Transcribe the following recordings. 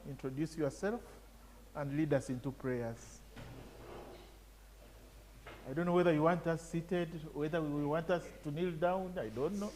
Introduce yourself and lead us into prayers. I don't know whether you want us seated, whether we want us to kneel down, I don't know.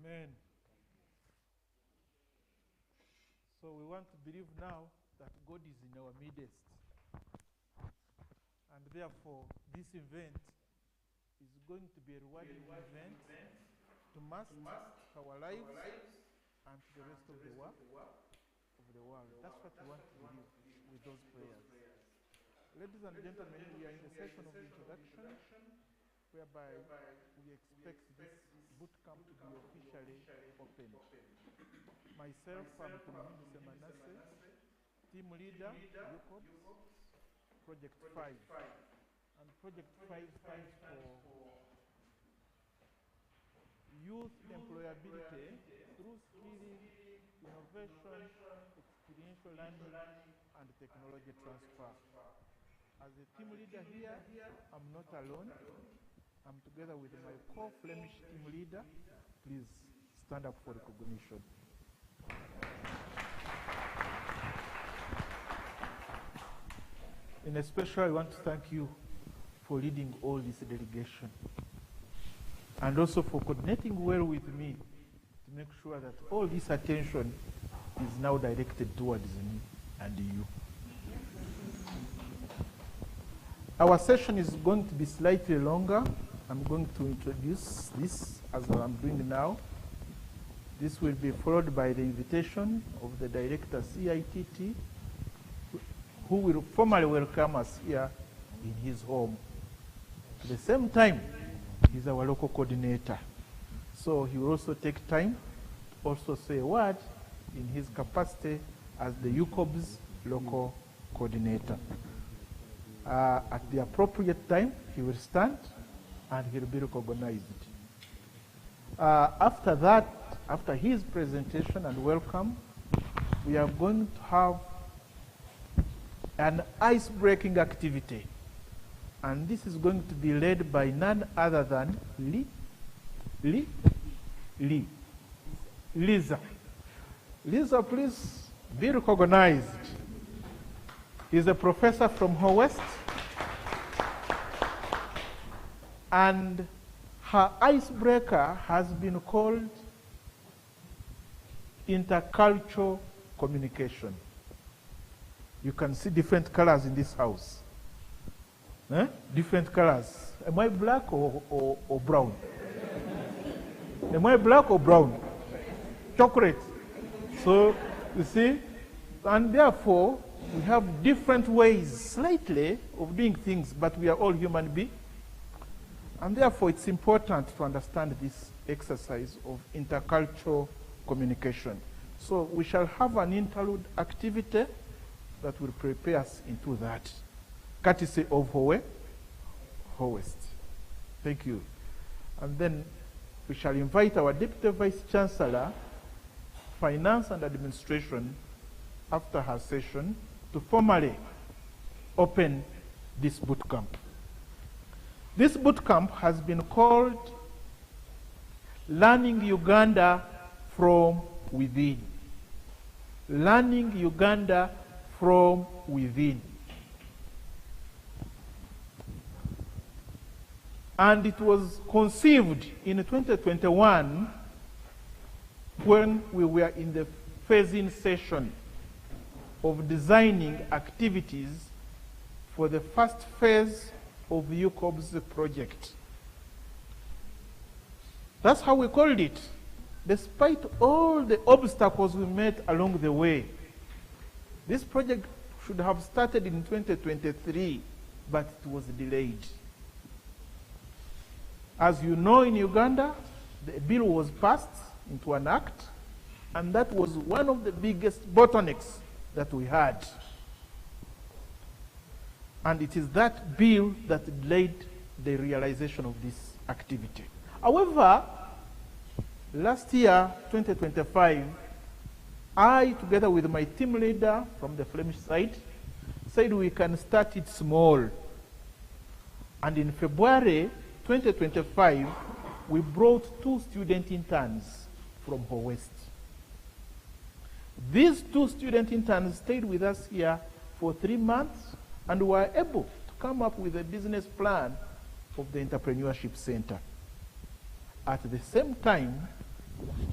Amen. So we want to believe now that God is in our midst. And therefore, this event is going to be a rewarding event to master our lives and to the rest of the world. That's what we want to believe with those prayers. Ladies and gentlemen, we are in the session of introduction, whereby we expect this boot camp to be officially opened. Myself, I'm KIHUMURO Manasseh, team leader, UCoBS, Project 5. And Project 5 stands for Youth Employability through Skilling, Innovation, Experiential Learning, and Technology Transfer. As a team leader here, I'm not alone. I'm together with my co-Flemish team leader. Please stand up for recognition. In especial, I want to thank you for leading all this delegation and also for coordinating well with me to make sure that all this attention is now directed towards me and you. Our session is going to be slightly longer. I'm going to introduce this as I'm doing now. This will be followed by the invitation of the director CITT, who will formally welcome us here in his home. At the same time, he's our local coordinator. So he will also take time to also say a word in his capacity as the UCoBS local coordinator. At the appropriate time, he will stand and he will be recognized. After that, after his presentation and welcome, we are going to have an ice-breaking activity. And this is going to be led by none other than Lisa. Lisa, please be recognized. He's a professor from West, and her icebreaker has been called intercultural communication. You can see different colors in this house. Different colors. Am I black or brown? Am I black or brown? Chocolate. So, you see, and therefore, we have different ways, slightly, of doing things, but we are all human beings. And therefore, it's important to understand this exercise of intercultural communication. So we shall have an interlude activity that will prepare us into that, courtesy of West. Thank you. And then we shall invite our Deputy Vice Chancellor, Finance and Administration, after her session, to formally open this bootcamp. This bootcamp has been called Learning Uganda from Within. Learning Uganda from Within. And it was conceived in 2021 when we were in the phase-in session of designing activities for the first phase of the UCoBS project. That's how we called it, despite all the obstacles we met along the way. This project should have started in 2023, but it was delayed. As you know, in Uganda, the bill was passed into an act, and that was one of the biggest bottlenecks that we had. And it is that bill that delayed the realization of this activity. However, last year, 2025, I, together with my team leader from the Flemish side, said we can start it small. And in February 2025, we brought 2 student interns from West. These 2 student interns stayed with us here for 3 months and were able to come up with a business plan of the Entrepreneurship Center. At the same time,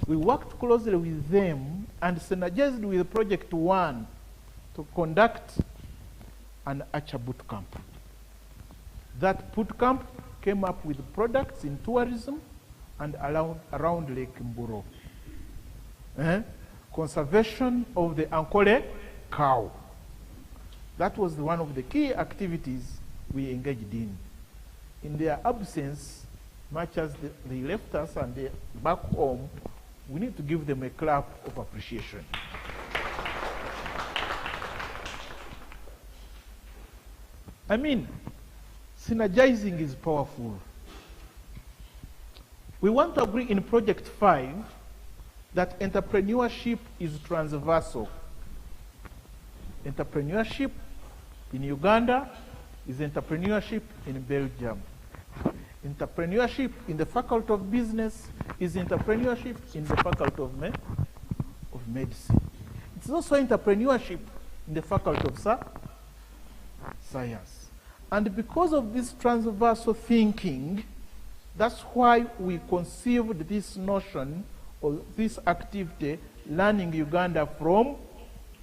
we worked closely with them and synergized with Project One to conduct an Archer bootcamp. That bootcamp came up with products in tourism and around Lake Mburo. Conservation of the Ankole cow. That was one of the key activities we engaged in. In their absence, much as they left us and they're back home, we need to give them a clap of appreciation. I mean, synergizing is powerful. We want to agree in Project 5 that entrepreneurship is transversal. Entrepreneurship in Uganda is entrepreneurship in Belgium. Entrepreneurship in the Faculty of Business is entrepreneurship in the Faculty of Medicine. It's also entrepreneurship in the Faculty of Science. And because of this transversal thinking, that's why we conceived this notion of this activity, Learning Uganda from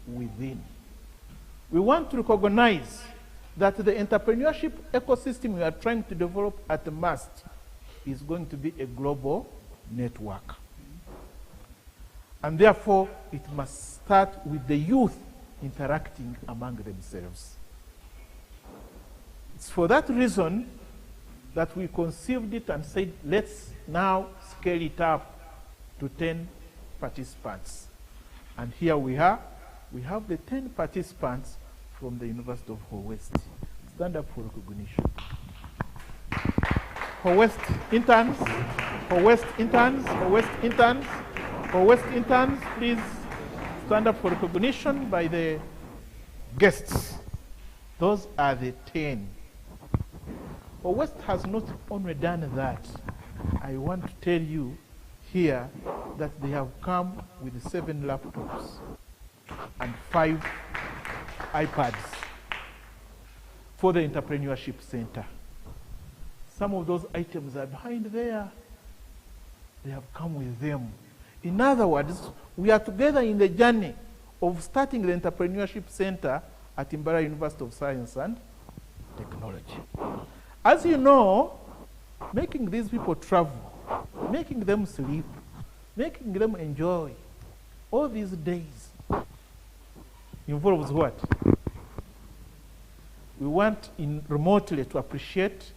Within. We want to recognize that the entrepreneurship ecosystem we are trying to develop at the MAST is going to be a global network. And therefore, it must start with the youth interacting among themselves. It's for that reason that we conceived it and said, let's now scale it up to 10 participants. And here we are. We have the 10 participants from the University of West. Stand up for recognition. West interns, West interns, West interns, West interns, please stand up for recognition by the guests. Those are the 10. West has not only done that. I want to tell you here that they have come with 7 laptops and 5 iPads for the Entrepreneurship Center. Some of those items are behind there. They have come with them. In other words, we are together in the journey of starting the Entrepreneurship Center at Imbara University of Science and Technology. As you know, making these people travel, making them sleep, making them enjoy all these days involves what? We want remotely to appreciate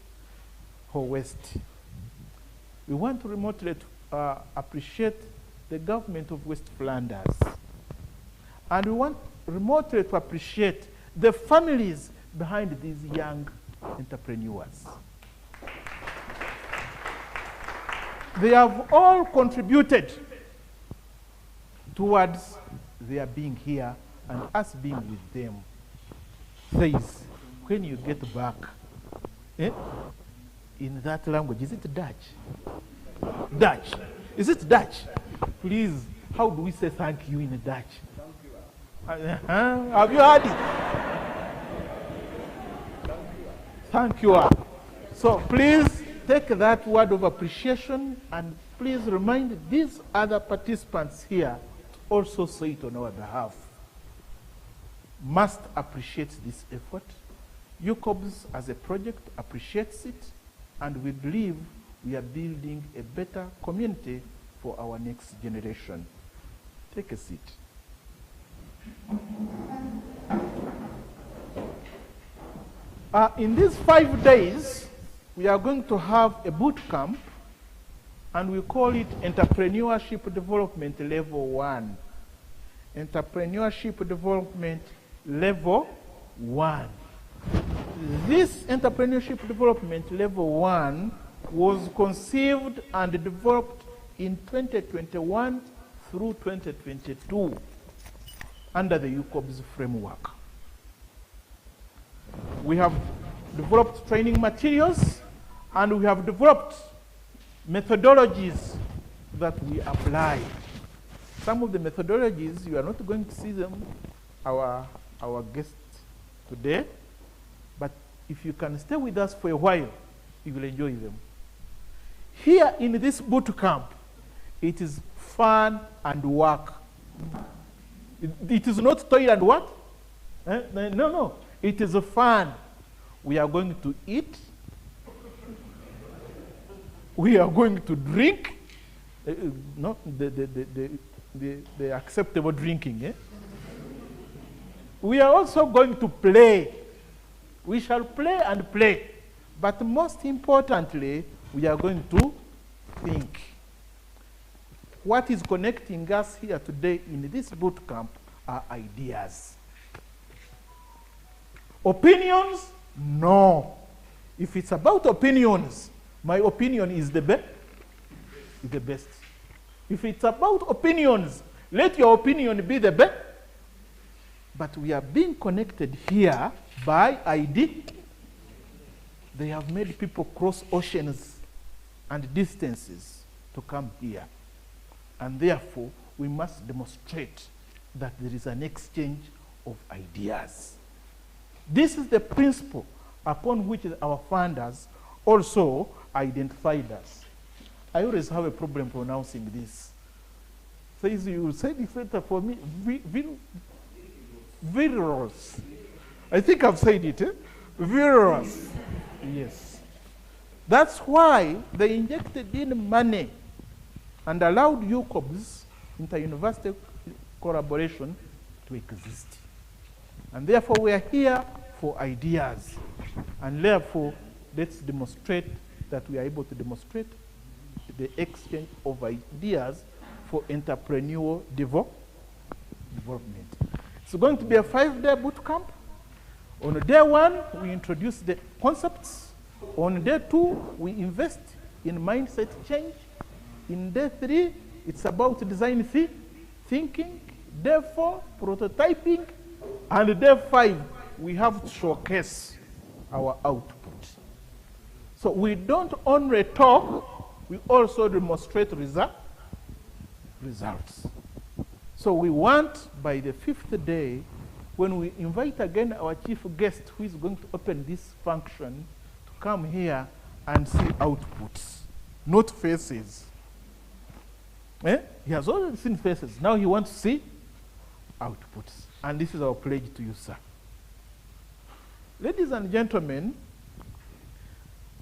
West. We want to remotely to appreciate the government of West Flanders. And we want remotely to appreciate the families behind these young entrepreneurs. They have all contributed towards their being here and us being with them. Says, when you get back, in that language, is it Dutch? Dutch. Is it Dutch? Please, how do we say thank you in Dutch? Have you heard it? Thank you. So please take that word of appreciation and please remind these other participants here to also say it on our behalf. Must appreciate this effort. UCoBS as a project appreciates it, and we believe we are building a better community for our next generation. Take a seat. In these 5 days, we are going to have a boot camp, and we call it Entrepreneurship Development Level 1. Entrepreneurship Development Level 1. This Entrepreneurship Development Level 1 was conceived and developed in 2021 through 2022 under the UCoBS framework. We have developed training materials and we have developed methodologies that we apply. Some of the methodologies, you are not going to see them, our guests today, but if you can stay with us for a while, you will enjoy them. Here in this boot camp, it is fun and work. It is not toil and what? No. It is fun. We are going to eat. We are going to drink. No, the acceptable drinking. We are also going to play. We shall play and play. But most importantly, we are going to think. What is connecting us here today in this boot camp are ideas. Opinions? No. If it's about opinions, my opinion is the best. If it's about opinions, let your opinion be the best. But we are being connected here by ID. They have made people cross oceans and distances to come here. And therefore, we must demonstrate that there is an exchange of ideas. This is the principle upon which our funders also identified us. I always have a problem pronouncing this. Says you say it later for me, virus. I think I've said it, virus. Yes. That's why they injected in money and allowed UCoBS, inter-university collaboration, to exist. And therefore, we are here for ideas. And therefore, let's demonstrate that we are able to demonstrate the exchange of ideas for entrepreneurial development. It's going to be a 5-day boot camp. On day 1, we introduce the concepts. On day 2, we invest in mindset change. In day 3, it's about design thinking. Day 4, prototyping. And day 5, we have to showcase our output. So we don't only talk, we also demonstrate results. So we want, by the 5th day, when we invite again our chief guest who is going to open this function, to come here and see outputs, not faces. He has already seen faces. Now he wants to see outputs. And this is our pledge to you, sir. Ladies and gentlemen,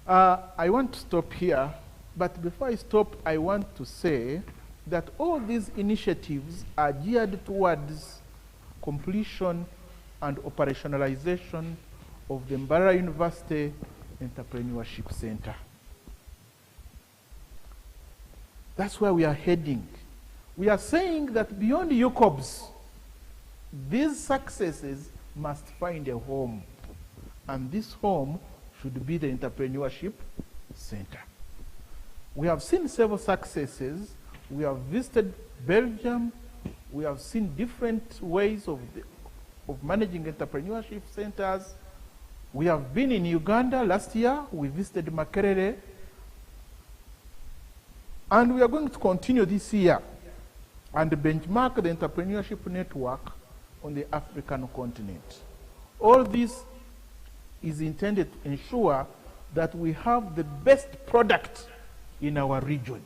I want to stop here. But before I stop, I want to say that all these initiatives are geared towards completion and operationalization of the Mbarara University Entrepreneurship Center. That's where we are heading. We are saying that beyond UCoBS, these successes must find a home. And this home should be the Entrepreneurship Center. We have seen several successes. We have visited Belgium. We have seen different ways of managing entrepreneurship centers. We have been in Uganda last year. We visited Makerere. And we are going to continue this year and benchmark the entrepreneurship network on the African continent. All this is intended to ensure that we have the best product in our region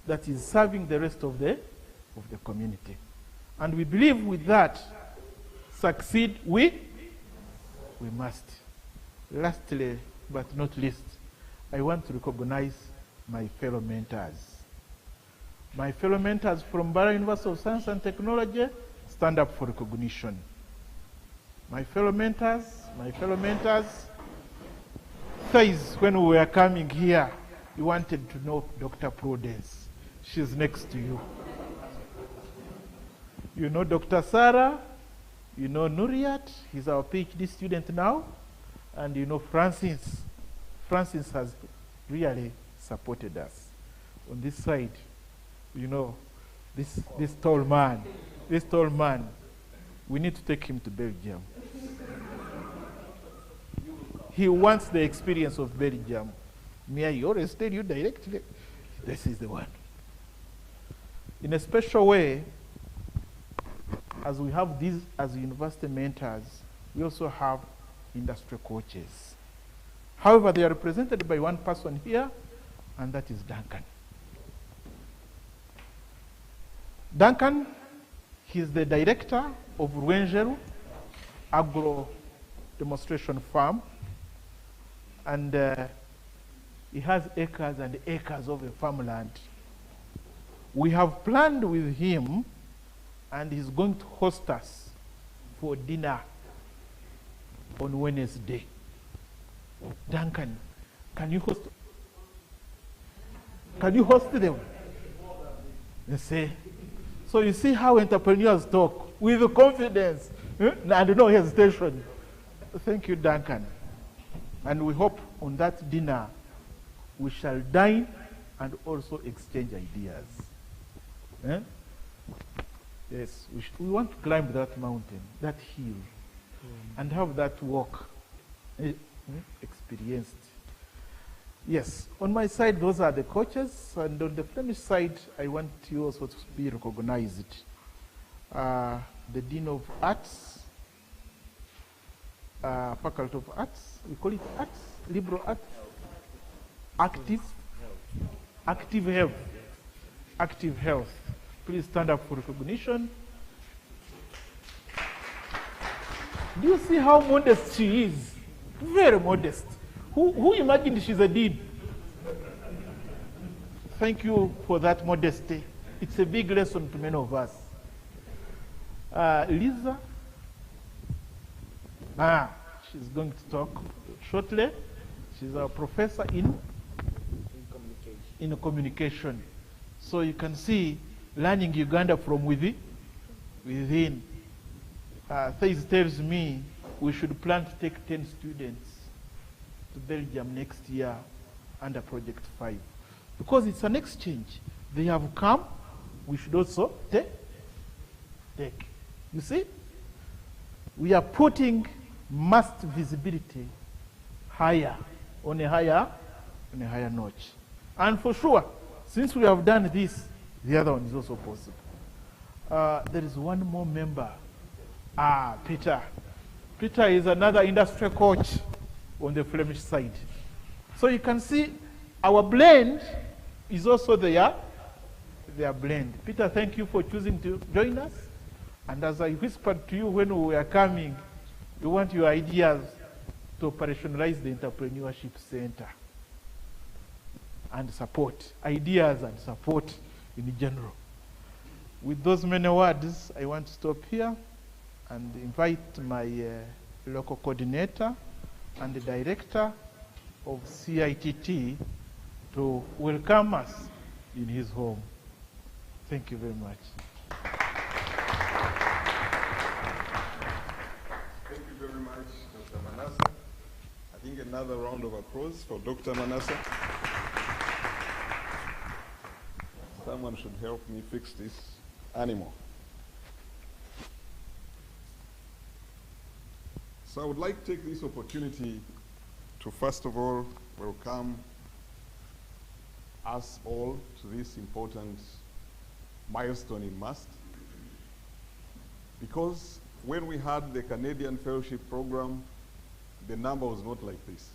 that is serving the rest of the community. And we believe with that, succeed we must. Lastly, but not least, I want to recognize my fellow mentors. My fellow mentors from Bara University of Science and Technology, stand up for recognition. My fellow mentors, says when we were coming here, you wanted to know Dr. Prudence. She's next to you. You know Dr. Sarah, you know Nuriat, he's our PhD student now, and you know Francis. Francis has really supported us. On this side, you know, this tall man, we need to take him to Belgium. He wants the experience of Belgium. May I always tell you directly, this is the one. In a special way, as we have these as university mentors, we also have industry coaches. However, they are represented by one person here, and that is Duncan. Duncan, he's the director of Rwenjeru Agro Demonstration Farm, and he has acres and acres of farmland. We have planned with him, and he's going to host us for dinner on Wednesday. Duncan, can you host them? You see? So you see how entrepreneurs talk with confidence and no hesitation. Thank you, Duncan. And we hope on that dinner we shall dine and also exchange ideas. Yes, we want to climb that mountain, that hill, and have that walk experienced. Yes, on my side, those are the coaches, and on the Flemish side, I want you also to be recognized. The Dean of Arts, Faculty of Arts, we call it Arts, Liberal Arts, Active Health. Please stand up for recognition. Do you see how modest she is? Very modest. Who imagined she's a dean? Thank you for that modesty. It's a big lesson to many of us. Lisa, she's going to talk shortly. She's a professor in communication. So you can see learning Uganda from within. Thais tells me we should plan to take 10 students to Belgium next year under Project 5. Because it's an exchange. They have come, we should also take. You see? We are putting must visibility higher, on a higher notch. And for sure, since we have done this, the other one is also possible. There is one more member. Peter. Peter is another industry coach on the Flemish side. So you can see our blend is also their blend. Peter, thank you for choosing to join us. And as I whispered to you when we were coming, we want your ideas to operationalize the Entrepreneurship Center and support, ideas and support in general. With those many words, I want to stop here and invite my local coordinator and the director of CITT to welcome us in his home. Thank you very much. Thank you very much, Dr. Manasa. I think another round of applause for Dr. Manasa. Someone should help me fix this animal. So I would like to take this opportunity to first of all welcome us all to this important milestone in MUST. Because when we had the Canadian Fellowship Program, the number was not like this.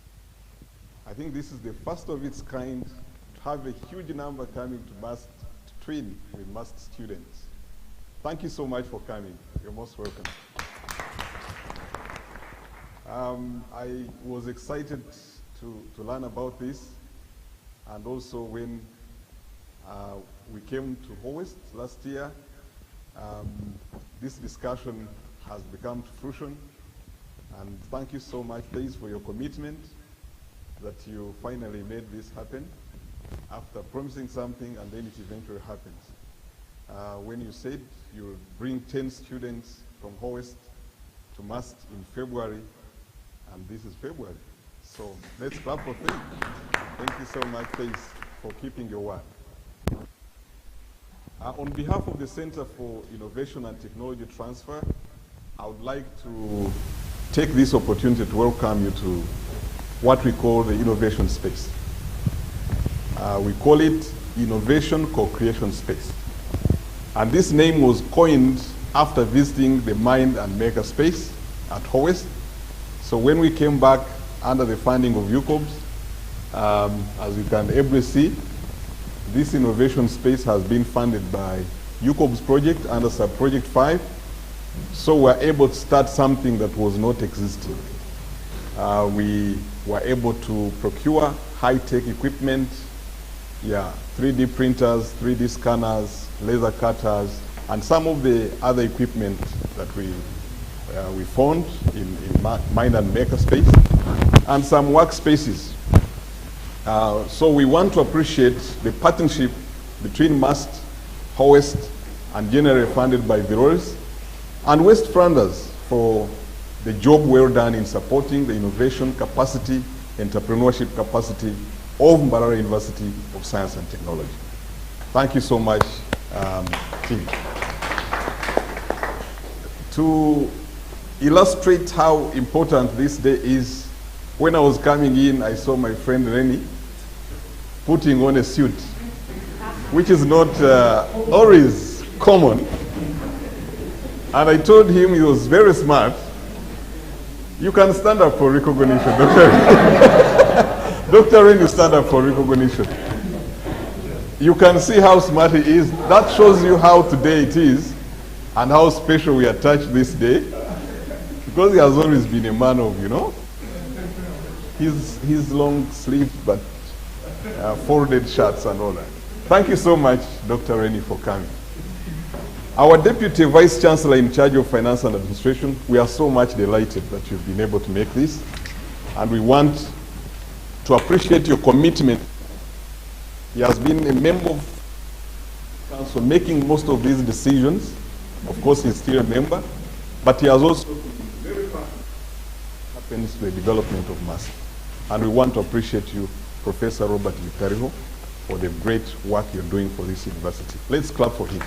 I think this is the first of its kind to have a huge number coming to MUST to train with MUST students. Thank you so much for coming. You're most welcome. I was excited to learn about this, and also when we came to Hoist last year, this discussion has become to fruition, and thank you so much, please, for your commitment that you finally made this happen after promising something and then it eventually happens. When you said you would bring 10 students from Hoist to MUST in February, and this is February. So let's clap for them. Thank you so much, please, for keeping your word. On behalf of the Center for Innovation and Technology Transfer, I would like to take this opportunity to welcome you to what we call the innovation space. We call it Innovation Co-Creation Space. And this name was coined after visiting the Mind and Maker Space at Hoist. So when we came back under the funding of UCoBS, as you can able to see, this innovation space has been funded by UCoBS project under sub-project 5. So we're able to start something that was not existing. We were able to procure high-tech equipment, 3D printers, 3D scanners, laser cutters, and some of the other equipment that we found in Mind and Maker Space, and some workspaces. So we want to appreciate the partnership between MUST, Hoist, and generally funded by Virores, and West Flanders for the job well done in supporting the innovation capacity, entrepreneurship capacity of Mbarara University of Science and Technology. Thank you so much, team. To illustrate how important this day is, when I was coming in, I saw my friend Rennie putting on a suit, which is not always common. And I told him he was very smart. You can stand up for recognition, Dr. Dr. Rennie, stand up for recognition. You can see how smart he is. That shows you how today it is and how special we attach this day, because he has always been a man of, his long sleeves, but folded shirts and all that. Thank you so much, Dr. Rennie, for coming. Our Deputy Vice Chancellor in charge of Finance and Administration, we are so much delighted that you've been able to make this, and we want to appreciate your commitment. He has been a member of council making most of these decisions. Of course, he's still a member, but he has also been very fast happens to the development of MUST. And we want to appreciate you, Professor Robert Vitariho, for the great work you're doing for this university. Let's clap for him.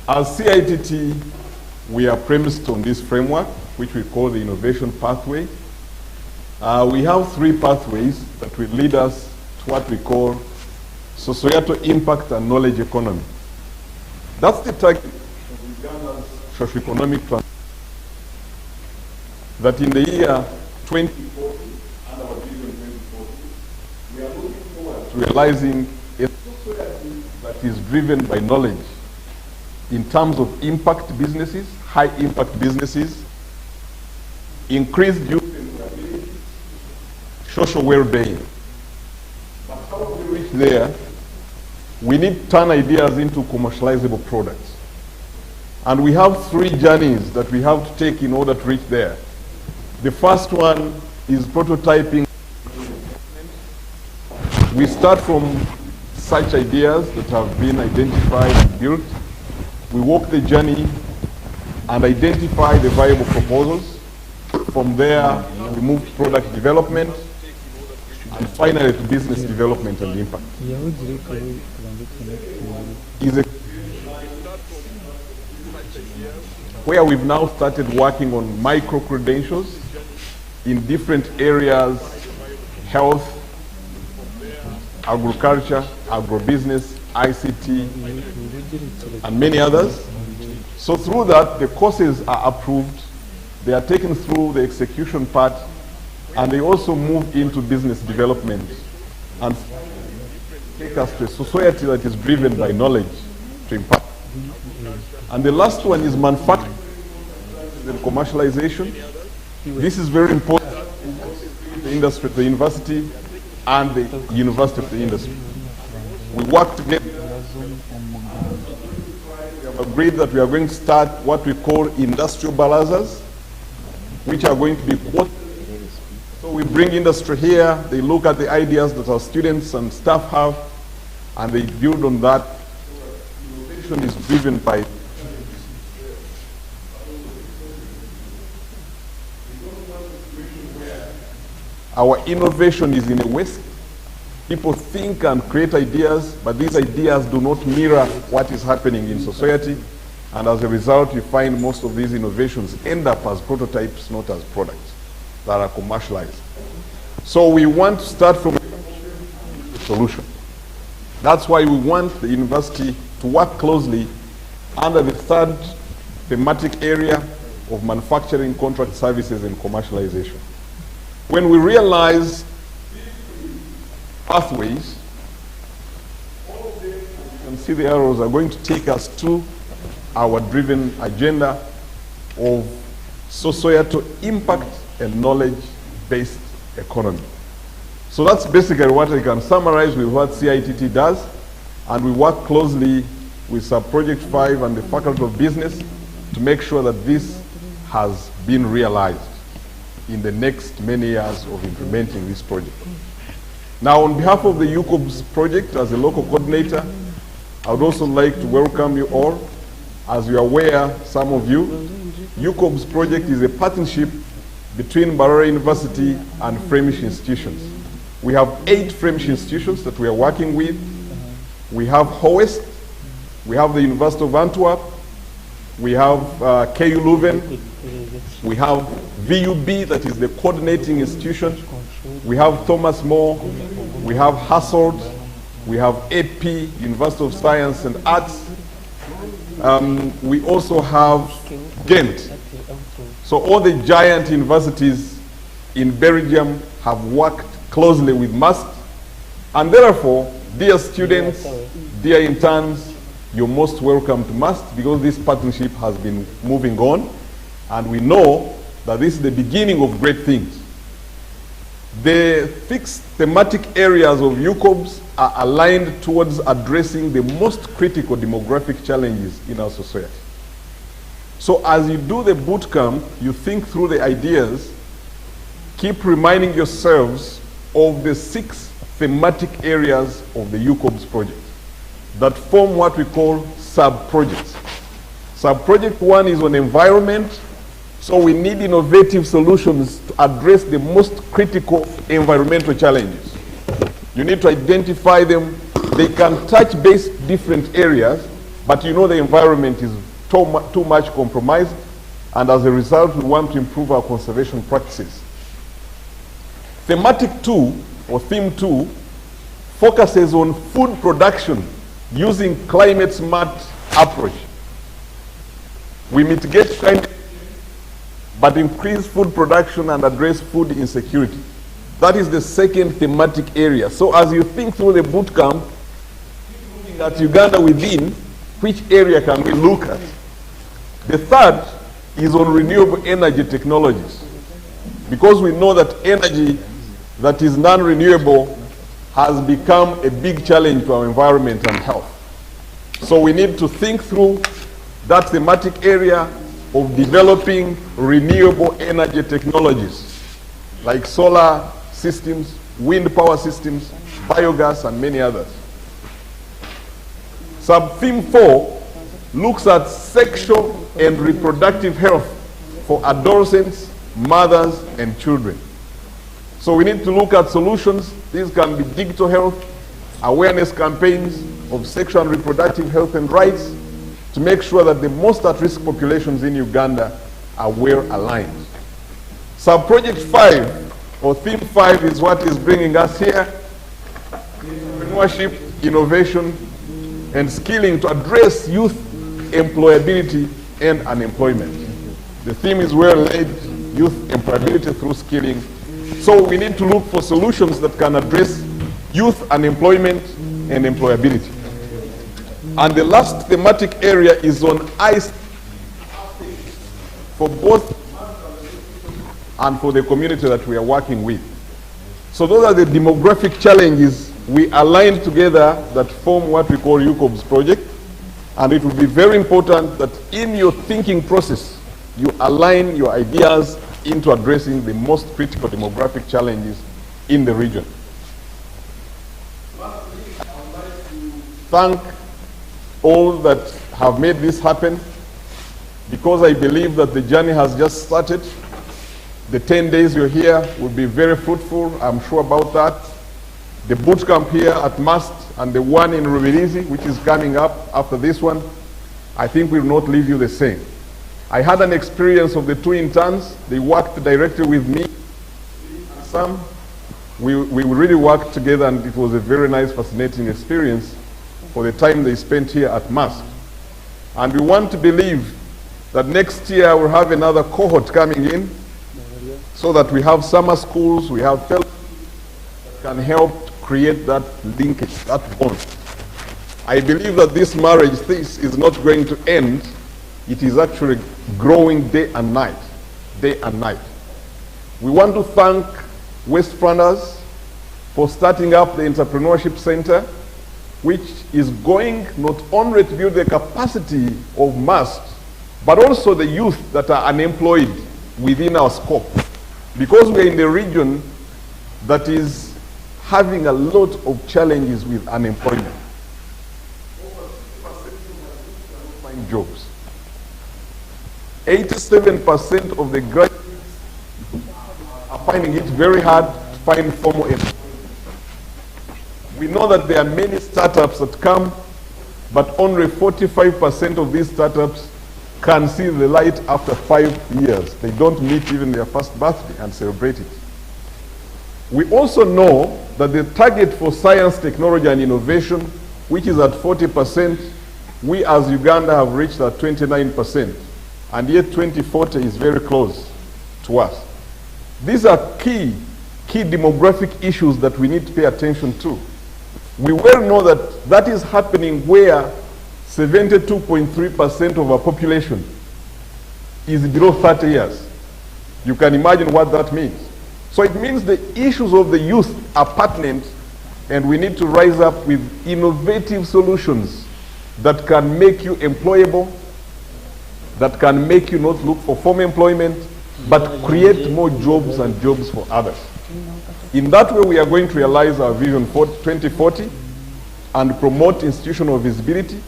As CITT, we are premised on this framework, which we call the innovation pathway. We have 3 pathways that will lead us to what we call societal impact and knowledge economy. That's the target of Ughanda's socio-economic transformation. That in the year 2040, and our vision 2040, we are looking forward to realizing a society that is driven by knowledge in terms of impact businesses, high impact businesses, increased youth employability, social well-being. But how do we reach there? We need to turn ideas into commercializable products. And we have 3 journeys that we have to take in order to reach there. The first one is prototyping. We start from such ideas that have been identified and built. We walk the journey and identify the viable proposals. From there, we move to product development. And finally, to business development and impact. Is a where we've now started working on micro-credentials in different areas: health, agriculture, agrobusiness, ICT, and many others. So through that, the courses are approved, they are taken through the execution part, and they also move into business development and take us to a society that is driven by knowledge to impact. And the last one is manufacturing and commercialization. This is very important. The industry, the university, and the university of the industry. We work together. We have agreed that we are going to start what we call industrial barazas, which are going to be quoted. So we bring industry here, they look at the ideas that our students and staff have, and they build on that. Innovation is driven by our innovation is in a West. People think and create ideas, but these ideas do not mirror what is happening in society. And as a result, you find most of these innovations end up as prototypes, not as products that are commercialized. So we want to start from a solution. That's why we want the university to work closely under the third thematic area of manufacturing, contract services, and commercialization. When we realize pathways, all of them, you can see the arrows, are going to take us to our driven agenda of societal impact and knowledge-based economy. So that's basically what I can summarize with what CITT does, and we work closely with Sub-Project 5 and the Faculty of Business to make sure that this has been realized in the next many years of implementing this project. Now, on behalf of the UCoBS project, as a local coordinator, I would also like to welcome you all. As you are aware, some of you, UCoBS project is a partnership between Mbarara University and Flemish institutions. We have 8 Flemish institutions that we are working with. We have HOEST, we have the University of Antwerp, we have KU Leuven, we have VUB, that is the coordinating institution, we have Thomas More, we have Hasselt, we have AP, University of Science and Arts. We also have Ghent. So all the giant universities in Belgium have worked closely with MAST, and therefore, dear students, dear interns, you're most welcome to MAST, because this partnership has been moving on, and we know that this is the beginning of great things. The 6 thematic areas of UCoBS are aligned towards addressing the most critical demographic challenges in our society. So as you do the boot camp, you think through the ideas, keep reminding yourselves of the 6 thematic areas of the UCoBS project that form what we call sub-projects. Sub-project 1 is on environment, so we need innovative solutions to address the most critical environmental challenges. You need to identify them. They can touch base different areas, but you know the environment is too much compromised, and as a result, we want to improve our conservation practices. Thematic 2, or theme 2, focuses on food production using climate smart approach. We mitigate climate, but increase food production and address food insecurity. That is the second thematic area. So as you think through the boot camp, looking at Uganda within, which area can we look at? The third is on renewable energy technologies, because we know that energy that is non-renewable has become a big challenge to our environment and health. So we need to think through that thematic area of developing renewable energy technologies like solar systems, wind power systems, biogas, and many others. Sub-theme 4 looks at sexual and reproductive health for adolescents, mothers, and children. So we need to look at solutions. These can be digital health, awareness campaigns of sexual and reproductive health and rights to make sure that the most at-risk populations in Uganda are well aligned. Sub-project 5, or theme 5, is what is bringing us here. Entrepreneurship, innovation, and skilling to address youth employability and unemployment. The theme is well laid, youth employability through skilling. So we need to look for solutions that can address youth unemployment and employability. And the last thematic area is on ICT for both and for the community that we are working with. So those are the demographic challenges we aligned together that form what we call UCoBS project. And it will be very important that in your thinking process, you align your ideas into addressing the most critical demographic challenges in the region. Lastly, I would like to thank all that have made this happen, because I believe that the journey has just started. The 10 days you're here will be very fruitful, I'm sure about that. The boot camp here at MUST and the one in Rubirizi, which is coming up after this one, I think will not leave you the same. I had an experience of the two interns. They worked directly with me. Some, we really worked together, and it was a very nice, fascinating experience for the time they spent here at MUST. And we want to believe that next year we'll have another cohort coming in, so that we have summer schools, we have fellowships that can help create that linkage, that bond. I believe that this marriage is not going to end. It is actually growing day and night, day and night. We want to thank West Flanders for starting up the Entrepreneurship Center, which is going not only to build the capacity of MUST, but also the youth that are unemployed within our scope. Because we are in the region that is having a lot of challenges with unemployment. Over 60% cannot find jobs. 87% of the graduates are finding it very hard to find formal employment. We know that there are many startups that come, but only 45% of these startups can see the light after 5 years. They don't meet even their first birthday and celebrate it. We also know that the target for science, technology, and innovation, which is at 40%, we as Uganda have reached at 29%, and yet 2040 is very close to us. These are key demographic issues that we need to pay attention to. We well know that that is happening where 72.3% of our population is below 30 years. You can imagine what that means. So it means the issues of the youth are pertinent, and we need to rise up with innovative solutions that can make you employable, that can make you not look for formal employment, but create more jobs and jobs for others. In that way, we are going to realize our vision for 2040 and promote institutional visibility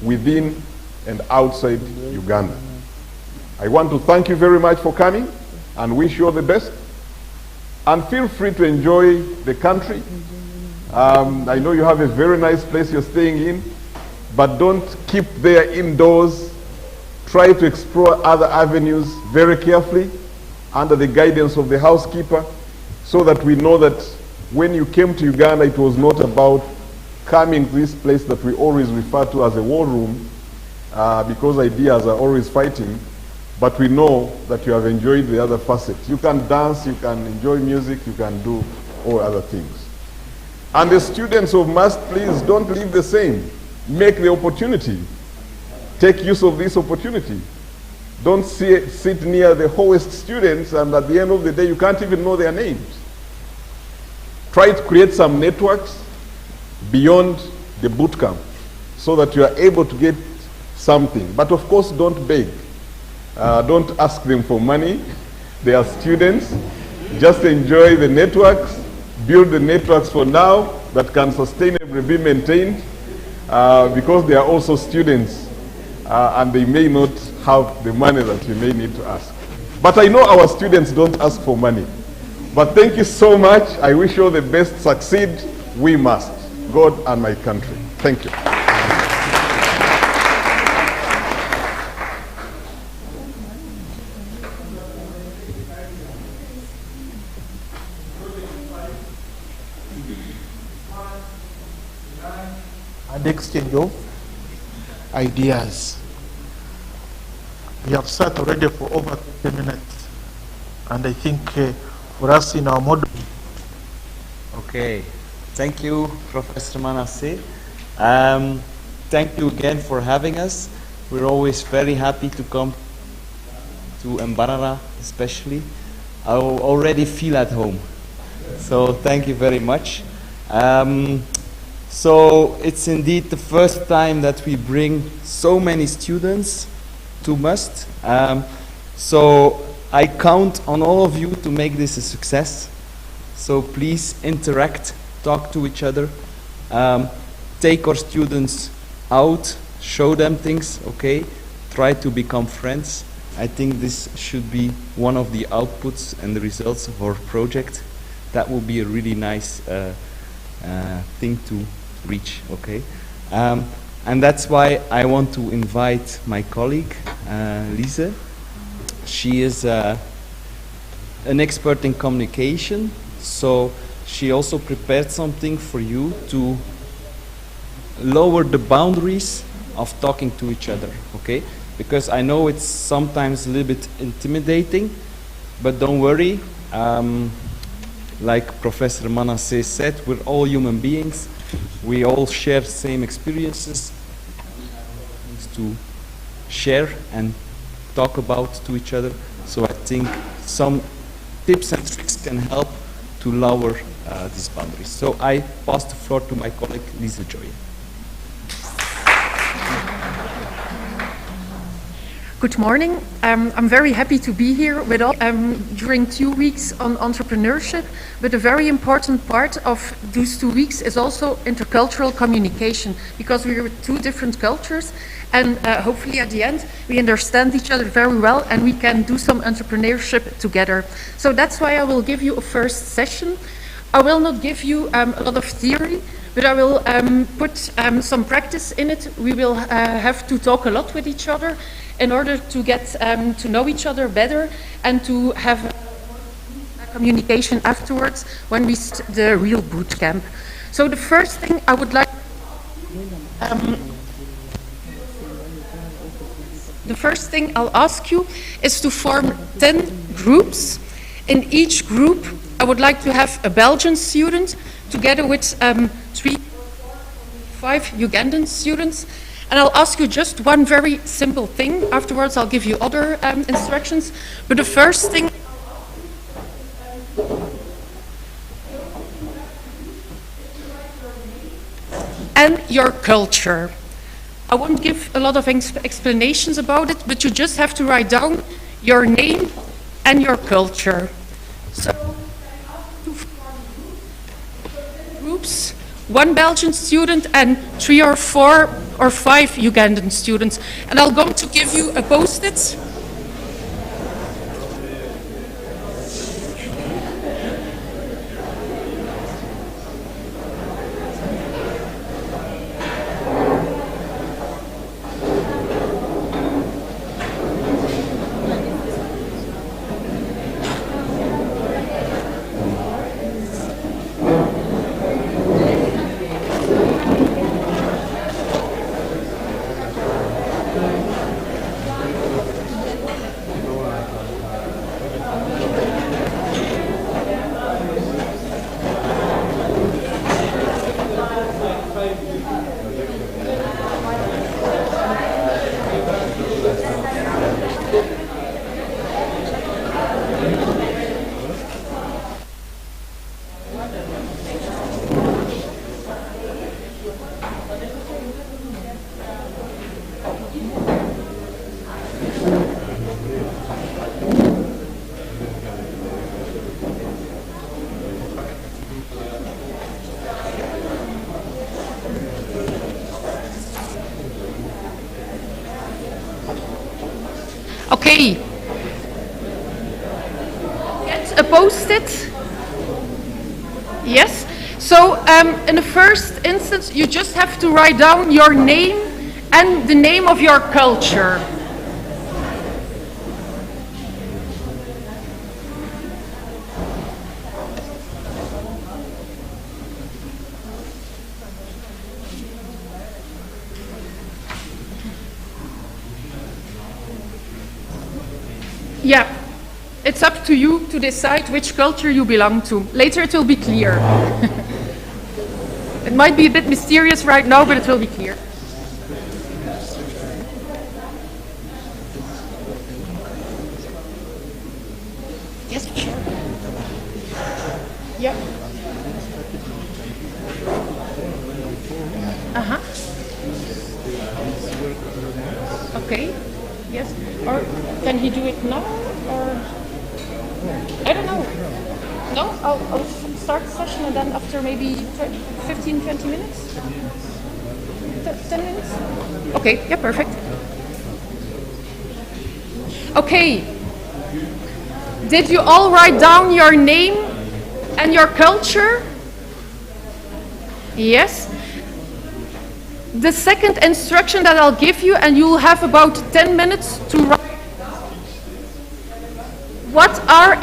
within and outside Uganda. I want to thank you very much for coming and wish you all the best. And feel free to enjoy the country. I know you have a very nice place you're staying in, but don't keep there indoors. Try to explore other avenues very carefully under the guidance of the housekeeper, so that we know that when you came to Uganda, it was not about coming to this place that we always refer to as a war room, because ideas are always fighting, but we know that you have enjoyed the other facets. You can dance, you can enjoy music, you can do all other things. And the students of MUST, please don't leave the same. Make the opportunity. Take use of this opportunity. Don't sit near the host students, and at the end of the day, you can't even know their names. Try to create some networks beyond the boot camp so that you are able to get something. But of course, don't beg. Don't ask them for money. They are students. Just enjoy the networks. Build the networks for now that can sustainably be maintained, because they are also students, and they may not have the money that you may need to ask. But I know our students don't ask for money. But thank you so much. I wish you all the best. Succeed, we must. God and my country. Thank you. And exchange of ideas. We have sat already for over 20 minutes, and I think for us in our model. Okay, thank you, Professor Manasseh. Thank you again for having us. We're always very happy to come to Mbarara, especially. I already feel at home, so thank you very much. So it's indeed the first time that we bring so many students to MUST. So I count on all of you to make this a success. So please interact, talk to each other, take our students out, show them things, okay? Try to become friends. I think this should be one of the outputs and the results of our project. That will be a really nice thing to reach, okay? And that's why I want to invite my colleague, Lise. She is an expert in communication, so she also prepared something for you to lower the boundaries of talking to each other, okay? Because I know it's sometimes a little bit intimidating, but don't worry. Like Professor Manasseh said, we're all human beings. We all share same experiences to share and talk about to each other. So I think some tips and tricks can help to lower these boundaries. So I pass the floor to my colleague, Lise Joye. Good morning. I'm very happy to be here with all during 2 weeks on entrepreneurship, but a very important part of those 2 weeks is also intercultural communication, because we are two different cultures, and hopefully at the end we understand each other very well and we can do some entrepreneurship together. So that's why I will give you a first session. I will not give you a lot of theory, but I will put some practice in it. We will have to talk a lot with each other in order to get to know each other better and to have a communication afterwards when we start the real boot camp. So the first thing I would like the first thing I'll ask you is to form 10 groups. In each group, I would like to have a Belgian student together with 3, 5 Ugandan students. And I'll ask you just one very simple thing. Afterwards, I'll give you other instructions. But the first thing, and your culture. I won't give a lot of explanations about it, but you just have to write down your name and your culture. So, groups, 1 Belgian student and 3 or 4 or 5 Ugandan students. And I'm going to give you a post-it. Okay. Get a post-it Yes. So in the first instance, you just have to write down your name and the name of your culture. Yeah, it's up to you to decide which culture you belong to. Later it will be clear. It might be a bit mysterious right now, but it will be clear. Yes, sure. Yeah. Uh-huh. Okay. Yes. Or can he do it now? Or I don't know. No? I'll start the session and then after maybe 15, 20 minutes? 10 minutes? Okay, yeah, perfect. Okay. Did you all write down your name and your culture? Yes. The second instruction that I'll give you, and you'll have about 10 minutes to write what are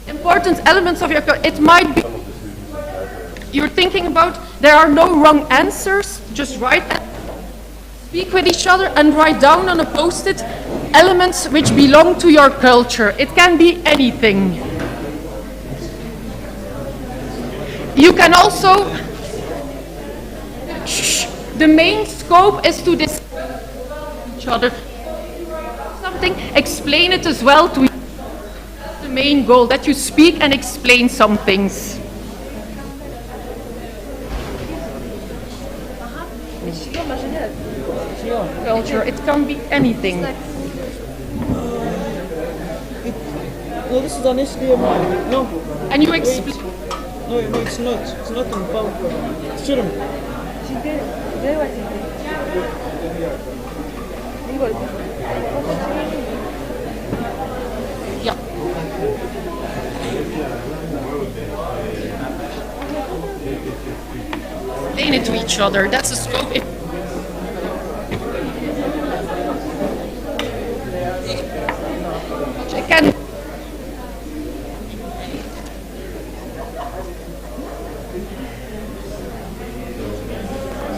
important elements of your culture. It might be you're thinking about there are no wrong answers, just write them. Speak with each other and write down on a post-it elements which belong to your culture. It can be anything. You can also, the main scope is to discuss each other. Something, explain it as well to each other. The main goal, that you speak and explain some things. Culture, it can be anything. No, this is an HDMI. No. And you explain. No, it's not. It's not on power. Film. Yeah. Explain it to each other. That's the scope. I can.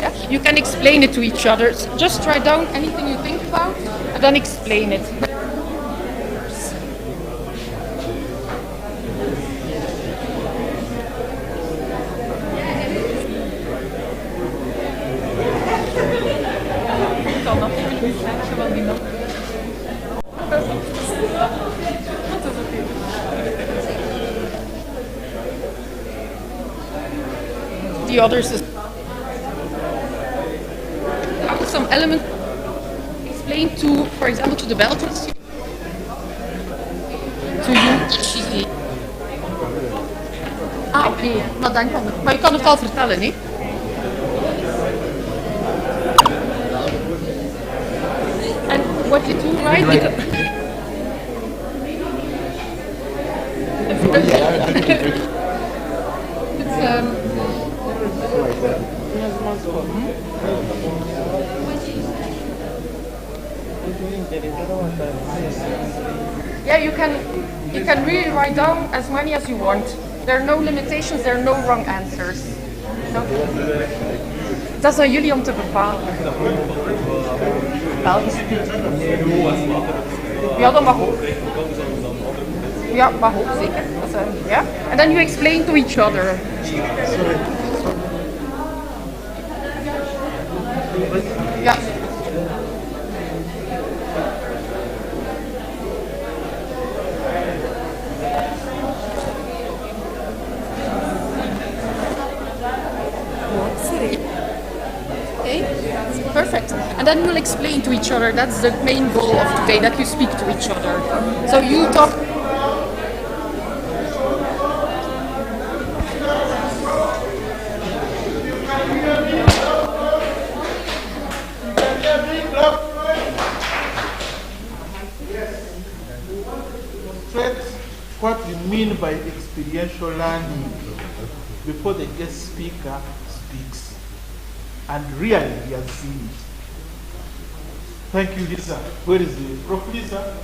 Yeah, you can explain it to each other. Just write down anything you think about and then explain it. The others is some element explain to, for example, to the Belgian student, to you. Ah, oké, maar dan kan het. Maar je kan het al vertellen, hè? And what you do, right? Yeah, you can really write down as many as you want. There are no limitations, there are no wrong answers. No? Dat is aan jullie om te bepalen. Belgisch. Ja, dat mag ook. Ja, mag ook, zeker. Ja? And then you explain to each other. Ja. Okay, perfect. And then you'll explain to each other. That's the main goal of today, that you speak to each other. So you talk. what we mean by experiential learning before the guest speaker speaks. And really, he has seen it. Thank you, Lisa. Where is the Prof. Lisa?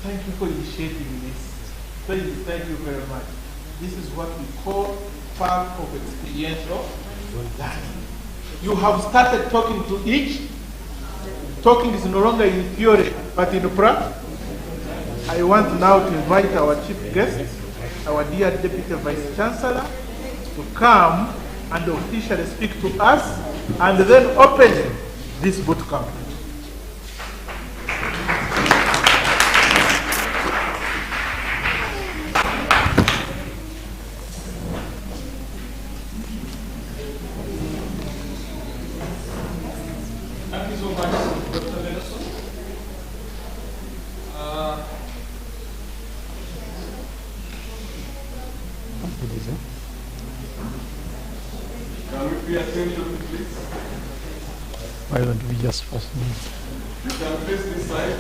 Thank you for initiating this. Please, thank you very much. This is what we call part of experiential learning. You have started talking to each. Talking is no longer in theory, but in practice. I want now to invite our chief guest, our dear Deputy Vice Chancellor, to come and officially speak to us and then open this bootcamp. Thank you so much, Dr. Nelson. Can we pay attention, please? Why don't we just first move? You can face this side.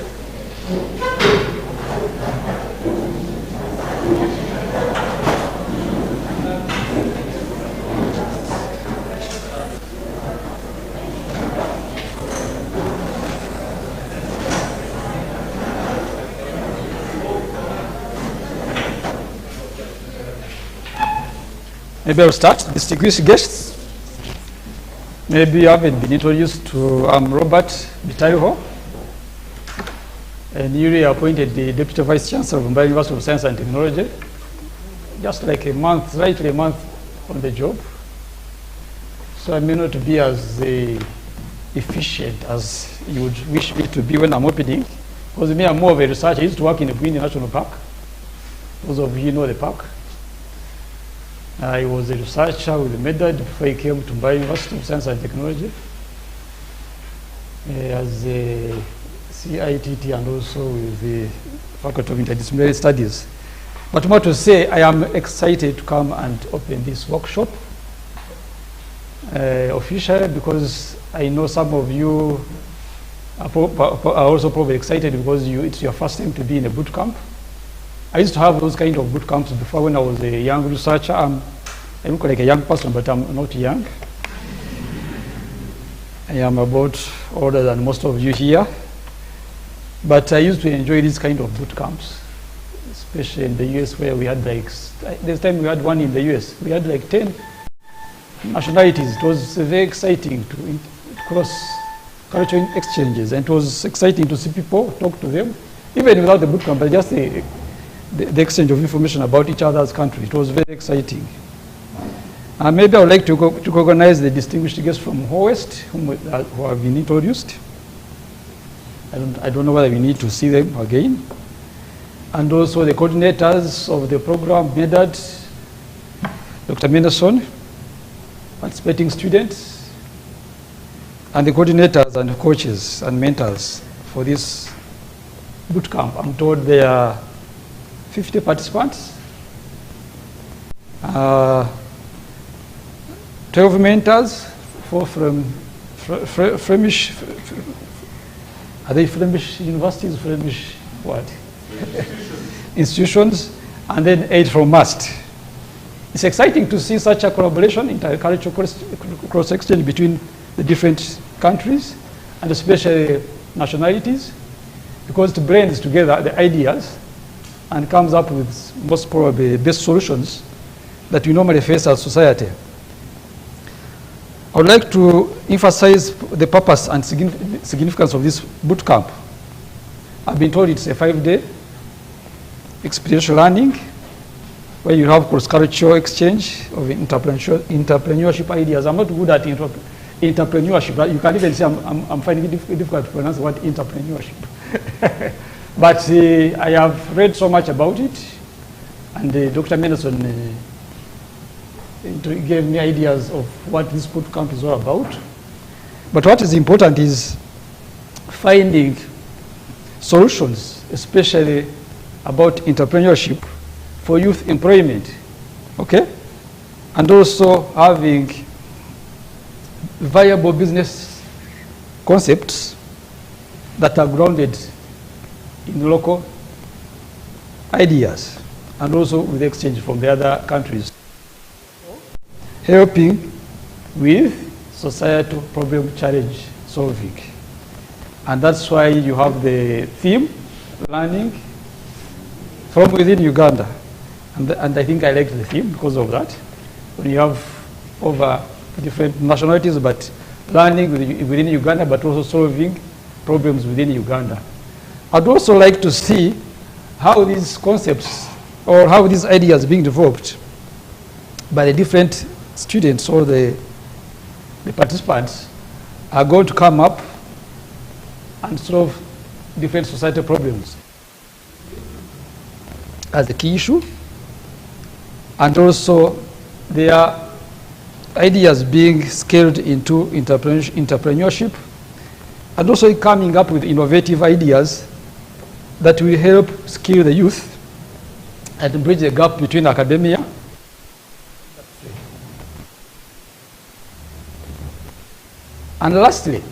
Maybe I'll start. Distinguished guests, maybe you haven't been introduced to Robert Bitaiho, and newly appointed the Deputy Vice Chancellor of Mumbai University of Science and Technology. Just like a month, slightly a month on the job. So I may not be as efficient as you would wish me to be when I'm opening, because me, I'm more of a researcher. I used to work in the Green National Park. Those of you know the park. I was a researcher with the MEDAD before I came to Mumbai University of Science and Technology as a CITT and also with the Faculty of Interdisciplinary Studies. But more to say, I am excited to come and open this workshop officially, because I know some of you are also probably excited because it's your first time to be in a boot camp. I used to have those kind of boot camps before when I was a young researcher. I'm like a young person, but I'm not young. I am about older than most of you here. But I used to enjoy these kind of boot camps, especially in the US, where we had like, this time we had one in the US. We had like 10 nationalities. It was very exciting to cross cultural exchanges, and it was exciting to see people, talk to them, even without the boot camp, but just the exchange of information about each other's country. It was very exciting. Maybe I would like to recognize the distinguished guests from West who have been introduced. I don't know whether we need to see them again. And also the coordinators of the program, MEDAD, Dr. Mendelson, participating students, and the coordinators and coaches and mentors for this bootcamp. I'm told there are 50 participants, 12 mentors, 4 from Flemish, are they Flemish universities, Flemish what? Institutions, and then 8 from MUST. It's exciting to see such a collaboration, intercultural cross-exchange between the different countries, and especially nationalities, because it blends together the ideas and comes up with most probably best solutions that we normally face as society. I would like to emphasize the purpose and significance of this boot camp. I've been told it's a 5-day experiential learning where you have cross-cultural exchange of entrepreneurship ideas. I'm not good at entrepreneurship, but you can even say I'm finding it difficult to pronounce the word entrepreneurship. But I have read so much about it, and Dr. Mendelson gave me ideas of what this bootcamp is all about. But what is important is finding solutions, especially about entrepreneurship for youth employment, okay? And also having viable business concepts that are grounded in local ideas. and also with exchange from the other countries. Helping with societal problem challenge solving. And that's why you have the theme, learning from within Uganda. And I think I liked the theme because of that. When you have over different nationalities, but learning within Uganda, but also solving problems within Uganda. I'd also like to see how these concepts or how these ideas being developed by the different students or the participants are going to come up and solve different societal problems as the key issue, and also their ideas being scaled into entrepreneurship, and also coming up with innovative ideas that will help skill the youth and bridge the gap between academia . And lastly,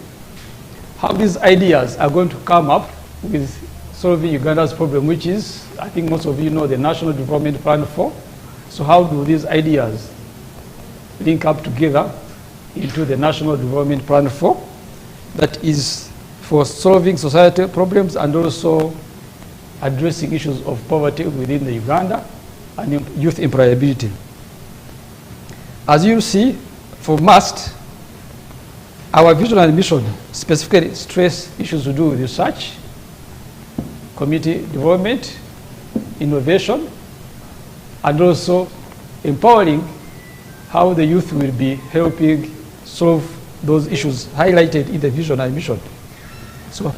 how these ideas are going to come up with solving Uganda's problem, which is, I think most of you know, the National Development Plan 4. So how do these ideas link up together into the National Development Plan 4 that is for solving societal problems and also addressing issues of poverty within the Uganda and youth employability. As you see, for MUST, our vision and mission specifically stress issues to do with research, community development, innovation, and also empowering how the youth will be helping solve those issues highlighted in the vision and mission. So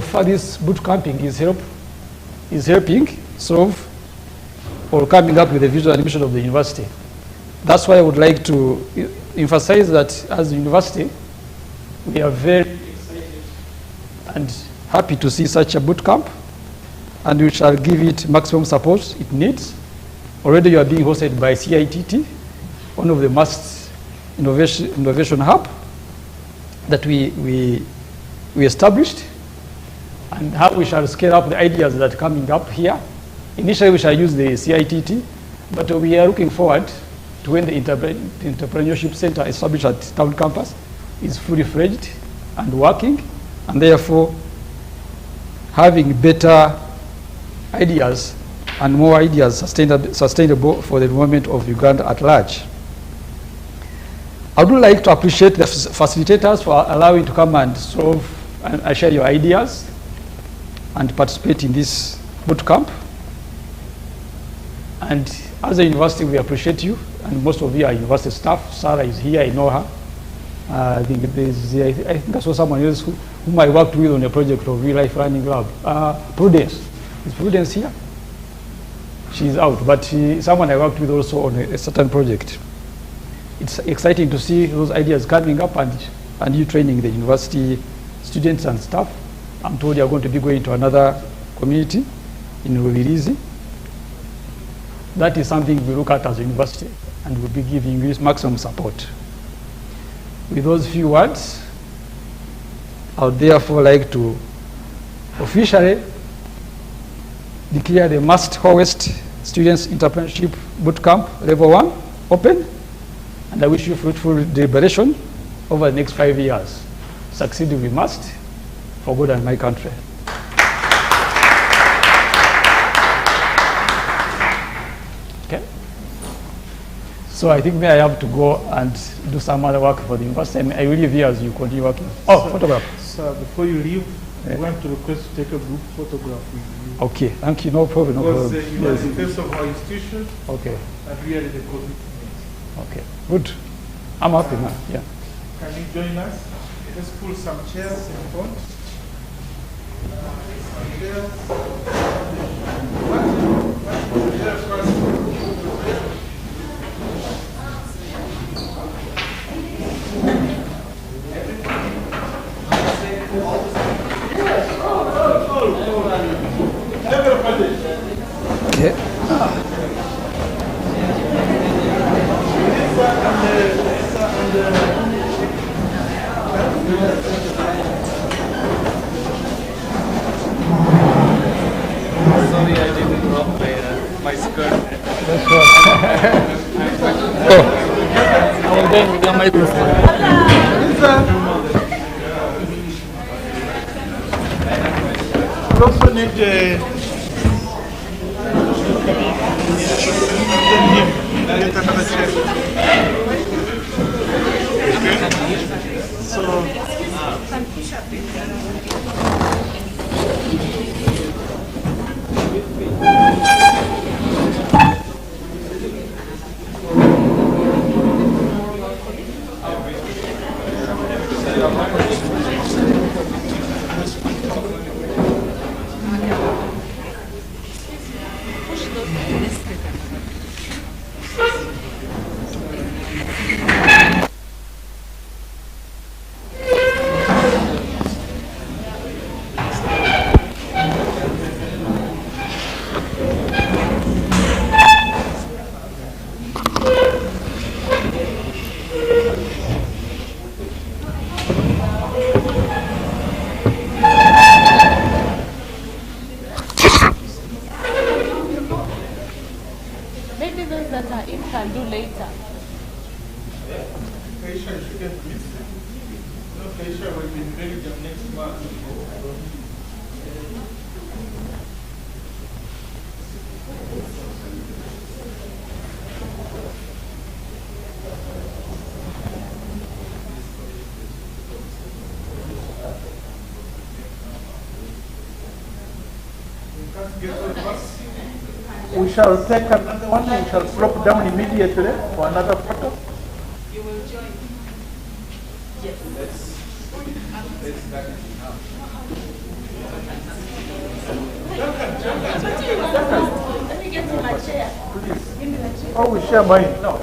far this boot camping is helping solve or coming up with the vision and mission of the university. That's why I would like to emphasize that as a university, we are very excited and happy to see such a boot camp, and we shall give it maximum support it needs. Already you are being hosted by CITT, one of the MUST innovation hub that we established, and how we shall scale up the ideas that are coming up here. Initially we shall use the CITT, but we are looking forward to when the entrepreneurship center established at town campus is fully fledged and working, and therefore having better ideas and more ideas sustainable for the development of Uganda at large. I would like to appreciate the facilitators for allowing to come and solve and share your ideas and participate in this boot camp. And as a university, we appreciate you, and most of you are university staff. Sarah is here, I know her. I think I saw someone else whom I worked with on a project of Real Life Learning Lab. Prudence. Is Prudence here? She's out, but someone I worked with also on a certain project. It's exciting to see those ideas coming up and you training the university students and staff. I'm told you're going to be going to another community in Rubirizi. That is something we look at as a university, and we'll be giving you maximum support. With those few words, I would therefore like to officially declare the MUST Host Students Entrepreneurship Bootcamp Level 1 open, and I wish you fruitful deliberation over the next 5 years. Succeed we must, for God and my country. Okay. So I think I have to go and do some other work for the university, and I will leave here as you continue working. Oh, photograph. Sir, before you leave, I want to request to take a group photograph with you. Okay, thank you. No problem. No Because problem. you are the face of our institution, Okay. and we are the commitment. Okay. Good. I'm happy now. Yeah. Can you join us? Let's pull some chairs in front. Some chairs. Chairs first. Okay. Sorry, I didn't drop. I will then with the microphone. We also need get another chair. So Maybe those that are in can do later. we shall take another one. We shall drop down immediately for another photo. You will join. Yes. Let me get to my chair. Oh, we share mine. No.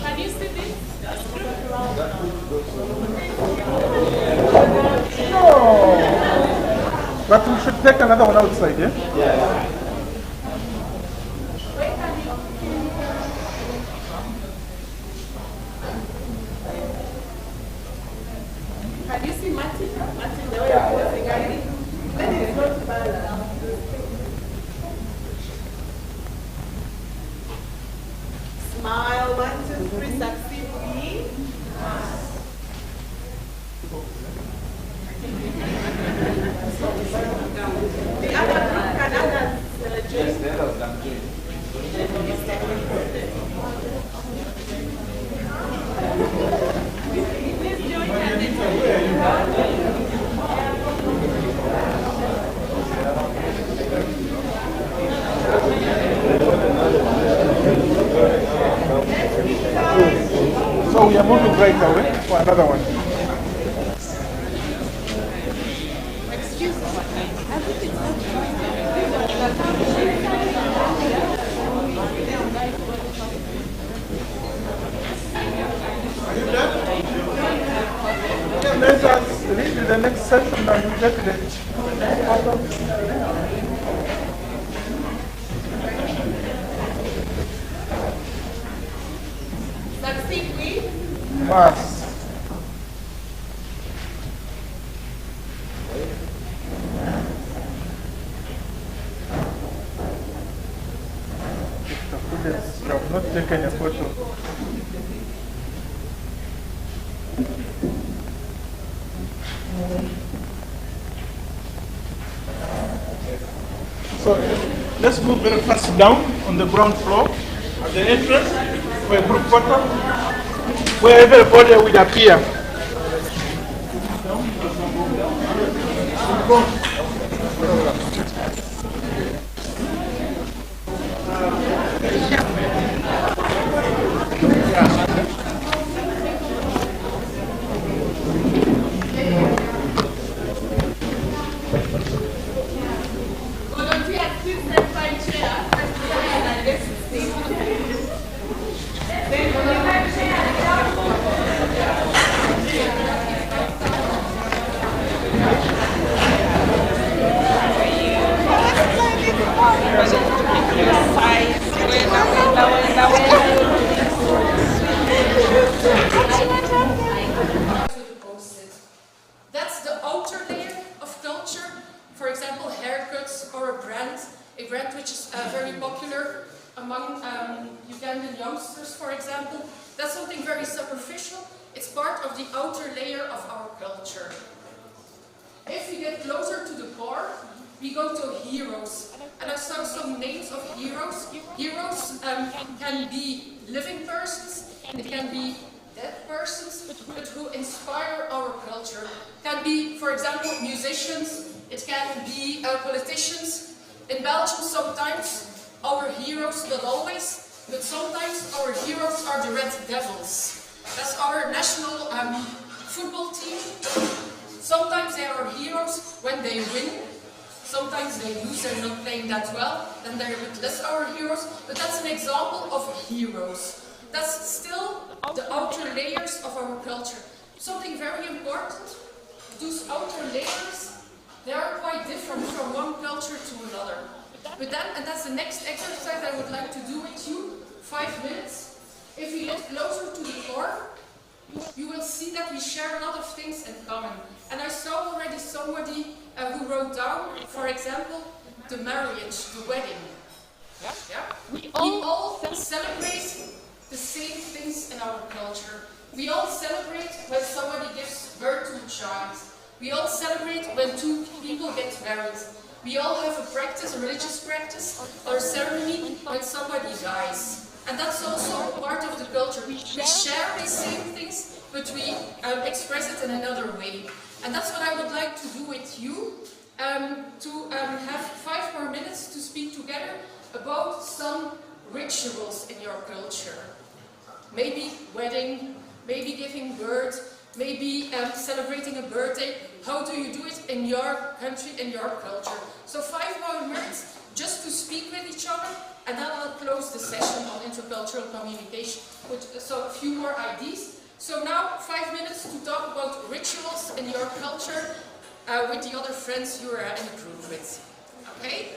Can you see this? But we should take another one outside, yeah? Can you see Martin? Martin, the way you're posing, that is not balanced. Smile, 1, 2, 3, succeed, please. The other group can others join. Please join So we are moving right away for another one. Excuse me. I think it's Let us read the next session and we get the photo. succeed, please. Pass. The students have not taken a photo. So let's move very fast down on the ground floor at the entrance for a group photo where everybody will appear. Volunteers, please stand by chair. And let's see. Then you have a brand which is very popular among Ugandan youngsters, for example. That's something very superficial. It's part of the outer layer of our culture. If we get closer to the core, we go to heroes. And I saw some names of heroes. Heroes can be living persons, it can be dead persons, but who inspire our culture. It can be, for example, musicians, it can be politicians. In Belgium, sometimes our heroes, not always, but sometimes our heroes are the Red Devils. That's our national football team. Sometimes they are heroes when they win. Sometimes they lose, they're not playing that well, then they're a bit less our heroes. But that's an example of heroes. That's still the outer layers of our culture. Something very important, those outer layers, they are quite different from one culture to another. But then, and that's the next exercise I would like to do with you, 5 minutes. If we get closer to the core, you will see that we share a lot of things in common. And I saw already somebody who wrote down, for example, the marriage, the wedding. Yeah? We all celebrate the same things in our culture. We all celebrate when somebody gives birth to a child. We all celebrate when two people get married. We all have a practice, a religious practice, or a ceremony when somebody dies. And that's also part of the culture. We share the same things, but we express it in another way. And that's what I would like to do with you, to have 5 more minutes to speak together about some rituals in your culture. Maybe wedding, maybe giving birth, maybe celebrating a birthday. How do you do it in your country, in your culture? So 5 more minutes just to speak with each other, and then I'll close the session on intercultural communication with a few more ideas. So now 5 minutes to talk about rituals in your culture with the other friends you are in a group with. Okay?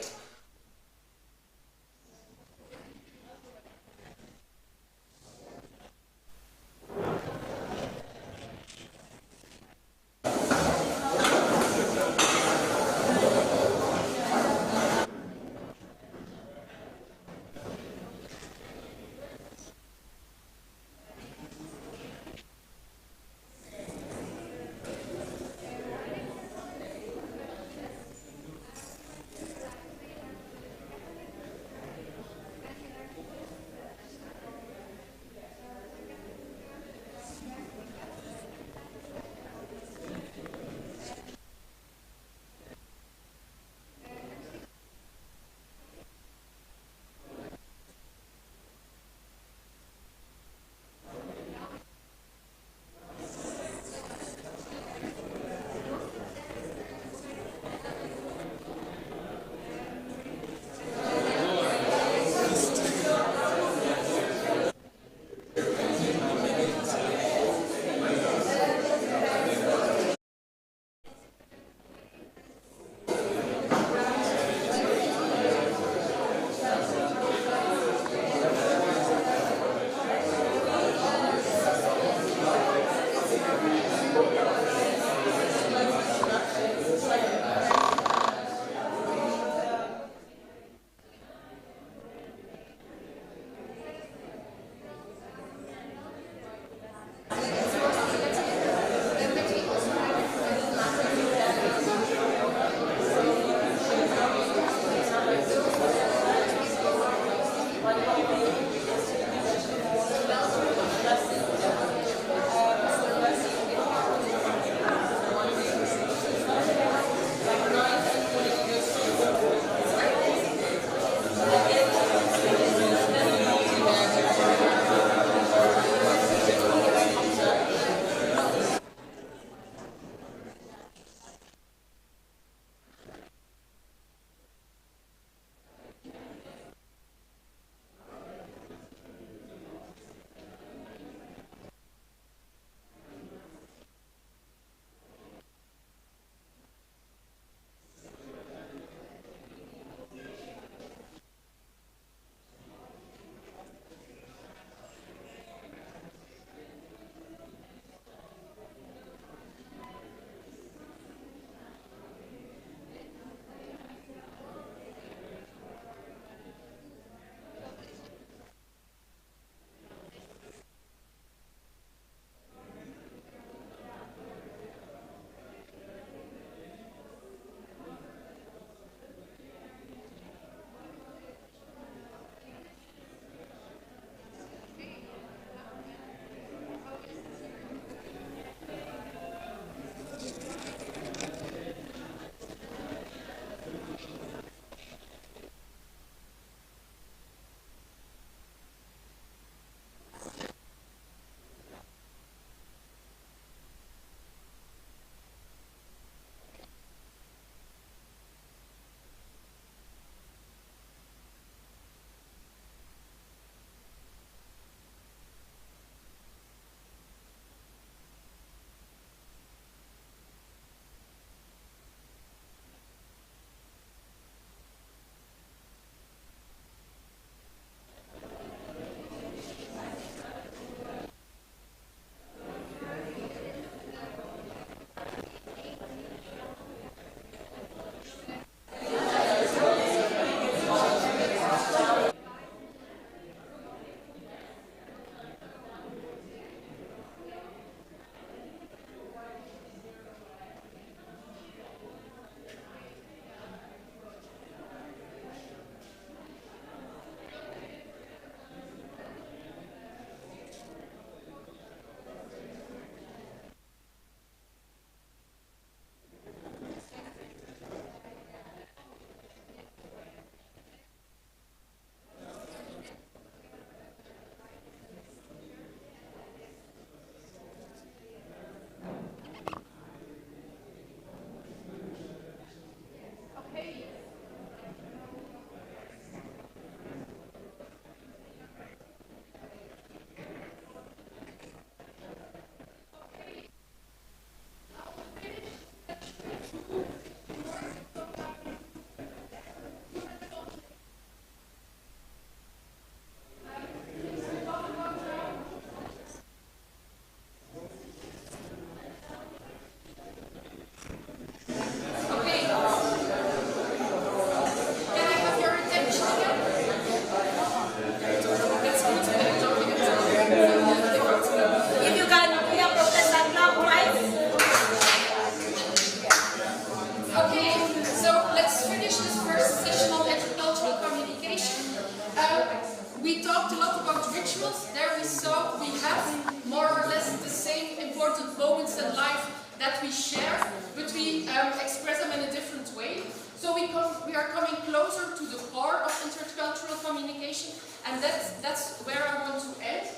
we share, but we express them in a different way. So we are coming closer to the core of intercultural communication, and that's where I want to end.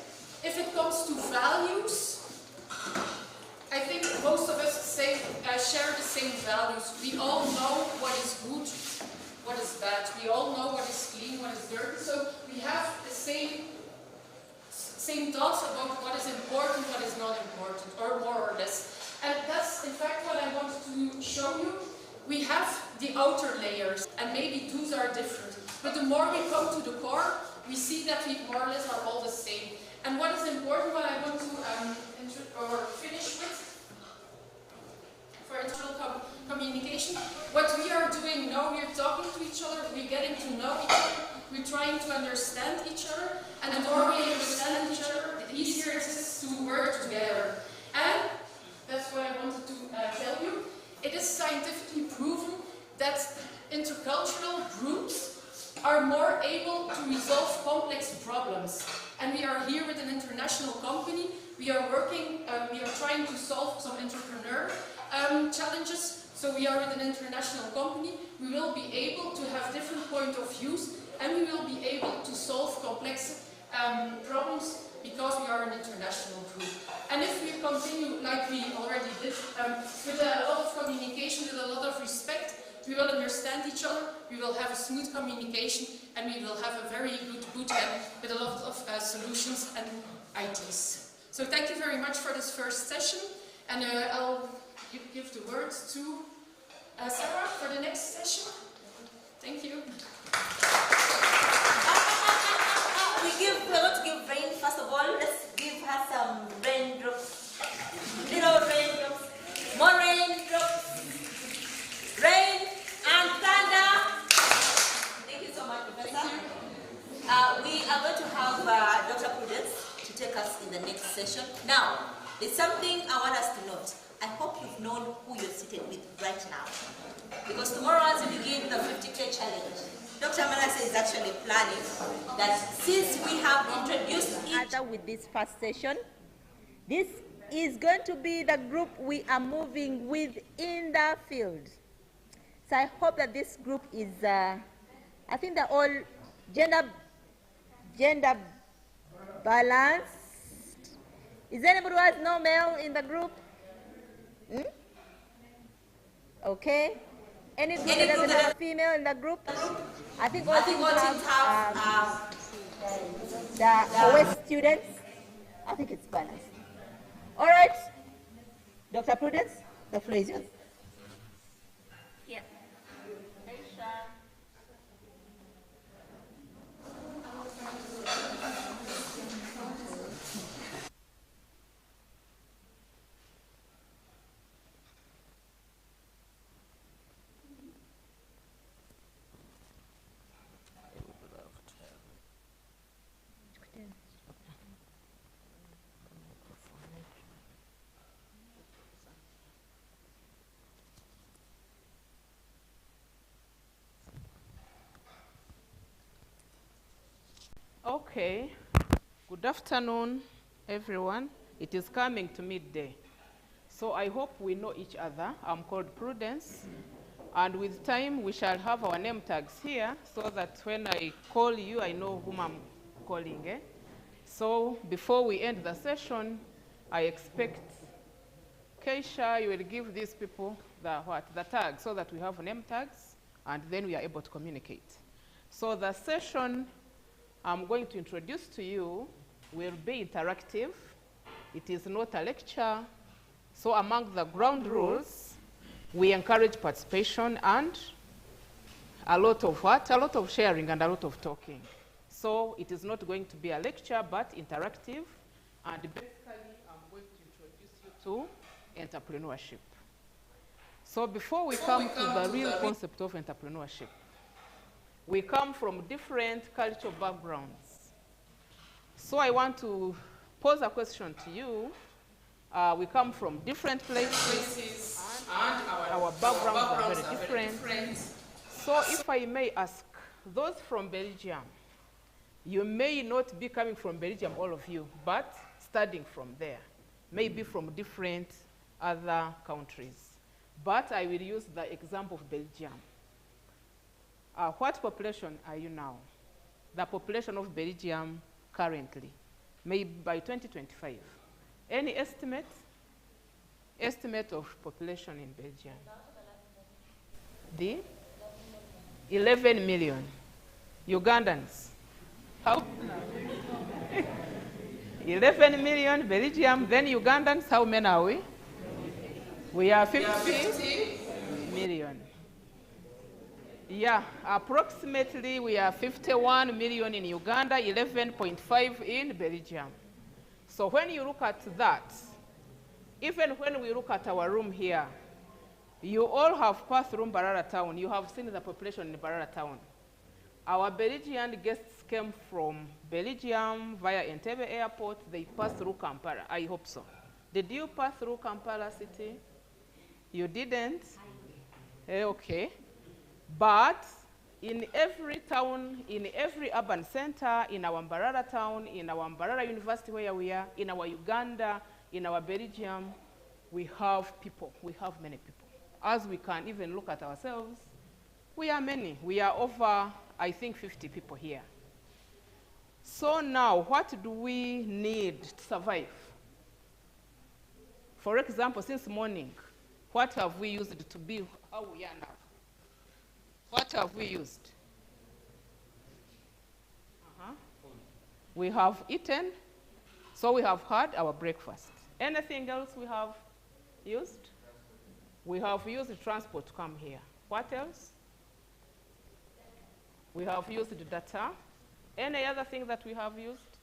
If it comes to values, I think most of us share the same values. We all know what is good, what is bad. We all know what is clean, what is dirty. So we have the same thoughts about what is important, what is not important, or more or less. And that's in fact what I want to show you. We have the outer layers, and maybe those are different. But the more we come to the core, we see that we more or less are all the same. And what is important, what I want to finish with, for internal communication, what we are doing now, we're talking to each other, we're getting to know each other, we're trying to understand each other, and the more we understand each other, the easier it is to work together. And that's what I wanted to tell you. It is scientifically proven that intercultural groups are more able to resolve complex problems. And we are here with an international company. We are working, we are trying to solve some entrepreneur challenges. So we are with an international company. We will be able to have different point of views, and we will be able to solve complex problems because we are an international group. And if we continue like we already did, with a lot of communication, with a lot of respect, we will understand each other, we will have a smooth communication, and we will have a very good bootcamp with a lot of solutions and ideas. So thank you very much for this first session, and I'll give the words to Sarah for the next session. Thank you. We're going to give rain first of all. Let's give her some raindrops. Little raindrops. More raindrops. Rain and thunder. Thank you so much, Professor. We are going to have Dr. Prudence to take us in the next session. Now, there's something I want us to note. I hope you've known who you're seated with right now. Because tomorrow as we begin the 50K challenge, Dr. Manase is actually planning that since we have introduced each other with this first session, this is going to be the group we are moving with in the field. So I hope that this group is, I think they're all gender balanced. Is there anybody who has no male in the group? Okay. Any group that doesn't have a female in the group? I think all teams have the West students. I think it's balanced. All right. Dr. Prudence, the floor is yours. Yeah. Okay, good afternoon, everyone. It is coming to midday. So I hope we know each other. I'm called Prudence. And with time, we shall have our name tags here so that when I call you, I know whom I'm calling. So before we end the session, I expect Keisha, you will give these people the tag so that we have name tags, and then we are able to communicate. So the session I'm going to introduce to you will be interactive. It is not a lecture. So among the ground rules, we encourage participation and a lot of what? A lot of sharing and a lot of talking. So it is not going to be a lecture, but interactive. And basically, I'm going to introduce you to entrepreneurship. So before we come to the real concept of entrepreneurship, we come from different cultural backgrounds. So I want to pose a question to you. We come from different places, and our backgrounds are very different. So if I may ask, those from Belgium, you may not be coming from Belgium, all of you, but studying from there, maybe from different other countries. But I will use the example of Belgium. What population are you now? The population of Belgium currently, maybe by 2025. Any estimate? Estimate of population in Belgium? The 11 million. Ugandans? How? 11 million Belgium, then Ugandans, how many are we? We are 50 million. Yeah, approximately we are 51 million in Uganda, 11.5 in Belgium. So when you look at that, even when we look at our room here, you all have passed through Mbarara town. You have seen the population in Mbarara town. Our Belgian guests came from Belgium via Entebbe Airport. They passed through Kampala. I hope so. Did you pass through Kampala city? You didn't? Okay. But in every town, in every urban center, in our Mbarara town, in our Mbarara University where we are, in our Uganda, in our Belgium, we have people. We have many people. As we can even look at ourselves, we are many. We are over, I think, 50 people here. So now, what do we need to survive? For example, since morning, what have we used to be how we are now? What have we used? We have eaten, so we have had our breakfast. Anything else we have used? We have used transport to come here. What else? We have used data. Any other thing that we have used?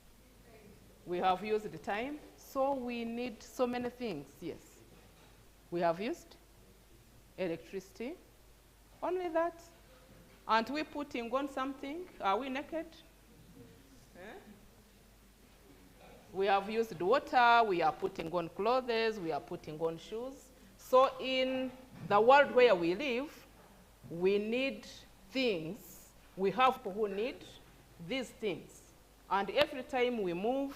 We have used the time. So we need so many things, yes. We have used electricity. Only that. Aren't we putting on something? Are we naked? We have used water. We are putting on clothes. We are putting on shoes. So in the world where we live, we need things. We have people who need these things. And every time we move,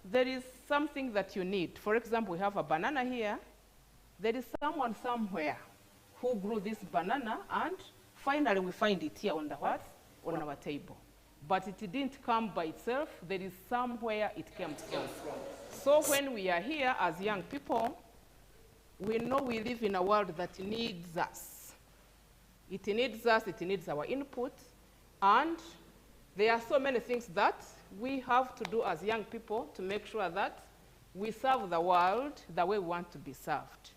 there is something that you need. For example, we have a banana here. There is someone somewhere who grew this banana, and finally we find it here on the what? On our table. But it didn't come by itself. There is somewhere it came from. So when we are here as young people, we know we live in a world that needs us. It needs us, it needs our input, and there are so many things that we have to do as young people to make sure that we serve the world the way we want to be served.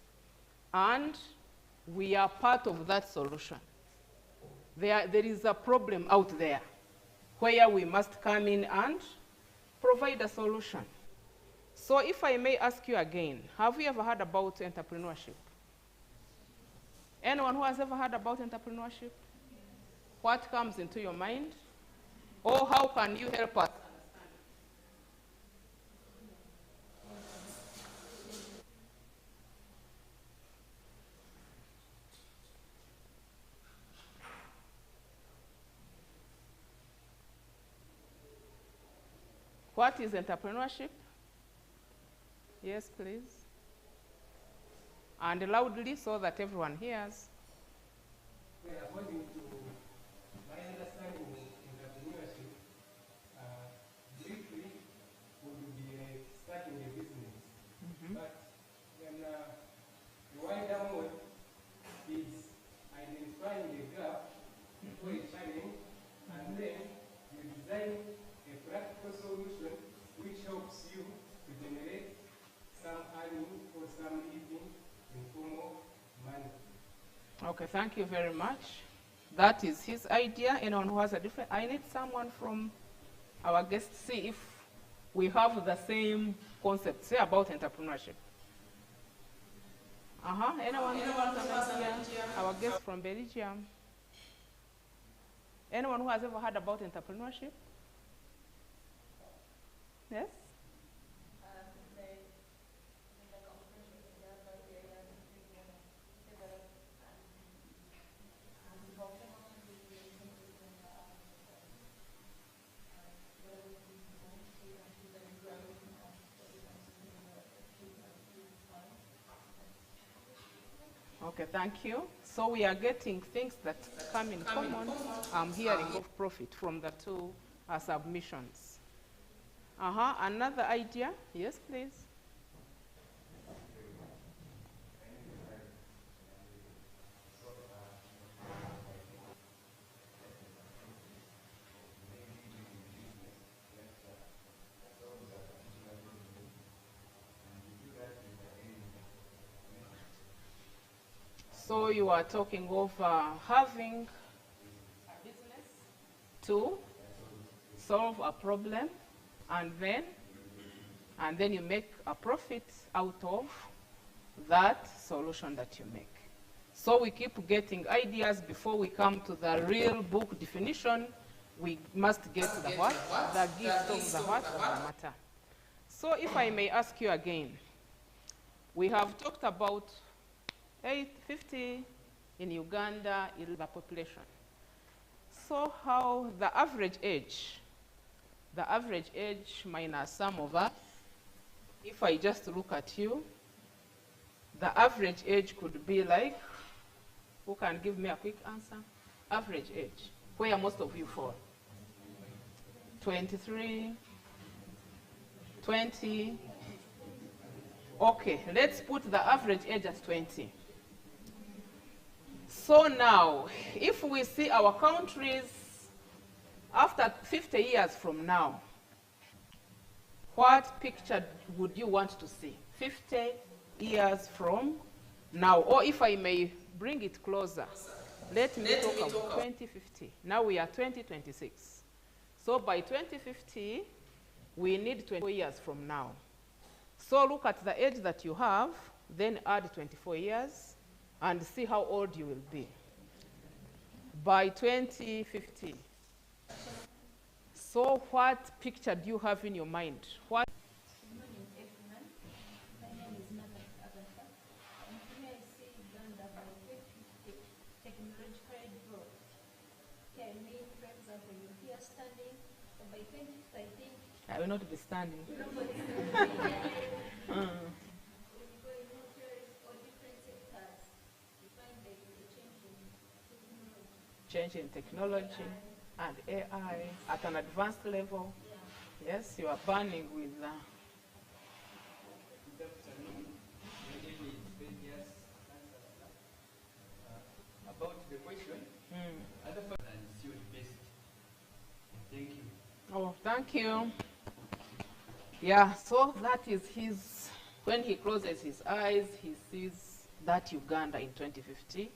And we are part of that solution. There is a problem out there where we must come in and provide a solution. So if I may ask you again, have you ever heard about entrepreneurship? Anyone who has ever heard about entrepreneurship? What comes into your mind? Or how can you help us? What is entrepreneurship? Yes, please. And loudly so that everyone hears. Well, according to my understanding of entrepreneurship, briefly would be starting a business. But then the way downward is identifying the gap for a challenge, and then you design a practical solution which helps you to generate some earning or some living in form of money. Okay, thank you very much. That is his idea. Anyone who has a different, I need someone from our guests to see if we have the same concept, say about entrepreneurship. Anyone who has an idea? Our guest from Belgium. Anyone who has ever heard about entrepreneurship? Yes? Okay, thank you. So we are getting things that come in common. I'm hearing of profit from the two submissions. Another idea? Yes, please. So you are talking of having a business to solve a problem, and then you make a profit out of that solution that you make. So we keep getting ideas before we come to the real book definition. We must get the what? The gift of the what? Of the matter. So if I may ask you again, we have talked about 850 in Uganda is the population. So how the average age minus some of us, if I just look at you, the average age could be like, who can give me a quick answer? Average age, where most of you fall? 23, 20. Okay, let's put the average age at 20. So now, if we see our countries after 50 years from now, what picture would you want to see 50 years from now? Or if I may bring it closer, let me talk about 2050. Now we are 2026. So by 2050, we need 24 years from now. So look at the age that you have, then add 24 years, and see how old you will be by 2050. So what picture do you have in your mind? What? Good morning, everyone. My name is Margaret Agatha. And here I see Uganda by 2050 technologically developed. Here I mean, for example, you're here standing, so by 2050 I think I will not be standing. nobody's going to be here. Change in technology and AI at an advanced level. Yeah. Yes, you are burning with about the question. Other and your best. Thank you. Oh, thank you. Yeah, so that is his, when he closes his eyes, he sees that Uganda in 2050.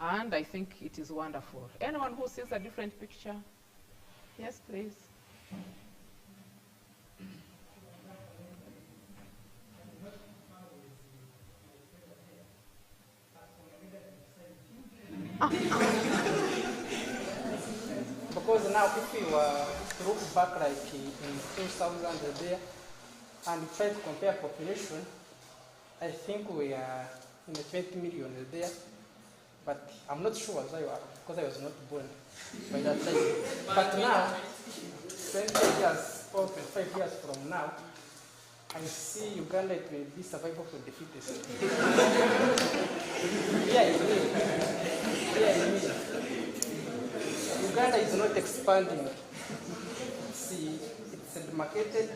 And I think it is wonderful. Anyone who sees a different picture? Yes, please. Because now if we were to look back like in 2000 there and try to compare population, I think we are in the 20 million there. But I'm not sure as I was, because I was not born by that time. But now, 20 years or 25 years from now, I see Uganda it will be survival for the fittest. Yeah, it will. Yeah, it will. Uganda is not expanding. See, it's demarcated.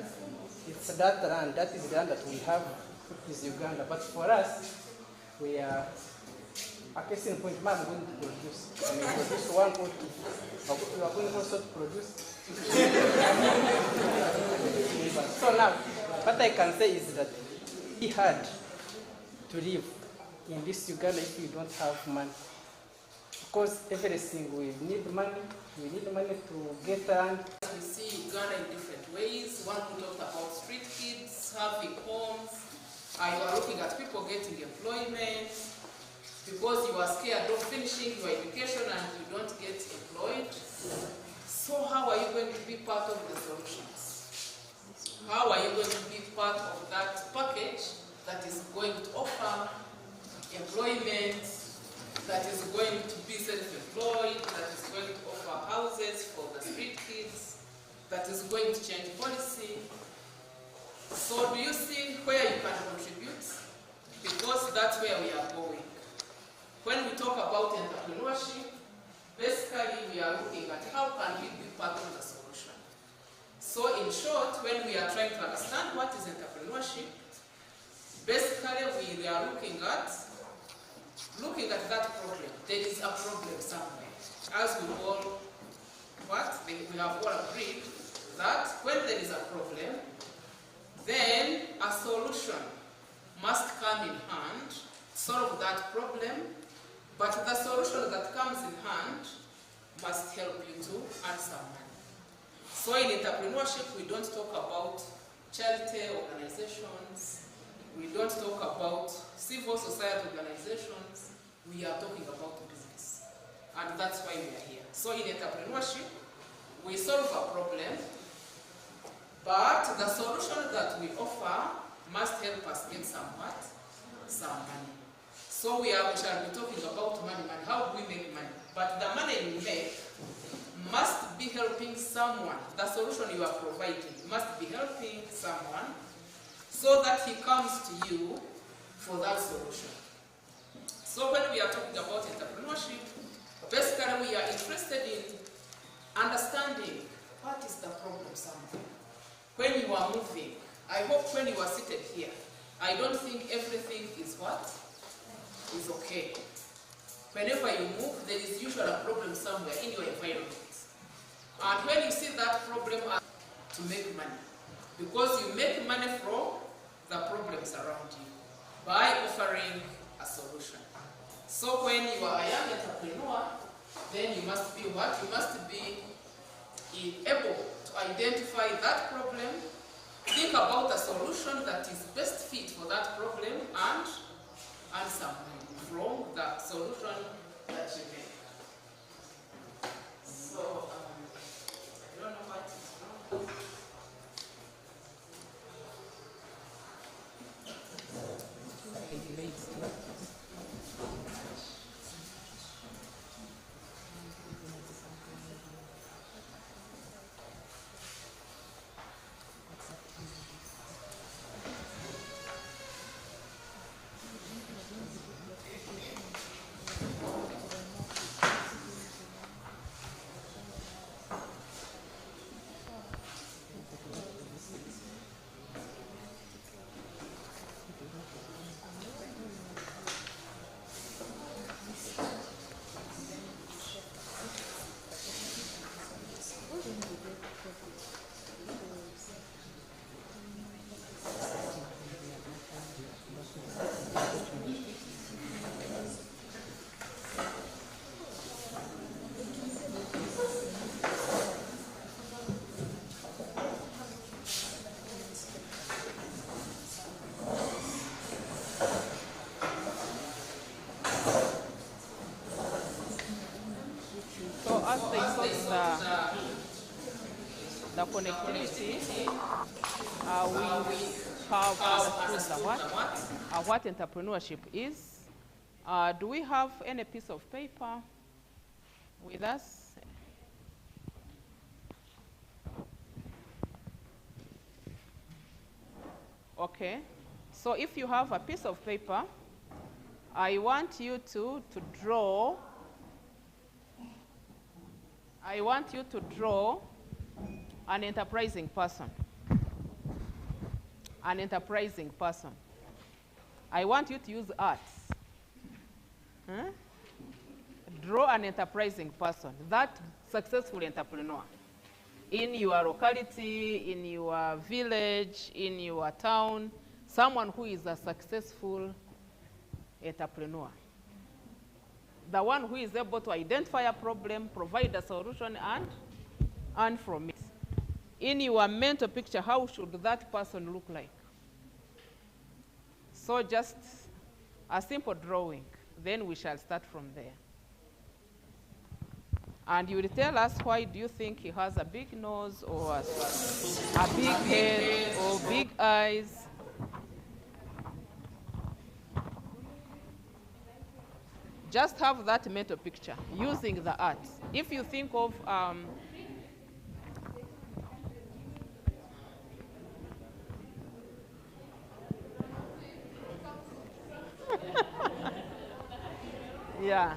It's that land. That is the land that we have is Uganda. But for us, we are. A case in point, I'm going to produce. I mean, produce one or two. We are going also to produce. So now, what I can say is that we had to live in this Uganda if we don't have money. Because everything we need money. We need money to get land. We see Uganda in different ways. One who talked about street kids having homes. You are looking at people getting employment. Because you are scared of finishing your education and you don't get employed. So how are you going to be part of the solutions? How are you going to be part of that package that is going to offer employment, that is going to be self-employed, that is going to offer houses for the street kids, that is going to change policy? So do you see where you can contribute? Because that's where we are going. entrepreneurship, basically we are looking at how can we be part of the solution. So in short, when we are trying to understand what is entrepreneurship, basically we are looking at that problem. There is a problem somewhere. As we all we have all agreed that when there is a problem, then a solution must come in hand, solve that problem, but the solution that comes in hand must help you to earn some money. So in entrepreneurship, we don't talk about charity organizations, we don't talk about civil society organizations, we are talking about business. And that's why we are here. So in entrepreneurship, we solve a problem, but the solution that we offer must help us get some money. So we shall be talking about money, how do we make money? But the money we make must be helping someone. The solution you are providing must be helping someone so that he comes to you for that solution. So when we are talking about entrepreneurship, basically we are interested in understanding what is the problem somewhere. When you are moving, I hope when you are seated here, I don't think everything is okay. Whenever you move, there is usually a problem somewhere in your environment. And when you see that problem, to make money, because you make money from the problems around you by offering a solution. So when you are a young entrepreneur, then you must be what? You must be able to identify that problem, think about a solution that is best fit for that problem, and earn some money from the solution that you make. So, I don't know what is wrong. The connectivity, we have understood what entrepreneurship is. Do we have any piece of paper with us? Okay, so if you have a piece of paper, I want you to draw. I want you to draw an enterprising person. An enterprising person. I want you to use arts. Draw an enterprising person, that successful entrepreneur in your locality, in your village, in your town, someone who is a successful entrepreneur. The one who is able to identify a problem, provide a solution, and earn from it. In your mental picture, how should that person look like? So just a simple drawing, then we shall start from there. And you will tell us why do you think he has a big nose or a big head or big eyes. Just have that mental picture using the art. If you think of yeah.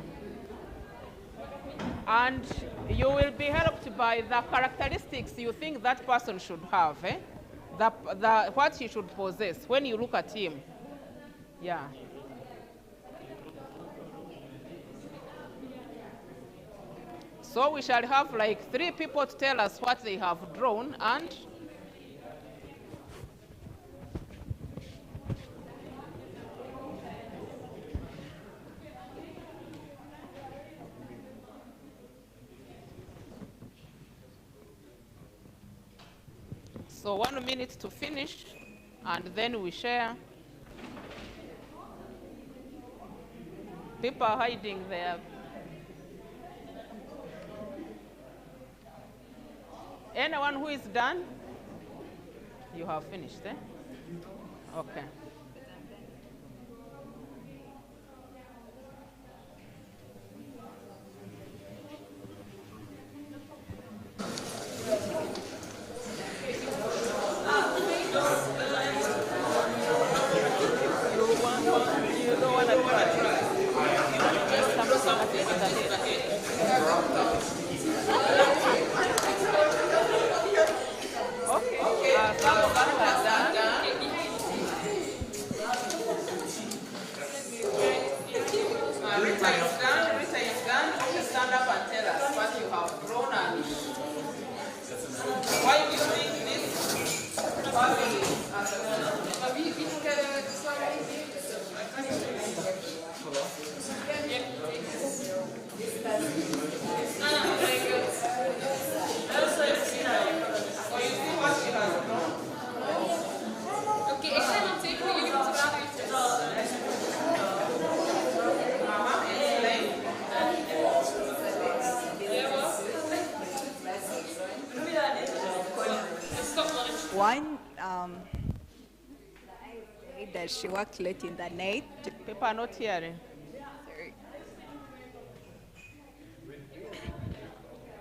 And you will be helped by the characteristics you think that person should have, what he should possess when you look at him. Yeah. So we shall have like 3 people to tell us what they have drawn, and so 1 minute to finish, and then we share. People are hiding there. Anyone who is done? You have finished, eh? Okay. One, that she worked late in the night. People are not hearing. Sorry.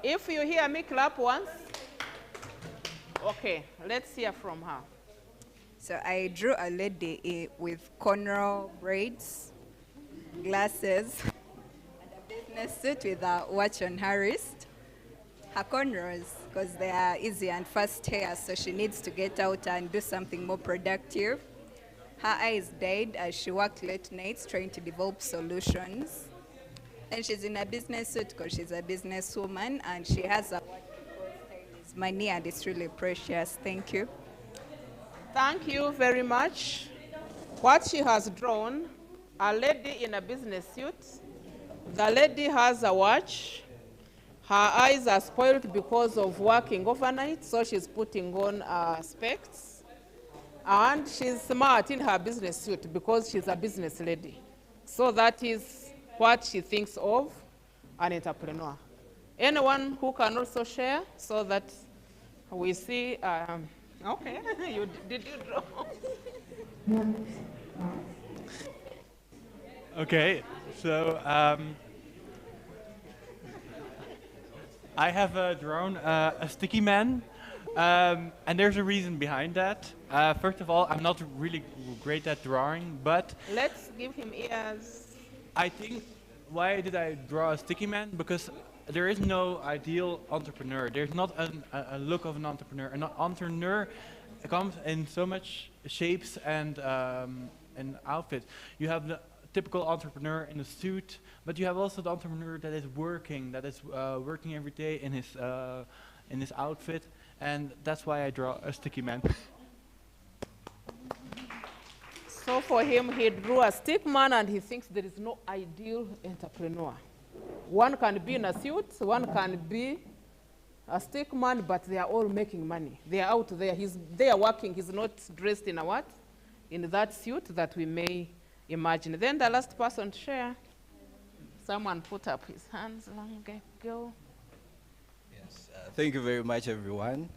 If you hear me, clap once. Okay, let's hear from her. So I drew a lady with cornrow braids, glasses, and a business suit with a watch on her wrist. Her cornrows, because they are easy and fast hair, so she needs to get out and do something more productive. Her eyes dyed as she worked late nights trying to develop solutions. And she's in a business suit because she's a businesswoman, and she has a watch because time is money and it's really precious. Thank you. Thank you very much. What she has drawn, a lady in a business suit. The lady has a watch. Her eyes are spoiled because of working overnight, so she's putting on specs. And she's smart in her business suit because she's a business lady. So that is what she thinks of an entrepreneur. Anyone who can also share so that we see, okay, did you draw? Okay, so I have drawn a sticky man, and there's a reason behind that. First of all, I'm not really great at drawing, but let's give him ears. I think, why did I draw a sticky man? Because there is no ideal entrepreneur. There's not a look of an entrepreneur. An entrepreneur comes in so much shapes and outfit. You have the typical entrepreneur in a suit, but you have also the entrepreneur that is working every day in his outfit, and that's why I draw a sticky man. So for him, he drew a stick man, and he thinks there is no ideal entrepreneur. One can be in a suit, one can be a stick man, but they are all making money. They are out there. They are working. He's not dressed in a what? In that suit that we may imagine. Then the last person to share. Someone put up his hands long ago. Yes, thank you very much, everyone.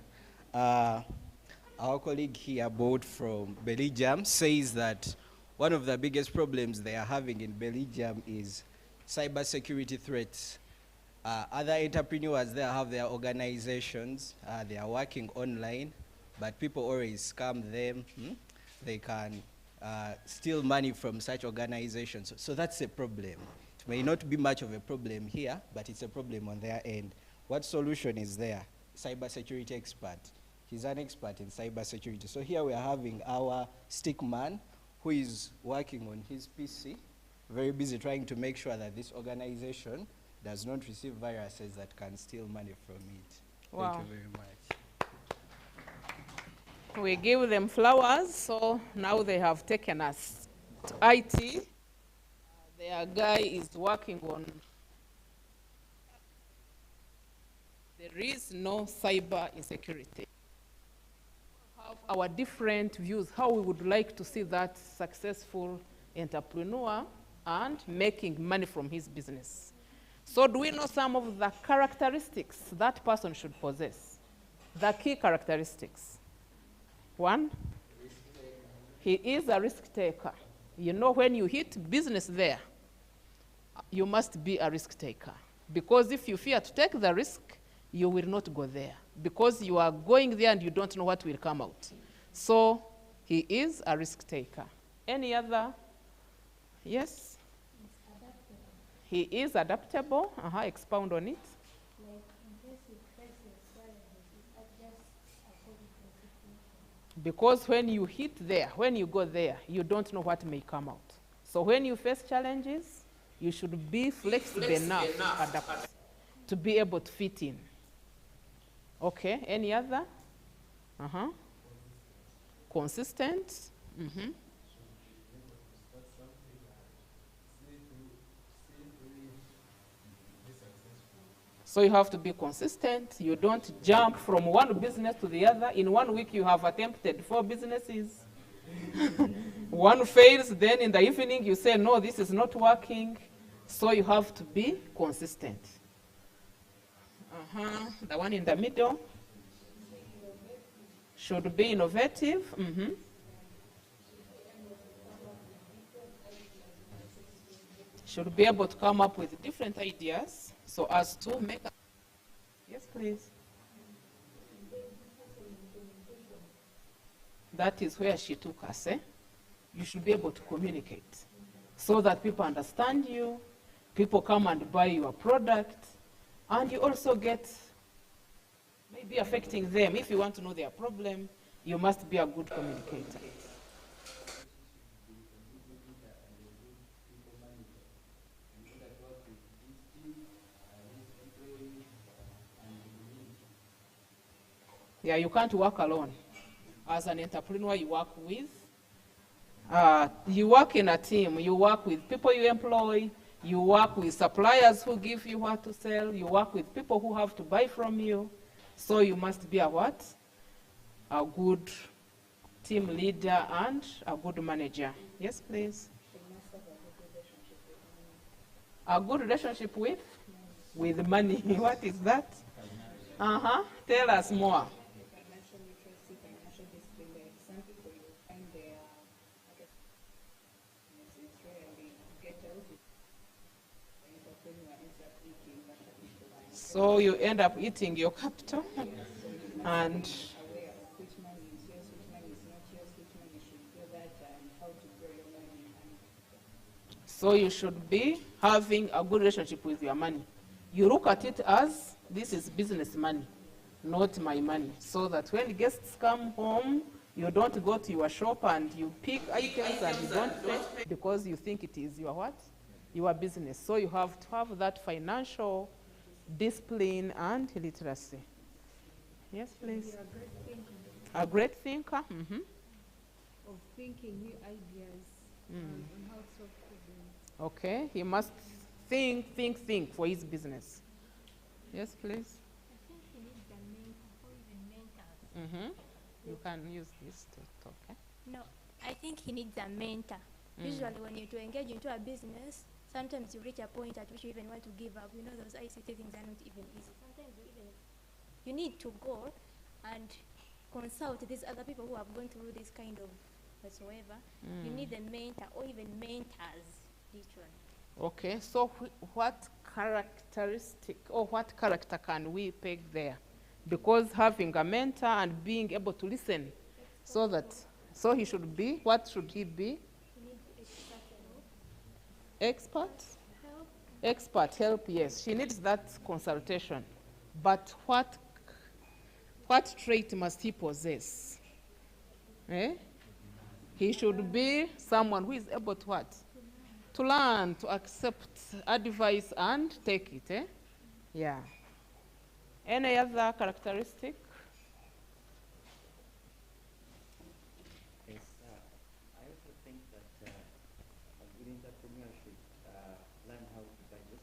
Our colleague here, Boat from Belgium, says that one of the biggest problems they are having in Belgium is cybersecurity threats. Other entrepreneurs there have their organizations, they are working online, but people always scam them. They can steal money from such organizations. So that's a problem. It may not be much of a problem here, but it's a problem on their end. What solution is there? Cybersecurity expert. He's an expert in cybersecurity. So here we are having our stick man who is working on his PC, very busy trying to make sure that this organization does not receive viruses that can steal money from it. Wow. Thank you very much. We give them flowers, so now they have taken us to IT. Their guy is working on. There is no cyber insecurity. We have our different views, how we would like to see that successful entrepreneur and making money from his business. So do we know some of the characteristics that person should possess? The key characteristics. One, he is a risk taker. You know, when you hit business there, you must be a risk taker. Because if you fear to take the risk, you will not go there. Because you are going there and you don't know what will come out. So he is a risk taker. Any other? Yes? He is adaptable. Expound on it. Because when you hit there, when you go there, you don't know what may come out. So when you face challenges, you should be flexible enough to adapt, to be able to fit in. Okay, any other? Consistent. So you have to be consistent. You don't jump from one business to the other. In 1 week, you have attempted 4 businesses. One fails, then in the evening, you say, no, this is not working. So you have to be consistent. The one in the middle should be innovative. Should be able to come up with different ideas so as to make a... Yes, please. That is where she took us. You should be able to communicate so that people understand you, people come and buy your product, and you also get maybe affecting them. If you want to know their problem, you must be a good communicator. Yeah, you can't work alone. As an entrepreneur, you work with, you work in a team. You work with people you employ. You work with suppliers who give you what to sell. You work with people who have to buy from you. So you must be a what? A good team leader and a good manager. Yes, please. A good relationship with money. What is that? Tell us more. So you end up eating your capital and so you should be having a good relationship with your money. You look at it as this is business money, not my money. So that when guests come home, you don't go to your shop and you pick items and you don't pay because you think it is your what? Your business. So you have to have that financial discipline and literacy. Yes, please. A great thinker. Of thinking new ideas on how to solve problems. Okay, he must think for his business. Yes, please. I think he needs a mentor or even mentors. You can use this to talk. No, I think he needs a mentor. Usually when you engage into a business, sometimes you reach a point at which you even want to give up. You know, those ICT things are not even easy. Sometimes you need to go and consult these other people who have gone through this kind of whatsoever. You need a mentor or even mentors, literally. Okay, so what characteristic or what character can we peg there? Because having a mentor and being able to listen, so he should be, what should he be? You need expert help. Expert? Help Expert help, yes, she needs that consultation. But what trait must he possess? Eh? He should be someone who is able to what? To learn, to accept advice and take it. Eh? Yeah. Any other characteristic? Yes, I also think that in entrepreneurship, learn how to budget,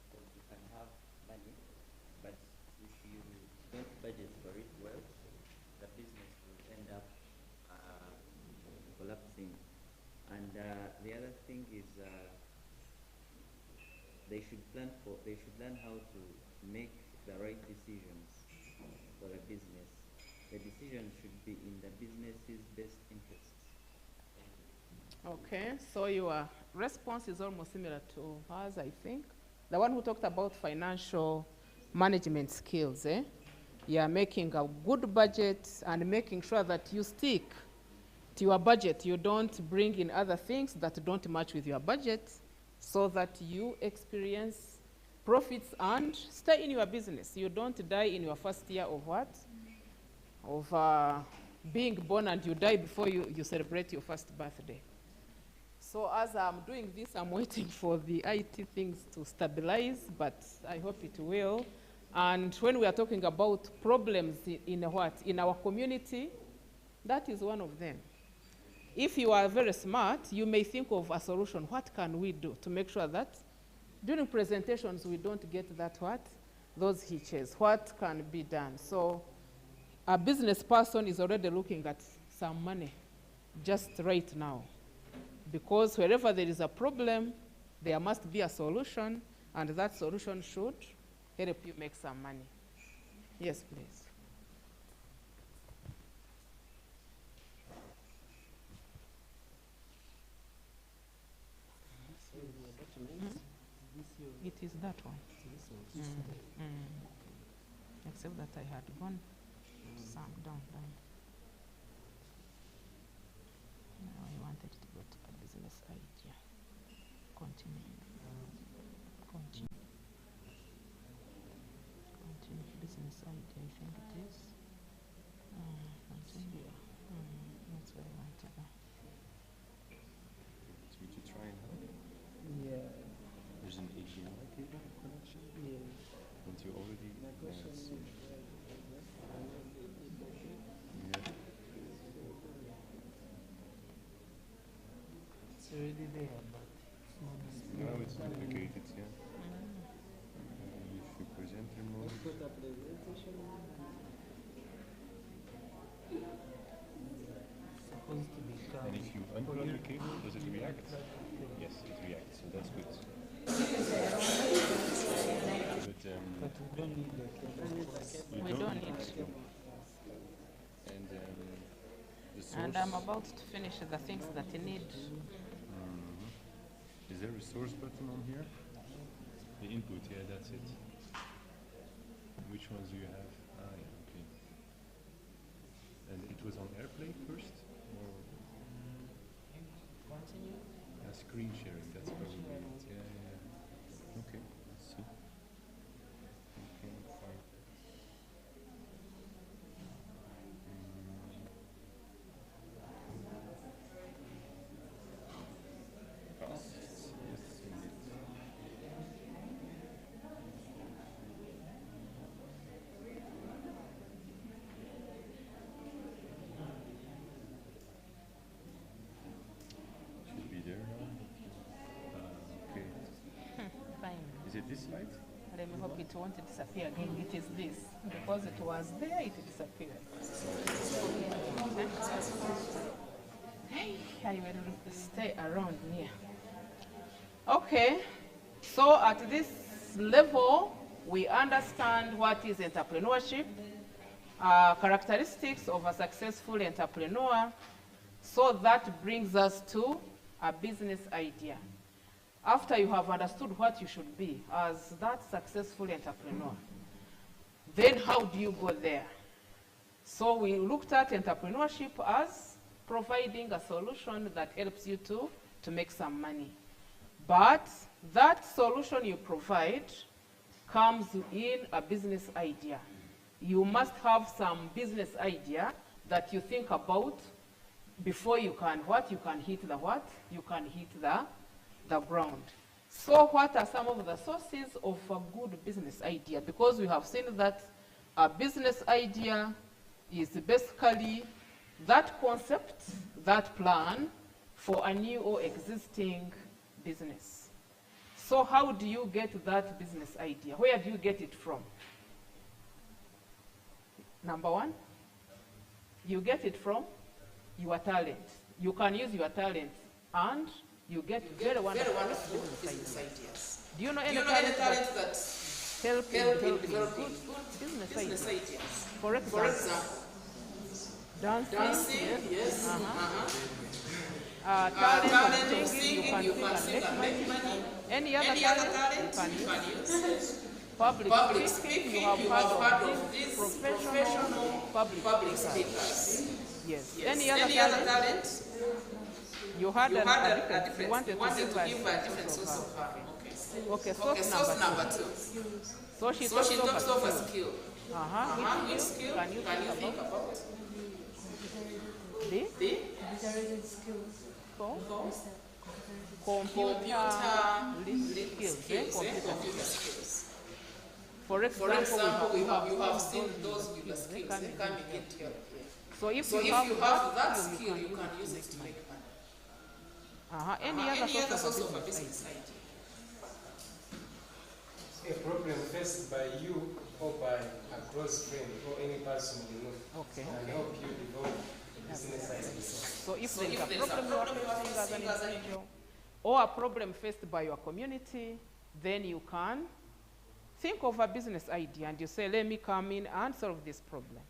because you can have money, but if you don't budget for it well, the business will end up collapsing. And the other thing is they should learn how to make the right decisions for the business. The decision should be in the business's best interests. Okay, so your response is almost similar to hers, I think. The one who talked about financial management skills, eh? Yeah, making a good budget and making sure that you stick to your budget. You don't bring in other things that don't match with your budget, so that you experience profits and stay in your business. You don't die in your first year of what? Of being born, and you die before you celebrate your first birthday. So as I'm doing this, I'm waiting for the IT things to stabilize, but I hope it will. And when we are talking about problems in what? In our community, that is one of them. If you are very smart, you may think of a solution. What can we do to make sure that during presentations we don't get that what? Those hitches. What can be done? So a business person is already looking at some money just right now. Because wherever there is a problem, there must be a solution, and that solution should help you make some money. Yes, please. It is that one. Except that I had gone some down. No, I wanted to go to a business idea. Continue. Business idea, I think it is. Continue. That's where I want to go. Did you try and help? Yeah. There's an HDMI cable connection? Yeah. And you already... My question is... Yeah. It's already there, but it's not displayed. Now it's duplicated, yeah. If you present remote... Put a presentation. Supposed to be And if you unplug the cable, does it react? Yes, it reacts, so that's good. But we don't need the cable. We don't need. And the source... And I'm about to finish the things that you need. Is there a source button on here? The input, yeah, that's it. Which ones do you have? Ah, yeah, okay. And it was on AirPlay first? Or Continue. screen sharing, that's probably it. Yeah. Okay, let's see. Okay, fine. Yes, indeed. Should be there now. Okay. Fine. Is it this light? Let me hope it won't disappear again. It is this. Because it was there, it disappeared. Hey, I will stay around here. Okay, so at this level, we understand what is entrepreneurship, characteristics of a successful entrepreneur. So that brings us to a business idea. After you have understood what you should be as that successful entrepreneur, then how do you go there? So we looked at entrepreneurship as providing a solution that helps you to make some money. But That solution you provide comes in a business idea. You must have some business idea that you think about before you can what? You can hit the what? You can hit the ground. So what are some of the sources of a good business idea? Because we have seen that a business idea is basically that concept, that plan for a new or existing business. So how do you get that business idea? Where do you get it from? Number one, you get it from your talent. You can use your talent and you get very wonderful business ideas. Do you know any talent that help in building good business ideas? For example, dancing, yes. Talent of singing, you can sing and make money. Any other talent you can use. Public speaking, you have heard of these professional public speakers. Yes. Any other talent? You had a difference. You wanted to give a different source of okay, source number two. So she talks of a skill. Which skill can you think about? The computer skills. For example, you have seen those with the skills. They can begin to help. So if you have that skill, you can use it to make money. Any other source of a business idea? A problem faced by you or by a close friend or any person you know can help you develop a business idea. So if there is a problem you are facing as an individual or a problem faced by your community, then you can think of a business idea and you say, let me come in and solve this problem.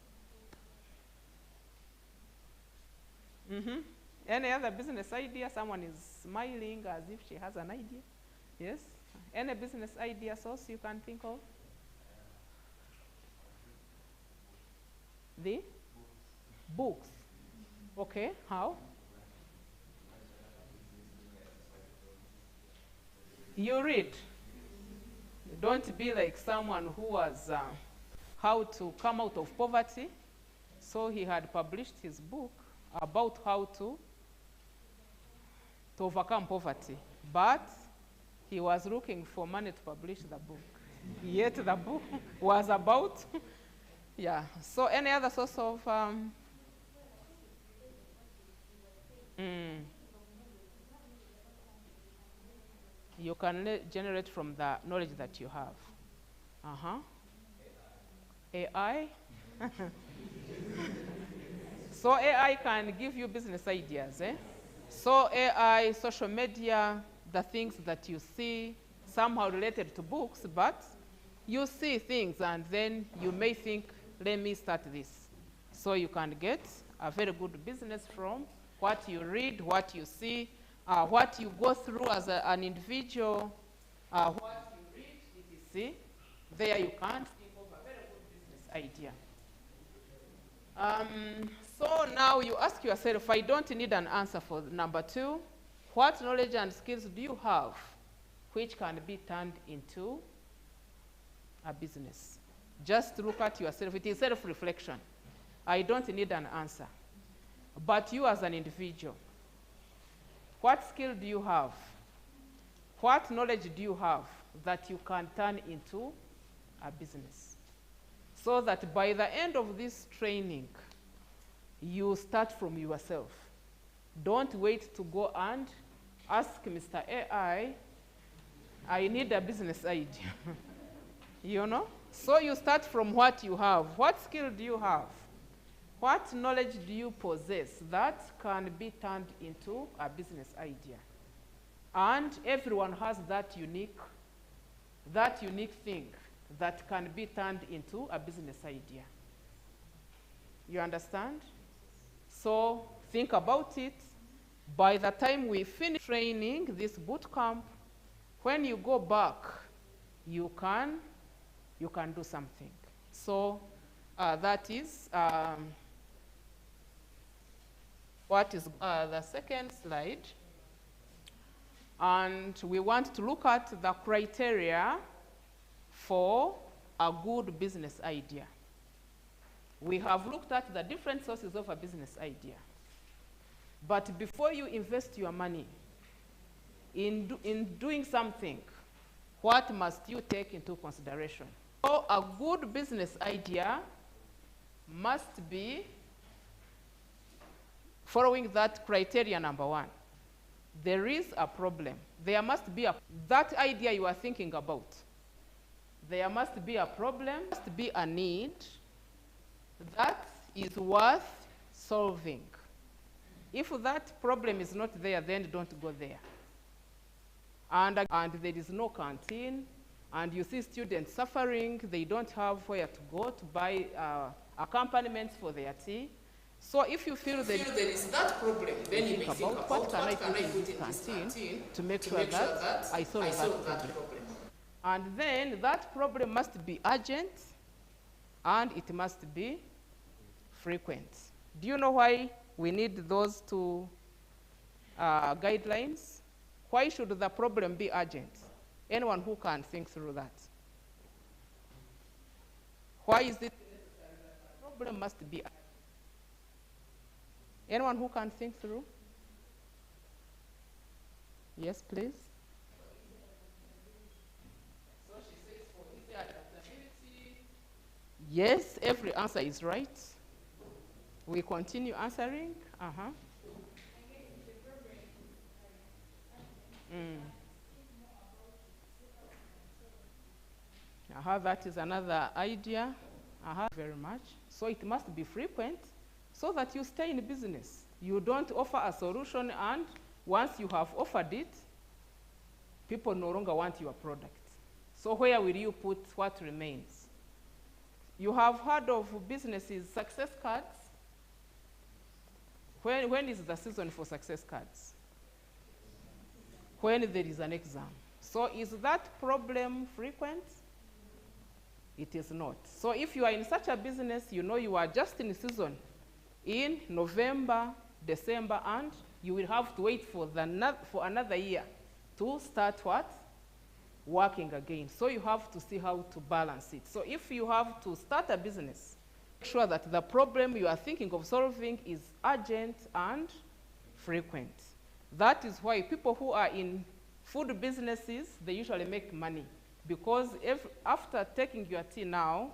Any other business idea? Someone is smiling as if she has an idea. Yes? Any business idea source you can think of? The books. Okay, how? You read. Don't be like someone who was how to come out of poverty. So he had published his book about how to overcome poverty. But he was looking for money to publish the book. Yet the book was about, yeah. So any other source of, you can generate from the knowledge that you have. AI. So AI can give you business ideas, eh? So AI, social media, the things that you see, somehow related to books, but you see things and then you may think, let me start this. So you can get a very good business from what you read, what you see, what you go through as an individual, what you read, etc. There you can think of a very good business idea. So now you ask yourself, I don't need an answer for number two. What knowledge and skills do you have which can be turned into a business? Just look at yourself. It is self-reflection. I don't need an answer. But you as an individual, what skill do you have? What knowledge do you have that you can turn into a business? So that by the end of this training, you start from yourself. Don't wait to go and ask Mr. AI, I need a business idea. You know? So you start from what you have. What skill do you have? What knowledge do you possess that can be turned into a business idea? And everyone has that unique thing that can be turned into a business idea. You understand? So think about it. By the time we finish training, this boot camp, when you go back, you can do something. So that is what is the second slide. And we want to look at the criteria for a good business idea. We have looked at the different sources of a business idea. But before you invest your money in doing something, what must you take into consideration? So a good business idea must be following that criteria number one. There is a problem. There must be that idea you are thinking about. There must be a problem, must be a need that is worth solving. If that problem is not there, then don't go there. And there is no canteen, and you see students suffering, they don't have where to go to buy accompaniments for their tea. So if you feel there is that problem, then you think about what can I put in this canteen to make sure that I solve that problem. And then that problem must be urgent, and it must be frequent. Do you know why we need those two guidelines? Why should the problem be urgent? Anyone who can think through that. Why is it the problem must be urgent? Anyone who can think through? Yes, please. So she says for easy adaptability. Yes, every answer is right. We continue answering. That is another idea. Very much. So it must be frequent so that you stay in business. You don't offer a solution, and once you have offered it, people no longer want your product. So where will you put what remains? You have heard of businesses, success cards. When is the season for success cards? When there is an exam. So is that problem frequent? It is not. So if you are in such a business, you know you are just in season in November, December, and you will have to wait for another year to start what? Working again. So you have to see how to balance it. So if you have to start a business, make sure that the problem you are thinking of solving is urgent and frequent. That is why people who are in food businesses, they usually make money. Because after taking your tea now,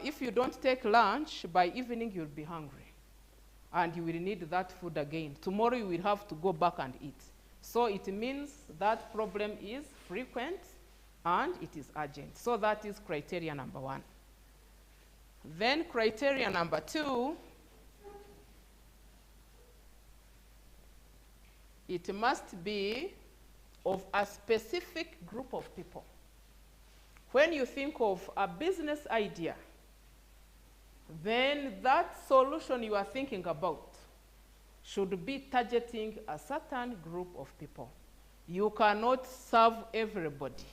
if you don't take lunch, by evening you'll be hungry. And you will need that food again. Tomorrow you will have to go back and eat. So it means that problem is frequent and it is urgent. So that is criteria number one. Then criteria number two, it must be of a specific group of people. When you think of a business idea, then that solution you are thinking about should be targeting a certain group of people. You cannot serve everybody.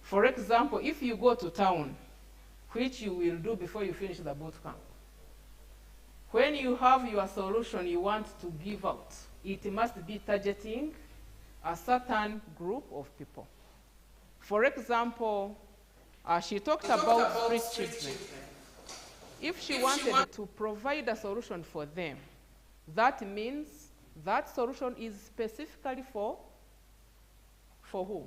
For example, if you go to town, which you will do before you finish the boot camp, when you have your solution you want to give out, it must be targeting a certain group of people. For example, she talked about street children. If she wanted to provide a solution for them, that means that solution is specifically for who?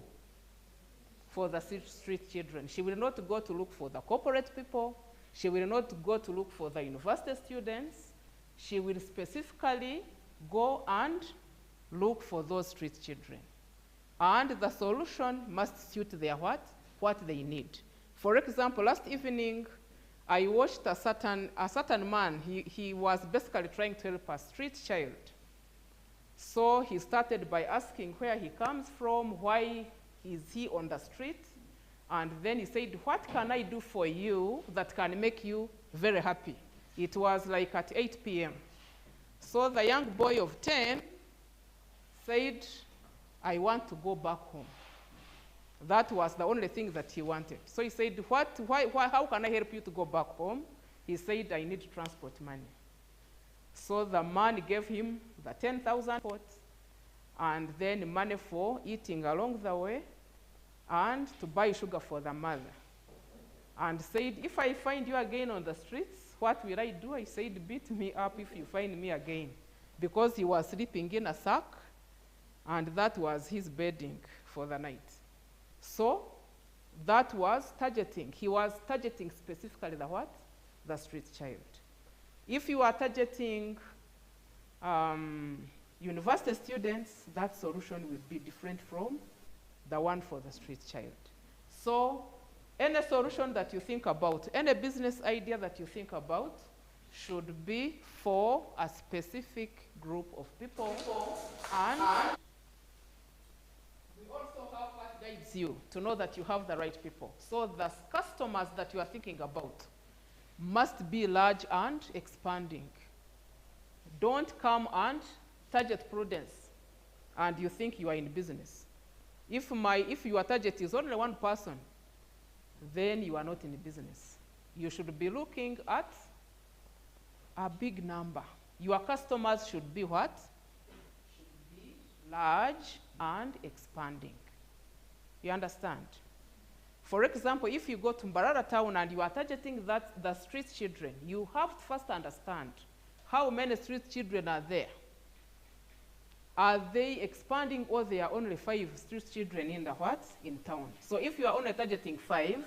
For the street children. She will not go to look for the corporate people. She will not go to look for the university students. She will specifically go and look for those street children. And the solution must suit their what they need. For example, last evening, I watched a certain man. He was basically trying to help a street child. So he started by asking where he comes from, why is he on the street, and then he said, what can I do for you that can make you very happy? It was like at 8 p.m. So the young boy of 10 said, I want to go back home. That was the only thing that he wanted. So he said, how can I help you to go back home? He said, I need transport money. So the man gave him the 10,000 pots, and then money for eating along the way, and to buy sugar for the mother. And said, if I find you again on the streets, what will I do? I said, beat me up if you find me again. Because he was sleeping in a sack, and that was his bedding for the night. So that was targeting. He was targeting specifically the what? The street child. If you are targeting university students, that solution will be different from the one for the street child. So any solution that you think about, any business idea that you think about should be for a specific group of people. And we also have what guides you to know that you have the right people. So the customers that you are thinking about must be large and expanding. Don't come and target Prudence and you think you are in business. If your target is only one person, then you are not in business. You should be looking at a big number. Your customers should be what? Should be large and expanding. You understand? For example, if you go to Mbarara town and you are targeting the street children, you have to first understand how many street children are there. Are they expanding, or there are only 5 street children in the what? In town. So if you are only targeting 5,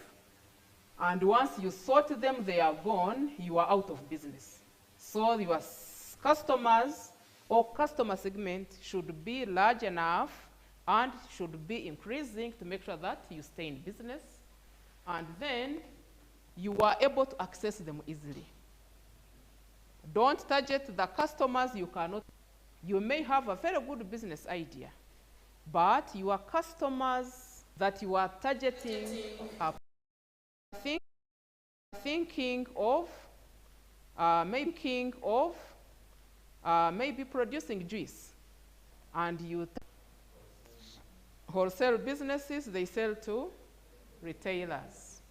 and once you sort them, they are gone, you are out of business. So your customers or customer segment should be large enough and should be increasing to make sure that you stay in business, and then you are able to access them easily. Don't target the customers you cannot. You may have a very good business idea, but your customers that you are targeting are thinking of maybe producing juice, and you wholesale businesses, they sell to retailers.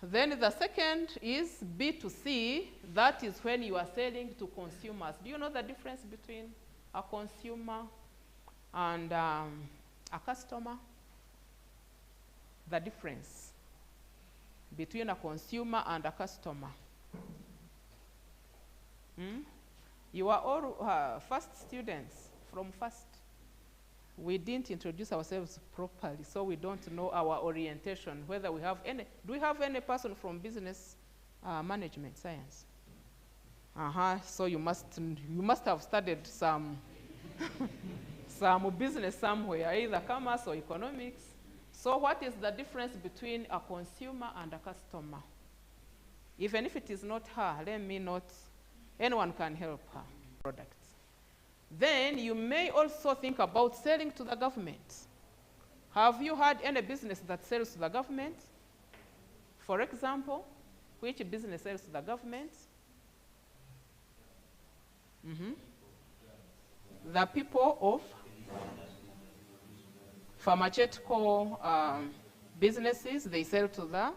Then the second is B2C. That is when you are selling to consumers. Do you know the difference between a consumer and a customer? The difference between a consumer and a customer. You are all first students from first. We didn't introduce ourselves properly, so we don't know our orientation, whether we have any. Do we have any person from business management science? So you must have studied some business somewhere, either commerce or economics. So what is the difference between a consumer and a customer? Even if it is not her, let me not, anyone can help her products. Then you may also think about selling to the government. Have you had any business that sells to the government? For example, which business sells to the government? The people of pharmaceutical businesses, they sell to the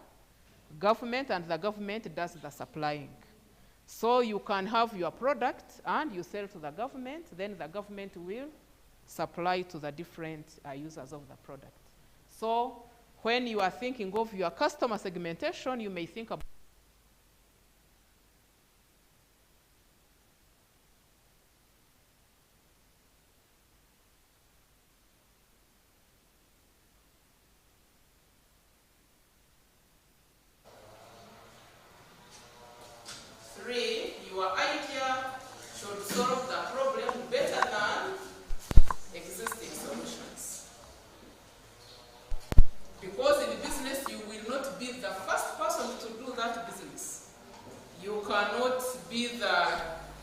government, and the government does the supplying. So you can have your product and you sell to the government, then the government will supply to the different users of the product. So when you are thinking of your customer segmentation, you may think about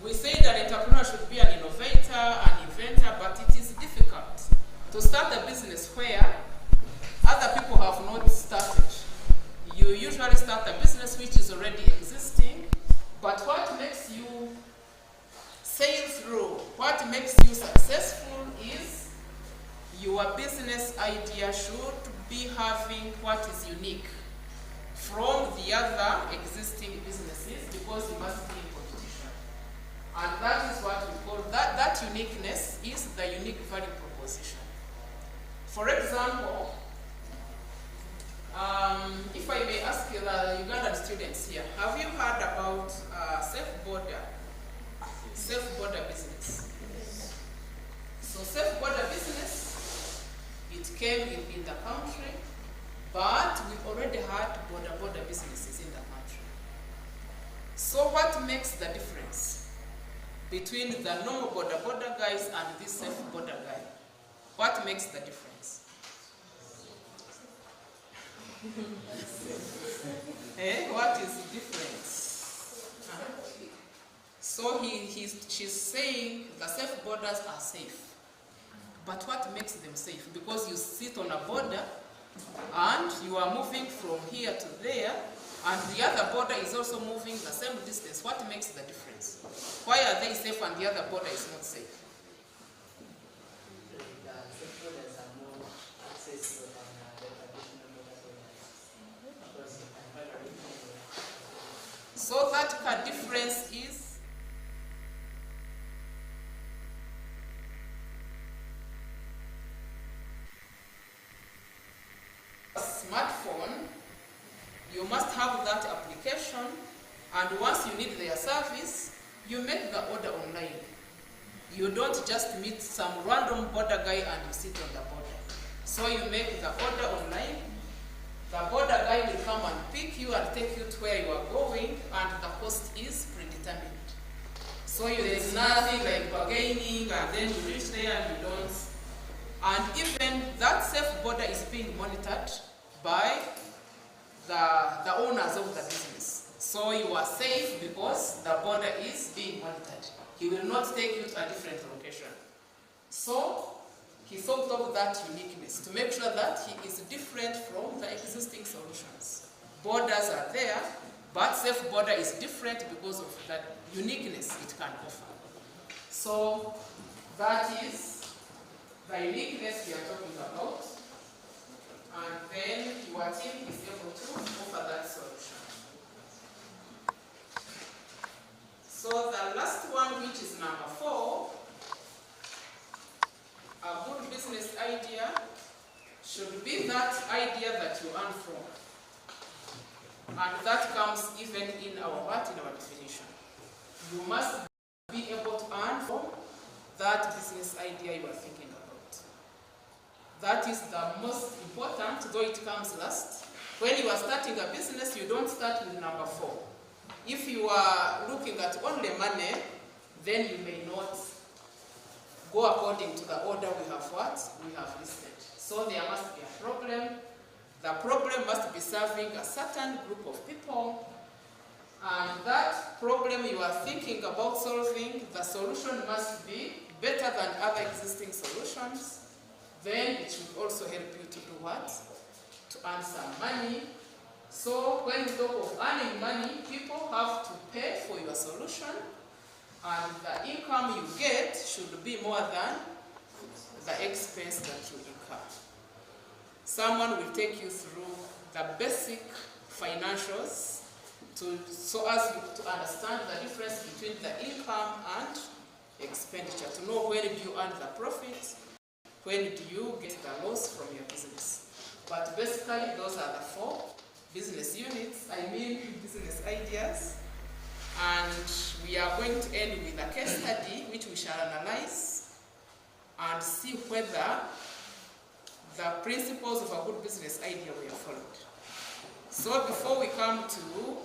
we say that entrepreneur should be an innovator, an inventor, but it is difficult to start a business where other people have not started. You usually start a business which is already existing, but what makes you sail through, what makes you successful is your business idea should be having what is unique from the other existing businesses, because you must be in competition. And that is what we call, that uniqueness is the unique value proposition. decision. For example, if I may ask you, the Ugandan students here, have you heard about self-border business? So self-border business, it came in the country, but we already had border businesses in the country. So what makes the difference between the normal border guys and this self-border guy? What makes the difference? What is the difference? So she's saying the safe borders are safe. But what makes them safe? Because you sit on a border and you are moving from here to there, and the other border is also moving the same distance. What makes the difference? Why are they safe and the other border is not safe? So that difference is a smartphone. You must have that application, and once you need their service, you make the order online. You don't just meet some random border guy and you sit on the border. So you make the order online. The border guy will come and pick you and take you to where you are going, and the cost is predetermined. So there is nothing like bargaining and then you reach there and you don't. And even that safe border is being monitored by the owners of the business. So you are safe because the border is being monitored. He will not take you to a different location. So he thought of that uniqueness to make sure that he is different from the existing solutions. Borders are there, but safe border is different because of that uniqueness it can offer. So that is the uniqueness we are talking about. And then your team is able to offer that solution. So the last one, which is number 4, a good business idea should be that idea that you earn from. And that comes even in our definition. You must be able to earn from that business idea you are thinking about. That is the most important, though it comes last. When you are starting a business, you don't start with number 4. If you are looking at only money, then you may not go according to the order we have listed. So there must be a problem. The problem must be serving a certain group of people. And that problem you are thinking about solving, the solution must be better than other existing solutions. Then it should also help you to do what? To earn some money. So when we talk of earning money, people have to pay for your solution, and the income you get should be more than the expense that you incur. Someone will take you through the basic financials so as to understand the difference between the income and expenditure, to know when do you earn the profit, when do you get the loss from your business. But basically, those are the 4 business units, business ideas. And we are going to end with a case study which we shall analyze and see whether the principles of a good business idea were followed. So before we come to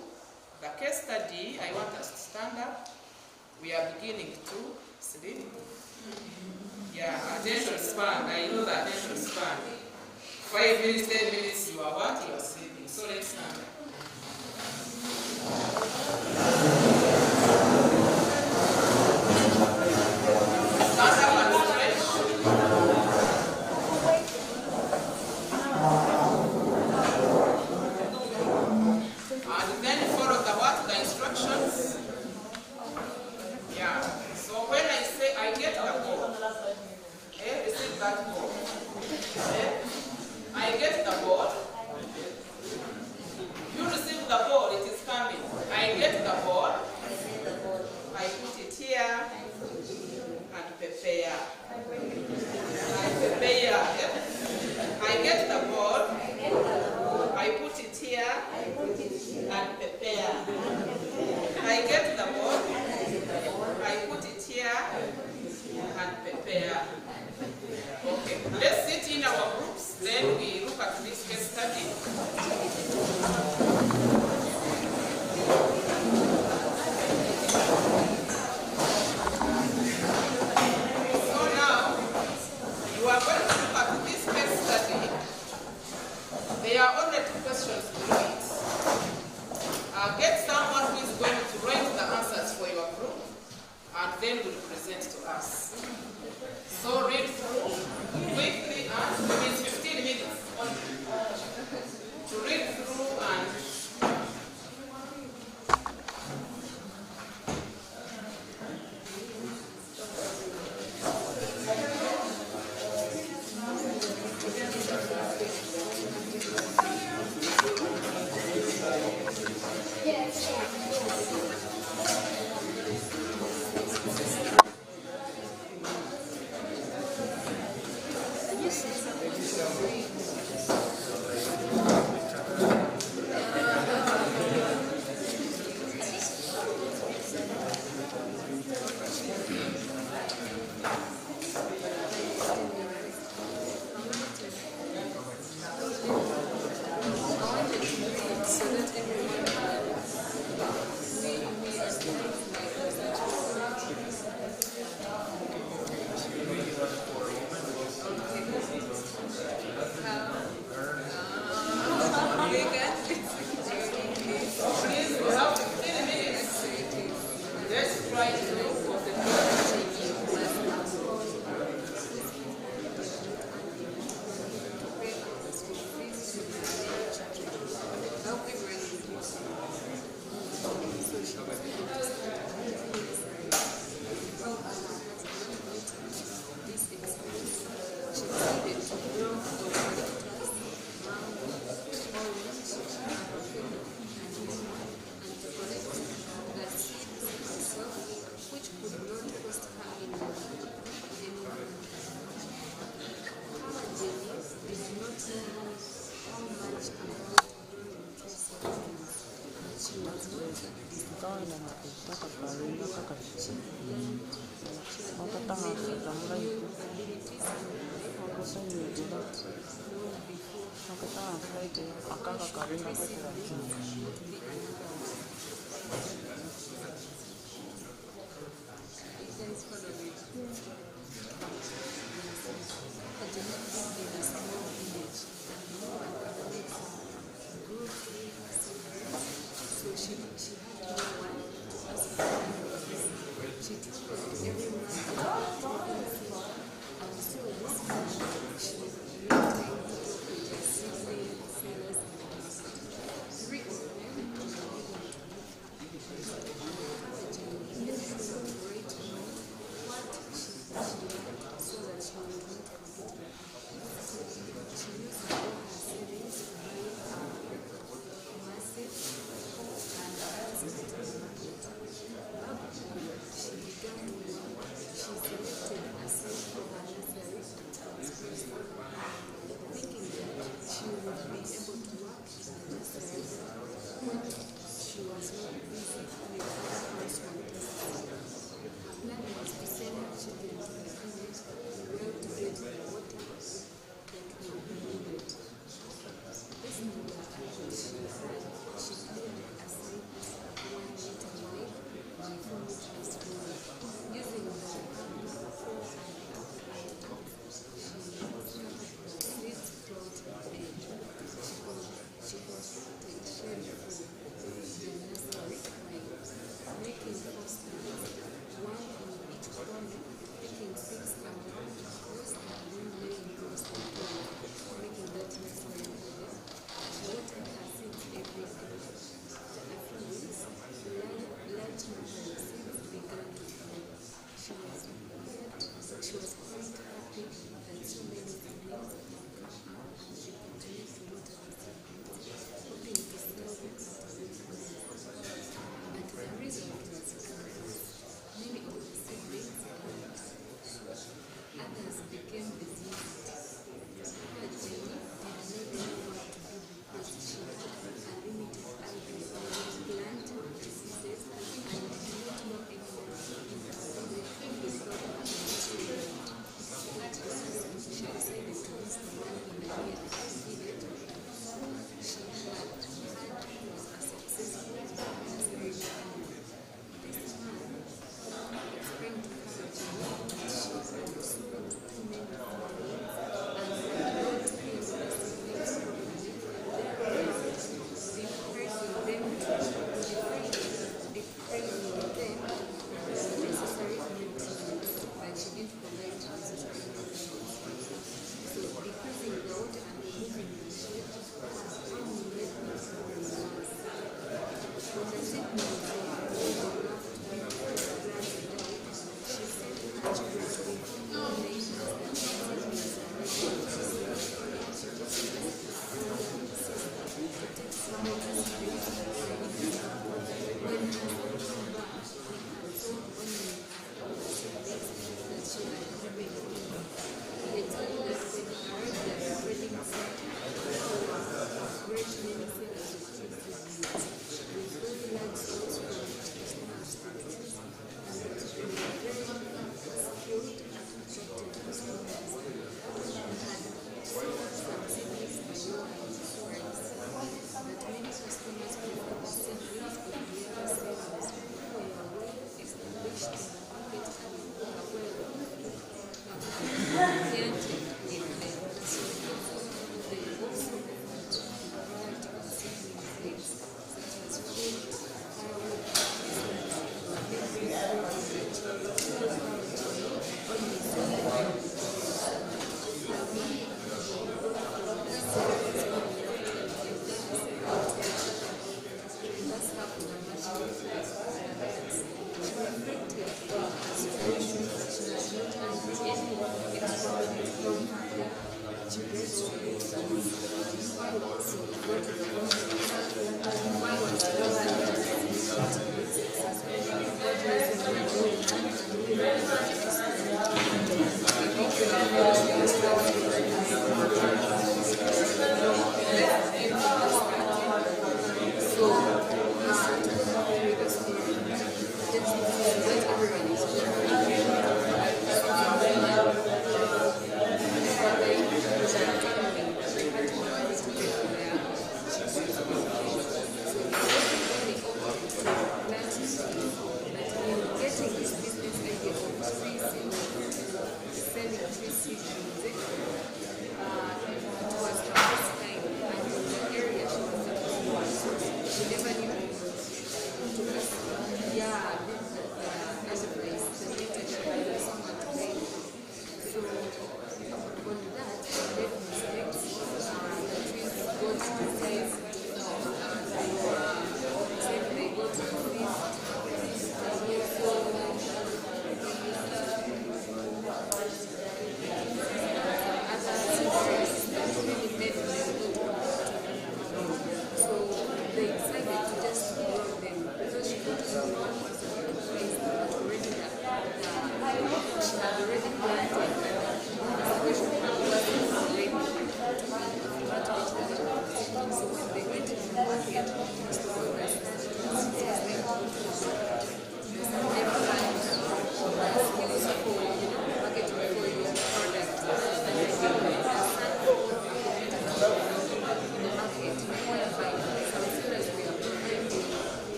the case study, I want us to stand up. We are beginning to sleep. Yeah, attention span. I know the attention span. 5 minutes, 10 minutes, you are what? You are sleeping. So let's stand up. Stand up and stretch. And then follow the instructions. Yeah. So when I say I get the ball, receive that ball. I get the ball. then we look at this case study. So now, you are going to look at this case study. There are only 2 questions below it. Get someone who is going to write the answers for your group and then will present to us. So read through quickly and within 15 minutes only. To read through and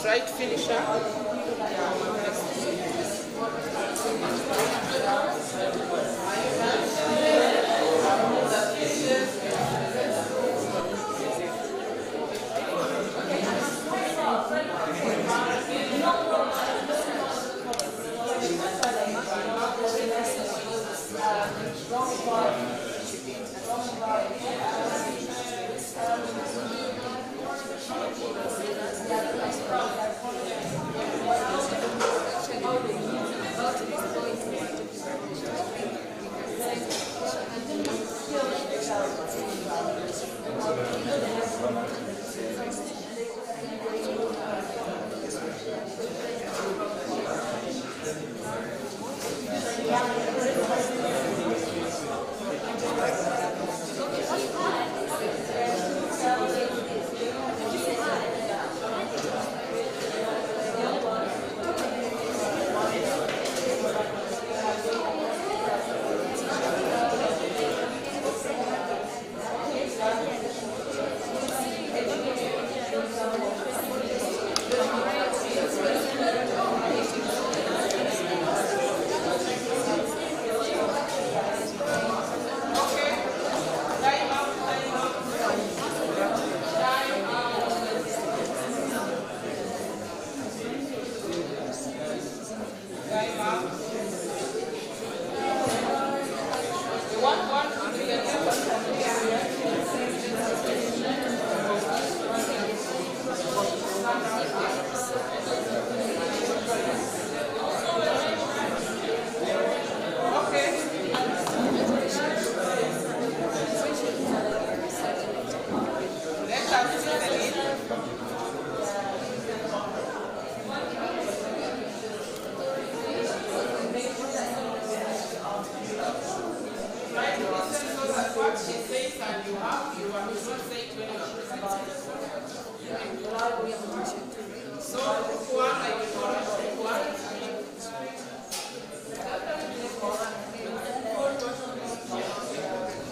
Try to finish up. What she says and you have to not say it when you are presenting. So, one, I will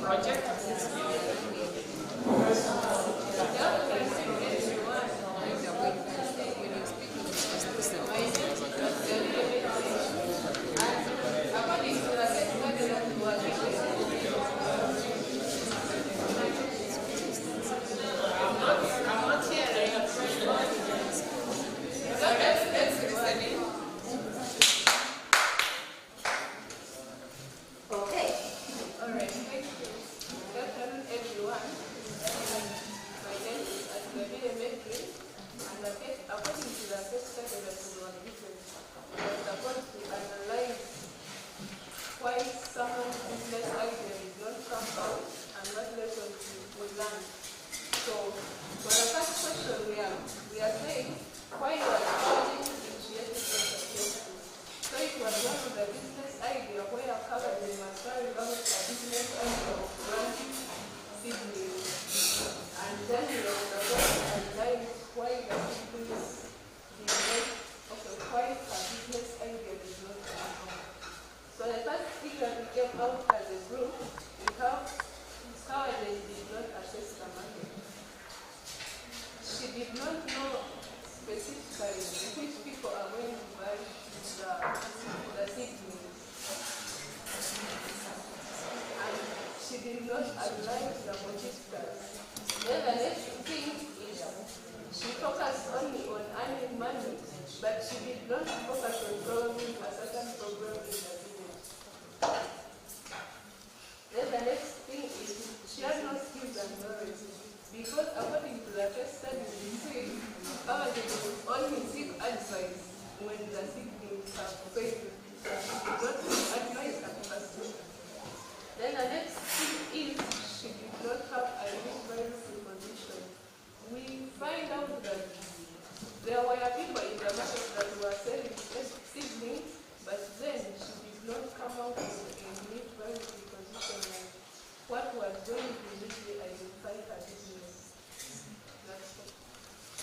project.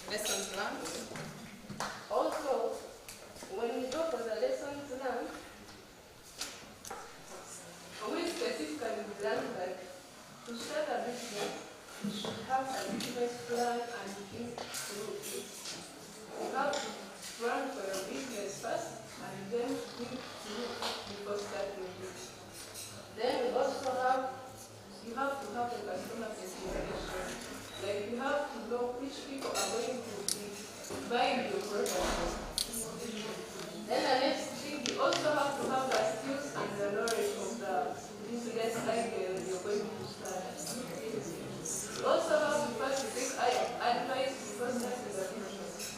Lessons learned. Also, when we go for the lessons learned, we specifically learn that to start a business, you should have a business plan and think through it. You have to plan for your business first and then think through it before starting it. Then we also you have to have a customer consideration. Like you have to know which people are going to be buying your product. Then the next thing, you also have to have the skills and the knowledge of the business idea that you're going to start. You also have to first take advice before starting the business.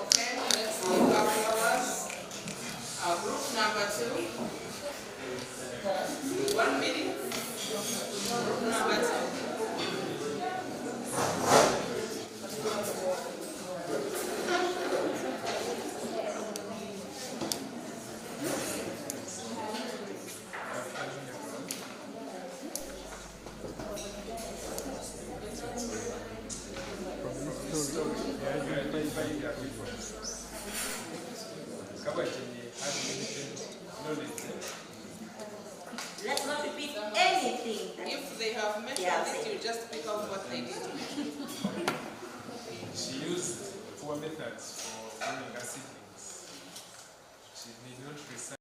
Okay, let's take our flowers. Group number 2. 1 minute. Group number 2. Let's not repeat anything. If they have mentioned it, you just pick out what they did. She used poor methods for bringing her siblings. She did not research.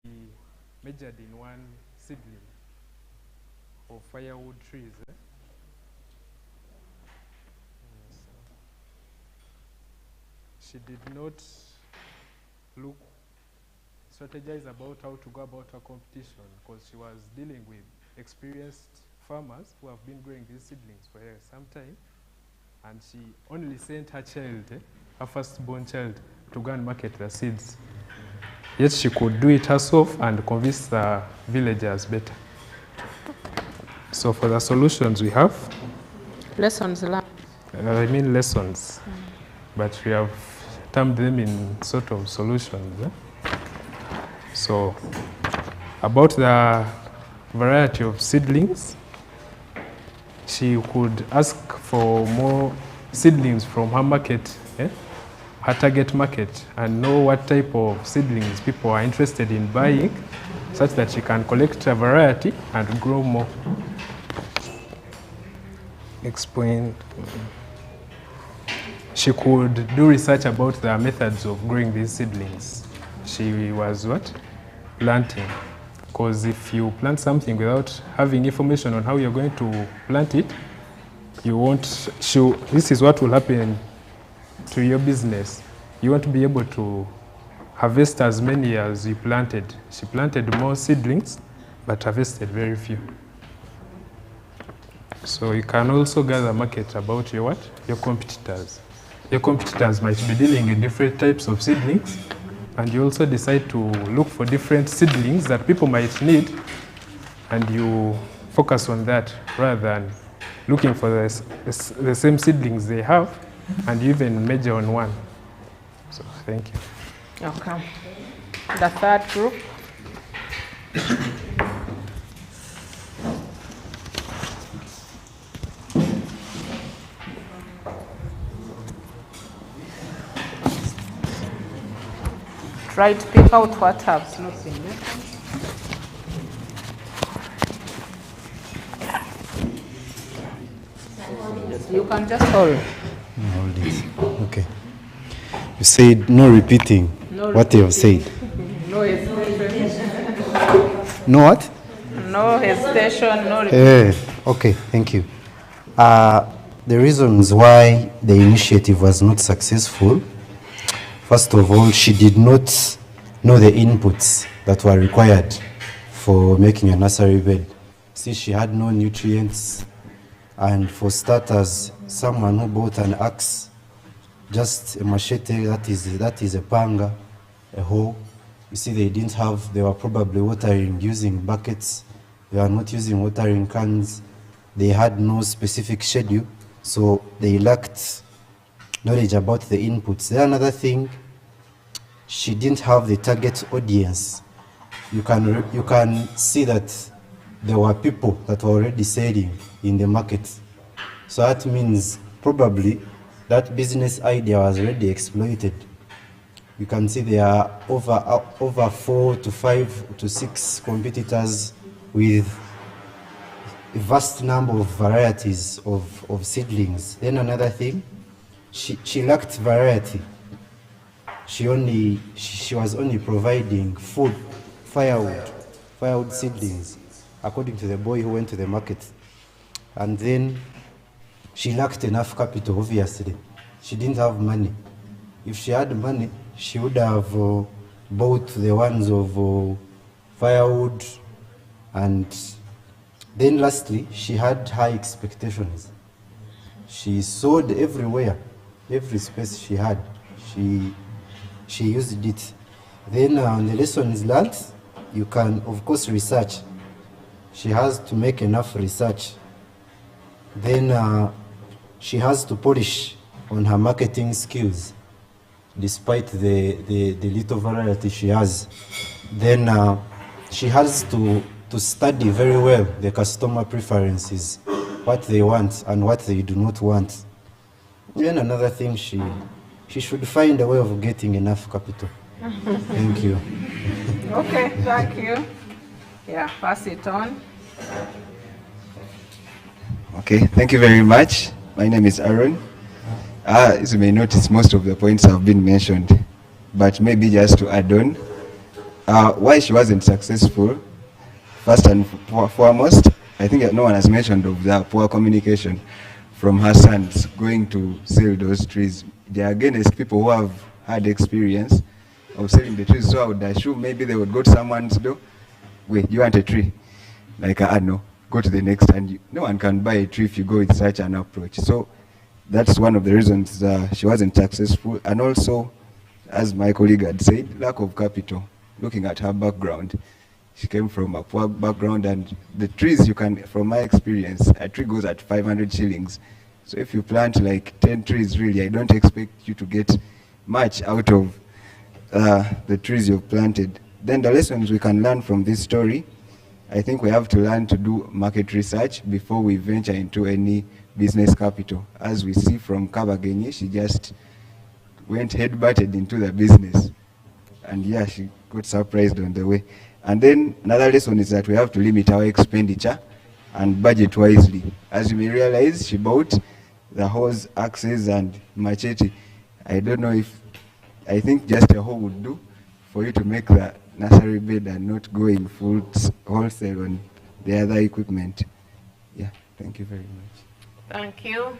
He majored in one seedling of firewood trees. Yes. She did not strategize about how to go about her competition because she was dealing with experienced farmers who have been growing these seedlings for some time, and she only sent her child her firstborn child to go and market the seeds. Yet she could do it herself and convince the villagers better. So for the solutions we have, Lessons learned. I mean lessons, but we have termed them in sort of solutions. So about the variety of seedlings, she could ask for more seedlings from her market, her target market, and know what type of seedlings people are interested in buying, such that she can collect a variety and grow more. Explain. She could do research about the methods of growing these seedlings. She was what? Planting. Because if you plant something without having information on how you're going to plant it, you won't show. This is what will happen to your business. You won't be able to harvest as many as you planted. She planted more seedlings, but harvested very few. So you can also gather market about your what? Your competitors. Your competitors might be dealing in different types of seedlings, and you also decide to look for different seedlings that people might need, and you focus on that rather than looking for the same seedlings they have, and you even major on one. So thank you. Okay. The third group. Try to pick out what has not been written. You can just hold. Hold it. Okay. You said no repeating what you have said. No hesitation. No what? No hesitation, no repeating. Okay, thank you. The reasons why the initiative was not successful, first of all, she did not know the inputs that were required for making a nursery bed. See, she had no nutrients, and for starters, someone who bought an axe, just a machete, that is a panga, a hoe. You see, they were probably watering using buckets. They were not using watering cans. They had no specific schedule, so they lacked knowledge about the inputs. Then another thing, she didn't have the target audience. You can see that there were people that were already selling in the market. So that means probably that business idea was already exploited. You can see there are over 4 to 5 to 6 competitors with a vast number of varieties of seedlings. Then another thing, she lacked variety. She was only providing food, firewood seedlings, according to the boy who went to the market. And then she lacked enough capital, obviously. She didn't have money. If she had money, she would have bought the ones of firewood. And then lastly, she had high expectations. She sold everywhere, every space she had. She used it. Then the lessons learned, you can, of course, research. She has to make enough research. Then she has to polish on her marketing skills, despite the little variety she has. Then she has to study very well the customer preferences, what they want and what they do not want. Then another thing, she should find a way of getting enough capital. Thank you. Okay, thank you. Yeah, pass it on. Okay, thank you very much. My name is Aaron. As you may notice, most of the points have been mentioned, but maybe just to add on, why she wasn't successful, first and foremost, I think no one has mentioned of the poor communication from her sons going to sell those trees. They are against people who have had experience of selling the trees, so I would assume maybe they would go to someone's door. Wait, you want a tree? Like, no, go to the next, and no one can buy a tree if you go with such an approach. So that's one of the reasons she wasn't successful. And also, as my colleague had said, lack of capital. Looking at her background, she came from a poor background, and the trees, you can, from my experience, a tree goes at 500 shillings. So if you plant like 10 trees, really, I don't expect you to get much out of the trees you've planted. Then the lessons we can learn from this story, I think we have to learn to do market research before we venture into any business capital. As we see from Kabagenyi, she just went head-butted into the business. And yeah, she got surprised on the way. And then another lesson is that we have to limit our expenditure and budget wisely. As you may realize, she bought the hose, axes, and machete. I don't know if, I think just a hoe would do for you to make the nursery bed and not go in full wholesale on the other equipment. Yeah, thank you very much. Thank you.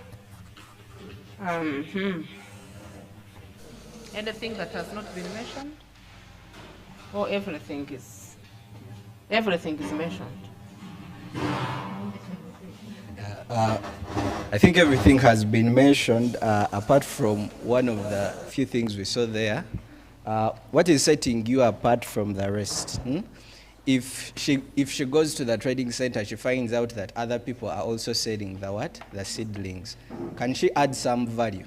Anything that has not been mentioned? Or everything is mentioned? I think everything has been mentioned, apart from one of the few things we saw there. What is setting you apart from the rest? If she goes to the trading center, she finds out that other people are also selling the what? The seedlings. Can she add some value?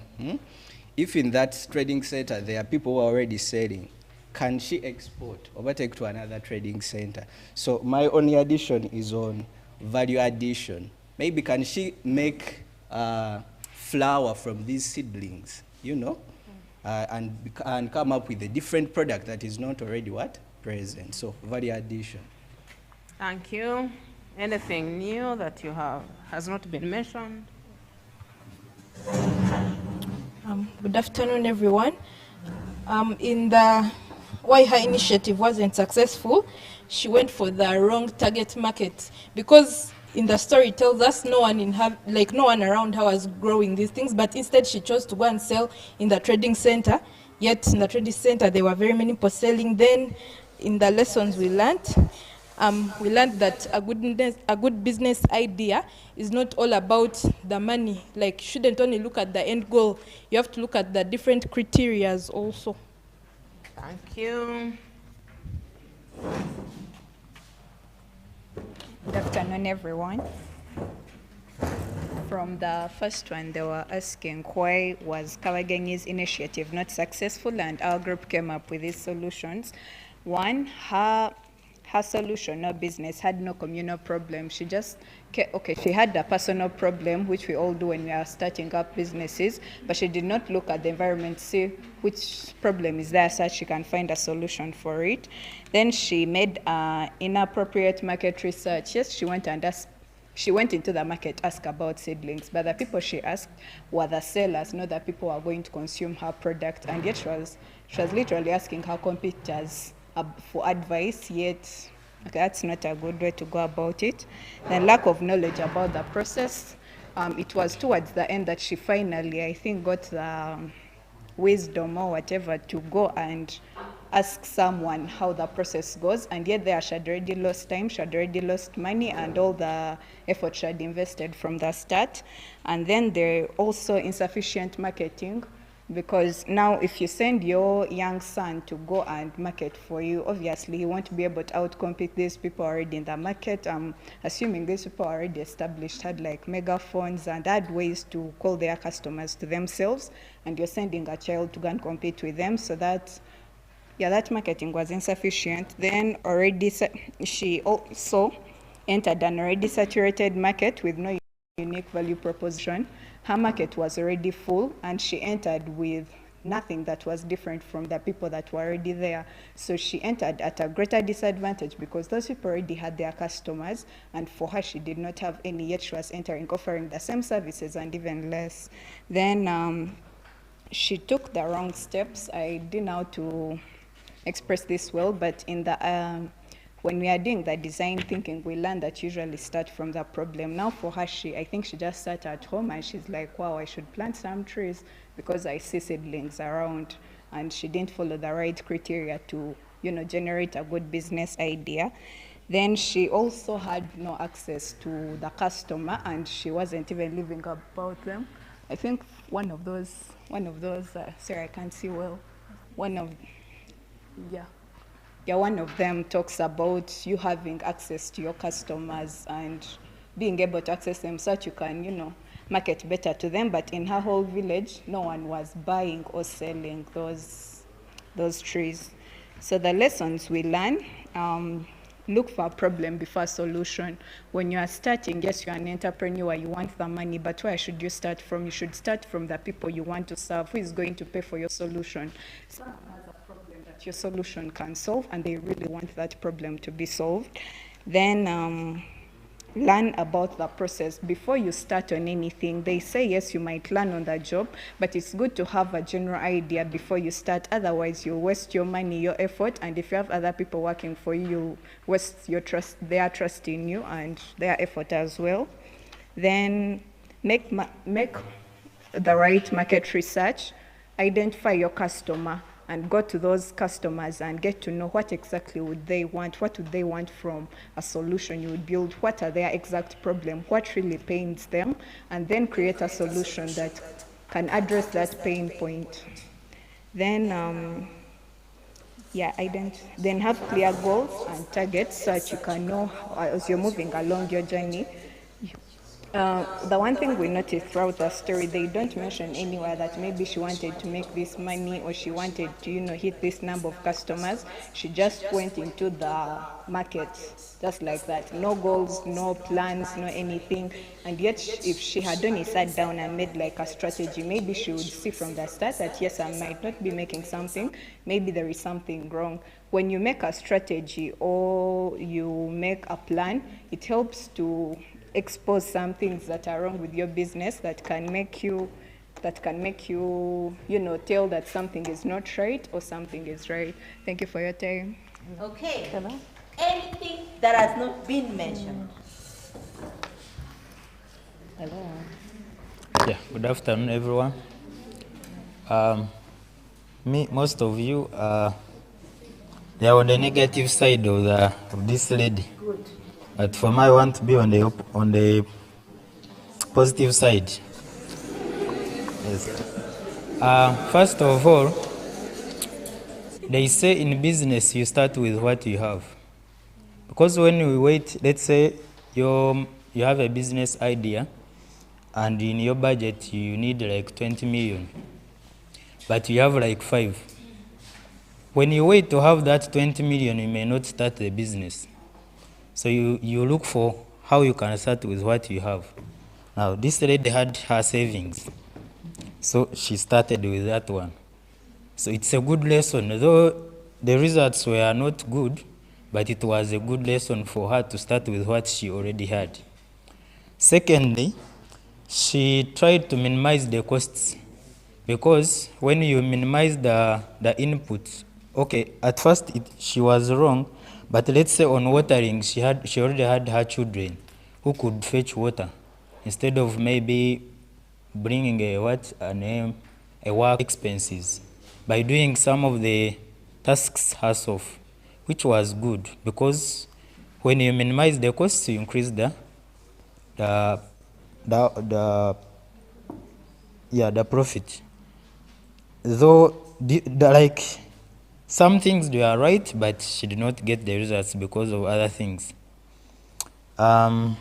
If in that trading center there are people who are already selling, can she export, overtake to another trading center? So my only addition is on value addition. Maybe can she make flour from these seedlings, you know, and come up with a different product that is not already what? Present. So value addition. Thank you. Anything new that you have has not been mentioned? Good afternoon, everyone. In the why her initiative wasn't successful, she went for the wrong target market, because in the story it tells us no one around her was growing these things, but instead she chose to go and sell in the trading center. Yet in the trading center there were very many people selling. Then in the lessons we learned that a good business idea is not all about the money. Like, you shouldn't only look at the end goal, you have to look at the different criteria also. Thank you. Good afternoon, everyone. From the first one, they were asking why was Kabagenyi's initiative not successful, and our group came up with these solutions. One, her solution, her business, had no communal problem. She just, she had a personal problem, which we all do when we are starting up businesses, but she did not look at the environment, see which problem is there, so that she can find a solution for it. Then she made inappropriate market research. Yes, she went into the market, asked about seedlings, but the people she asked were the sellers, not the people who are going to consume her product. And yet she was literally asking her competitors for advice, yet that's not a good way to go about it. Then lack of knowledge about the process. It was towards the end that she finally, I think, got the wisdom or whatever to go and ask someone how the process goes, and yet there she had already lost time, she had already lost money and all the effort she had invested from the start. And then there also insufficient marketing, because now if you send your young son to go and market for you, obviously he won't be able to outcompete these people already in the market. I'm assuming these people already established, had like megaphones and had ways to call their customers to themselves, and you're sending a child to go and compete with them. So that marketing was insufficient. Then she also entered an already saturated market with no unique value proposition. Her market was already full, and she entered with nothing that was different from the people that were already there. So she entered at a greater disadvantage because those people already had their customers, and for her she did not have any, yet she was entering, offering the same services and even less. Then she took the wrong steps. I didn't know how to express this well, but in the when we are doing the design thinking, we learn that usually start from the problem. Now for her, I think she just sat at home and she's like, wow, I should plant some trees because I see seedlings around. And she didn't follow the right criteria to, generate a good business idea. Then she also had no access to the customer, and she wasn't even living about them. I think one of those, sorry, I can't see well. One of them talks about you having access to your customers and being able to access them so that you can, market better to them. But in her whole village, no one was buying or selling those trees. So the lessons we learn, look for a problem before a solution. When you are starting, yes, you're an entrepreneur, you want the money, but where should you start from? You should start from the people you want to serve. Who is going to pay for your solution? Someone has a problem that your solution can solve, and they really want that problem to be solved. Then learn about the process before you start on anything. They say, yes, you might learn on the job, but it's good to have a general idea before you start. Otherwise, you'll waste your money, your effort, and if you have other people working for you, you'll waste your trust, their trust in you and their effort as well. Then make the right market research, identify your customer, and go to those customers and get to know what exactly would they want, what would they want from a solution you would build, what are their exact problem, what really pains them, and then create a solution that can address that pain point. Then, then have clear goals and targets so that you can know as you're moving along your journey. The one thing we noticed throughout the story, they don't mention anywhere that maybe she wanted to make this money or she wanted to, hit this number of customers. She just went into the market just like that. No goals, no plans, no anything. And yet, if she had only sat down and made like a strategy, maybe she would see from the start that, yes, I might not be making something. Maybe there is something wrong. When you make a strategy or you make a plan, it helps to expose some things that are wrong with your business that can make you, tell that something is not right or something is right. Thank you for your time. Okay. Anything that has not been mentioned? Hello. Yeah, good afternoon, everyone. Most of you, they are on the negative side of this lady. Good. But for me, I want to be on the positive side. Yes. First of all, they say in business you start with what you have. Because when we wait, let's say you have a business idea, and in your budget you need like 20 million, but you have like 5. When you wait to have that 20 million, you may not start the business. So you look for how you can start with what you have. Now, this lady had her savings, so she started with that one. So it's a good lesson, though the results were not good, but it was a good lesson for her to start with what she already had. Secondly, she tried to minimize the costs, because when you minimize the inputs, okay, at first she was wrong. But let's say on watering, she already had her children who could fetch water instead of maybe bringing a work expenses. By doing some of the tasks herself, which was good, because when you minimize the costs, you increase the profit. Though like some things they are right, but she did not get the results because of other things. Yeah,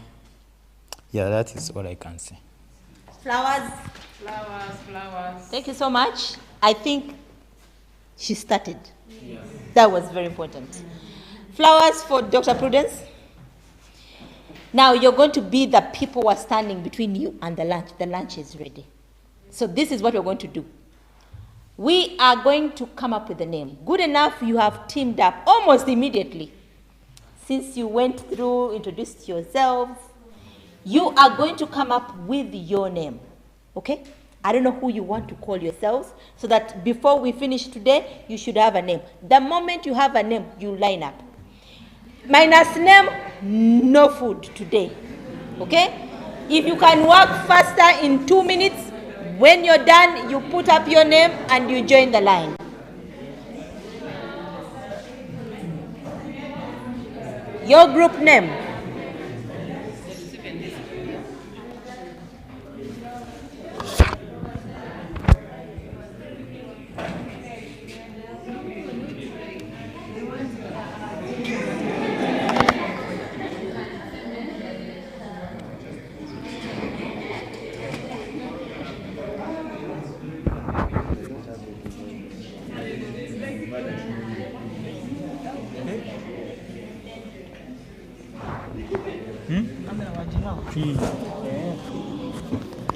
that is all I can say. Flowers. Flowers, flowers. Thank you so much. I think she started. Yes. That was very important. Flowers for Dr. Prudence. Now you're going to be the people who are standing between you and the lunch. The lunch is ready. So this is what we're going to do. We are going to come up with a name. Good enough, you have teamed up almost immediately. Since you went through, introduced yourselves, you are going to come up with your name. Okay? I don't know who you want to call yourselves, so that before we finish today, you should have a name. The moment you have a name, you line up. Minus name, no food today. Okay? If you can work faster in 2 minutes, when you're done, you put up your name and you join the line. Your group name.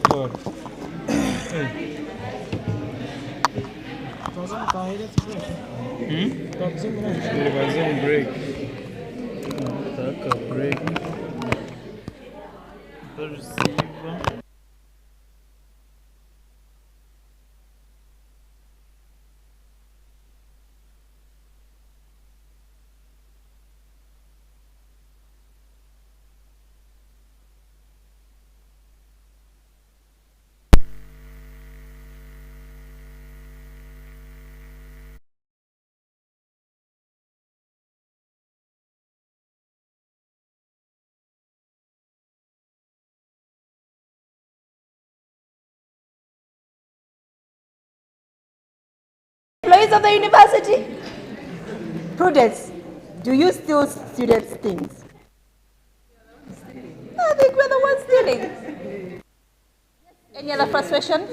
Good. Break. Taka break. Receiver. Employees of the university? Prudence, do you steal students' things? I think we're the ones stealing. Any other frustration?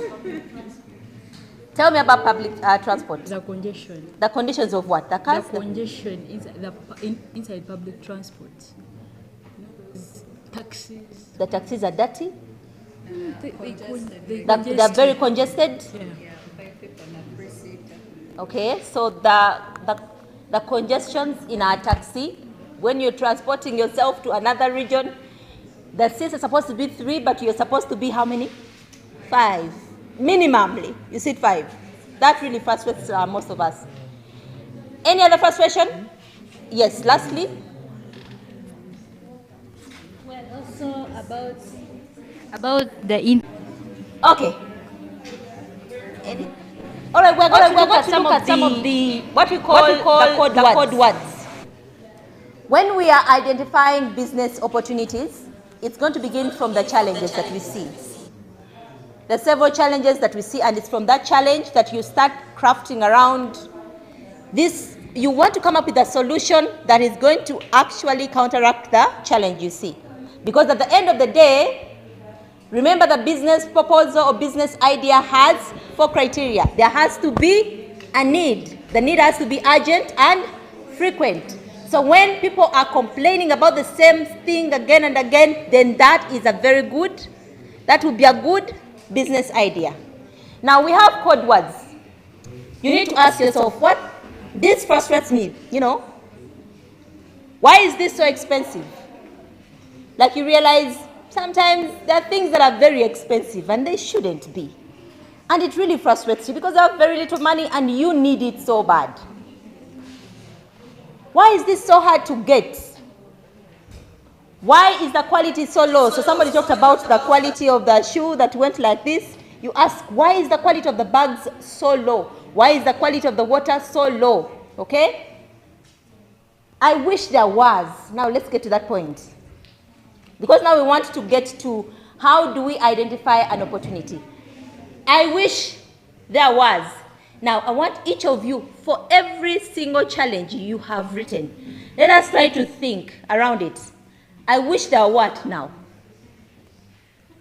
Tell me about public transport. The congestion. The conditions of what? The cars? The congestion inside public transport. Taxis. The taxis are dirty? They're very congested? Yeah. Okay, so the congestions in our taxi, when you're transporting yourself to another region, the seats are supposed to be 3, but you're supposed to be how many? 5. Minimally, you sit 5. That really frustrates most of us. Any other frustration? Yes, lastly? Well, also about the Okay. All right, we're going to look at some of the what we call the code words. When we are identifying business opportunities, it's going to begin from the challenges that we see. There are several challenges that we see, and it's from that challenge that you start crafting around this. You want to come up with a solution that is going to actually counteract the challenge you see. Because at the end of the day, remember the business proposal or business idea has 4 criteria. There has to be a need. The need has to be urgent and frequent. So when people are complaining about the same thing again and again, then that is a very good, that would be a good business idea. Now we have code words. You need to ask yourself, what, this frustrates me, you know. Why is this so expensive? Like you realize sometimes there are things that are very expensive and they shouldn't be. And it really frustrates you because you have very little money and you need it so bad. Why is this so hard to get? Why is the quality so low? So somebody talked about the quality of the shoe that went like this. You ask, why is the quality of the bags so low? Why is the quality of the water so low? Okay? I wish there was. Now let's get to that point. Because now we want to get to how do we identify an opportunity. I wish there was. Now I want each of you, for every single challenge you have written, let us try to think around it. I wish there were what now?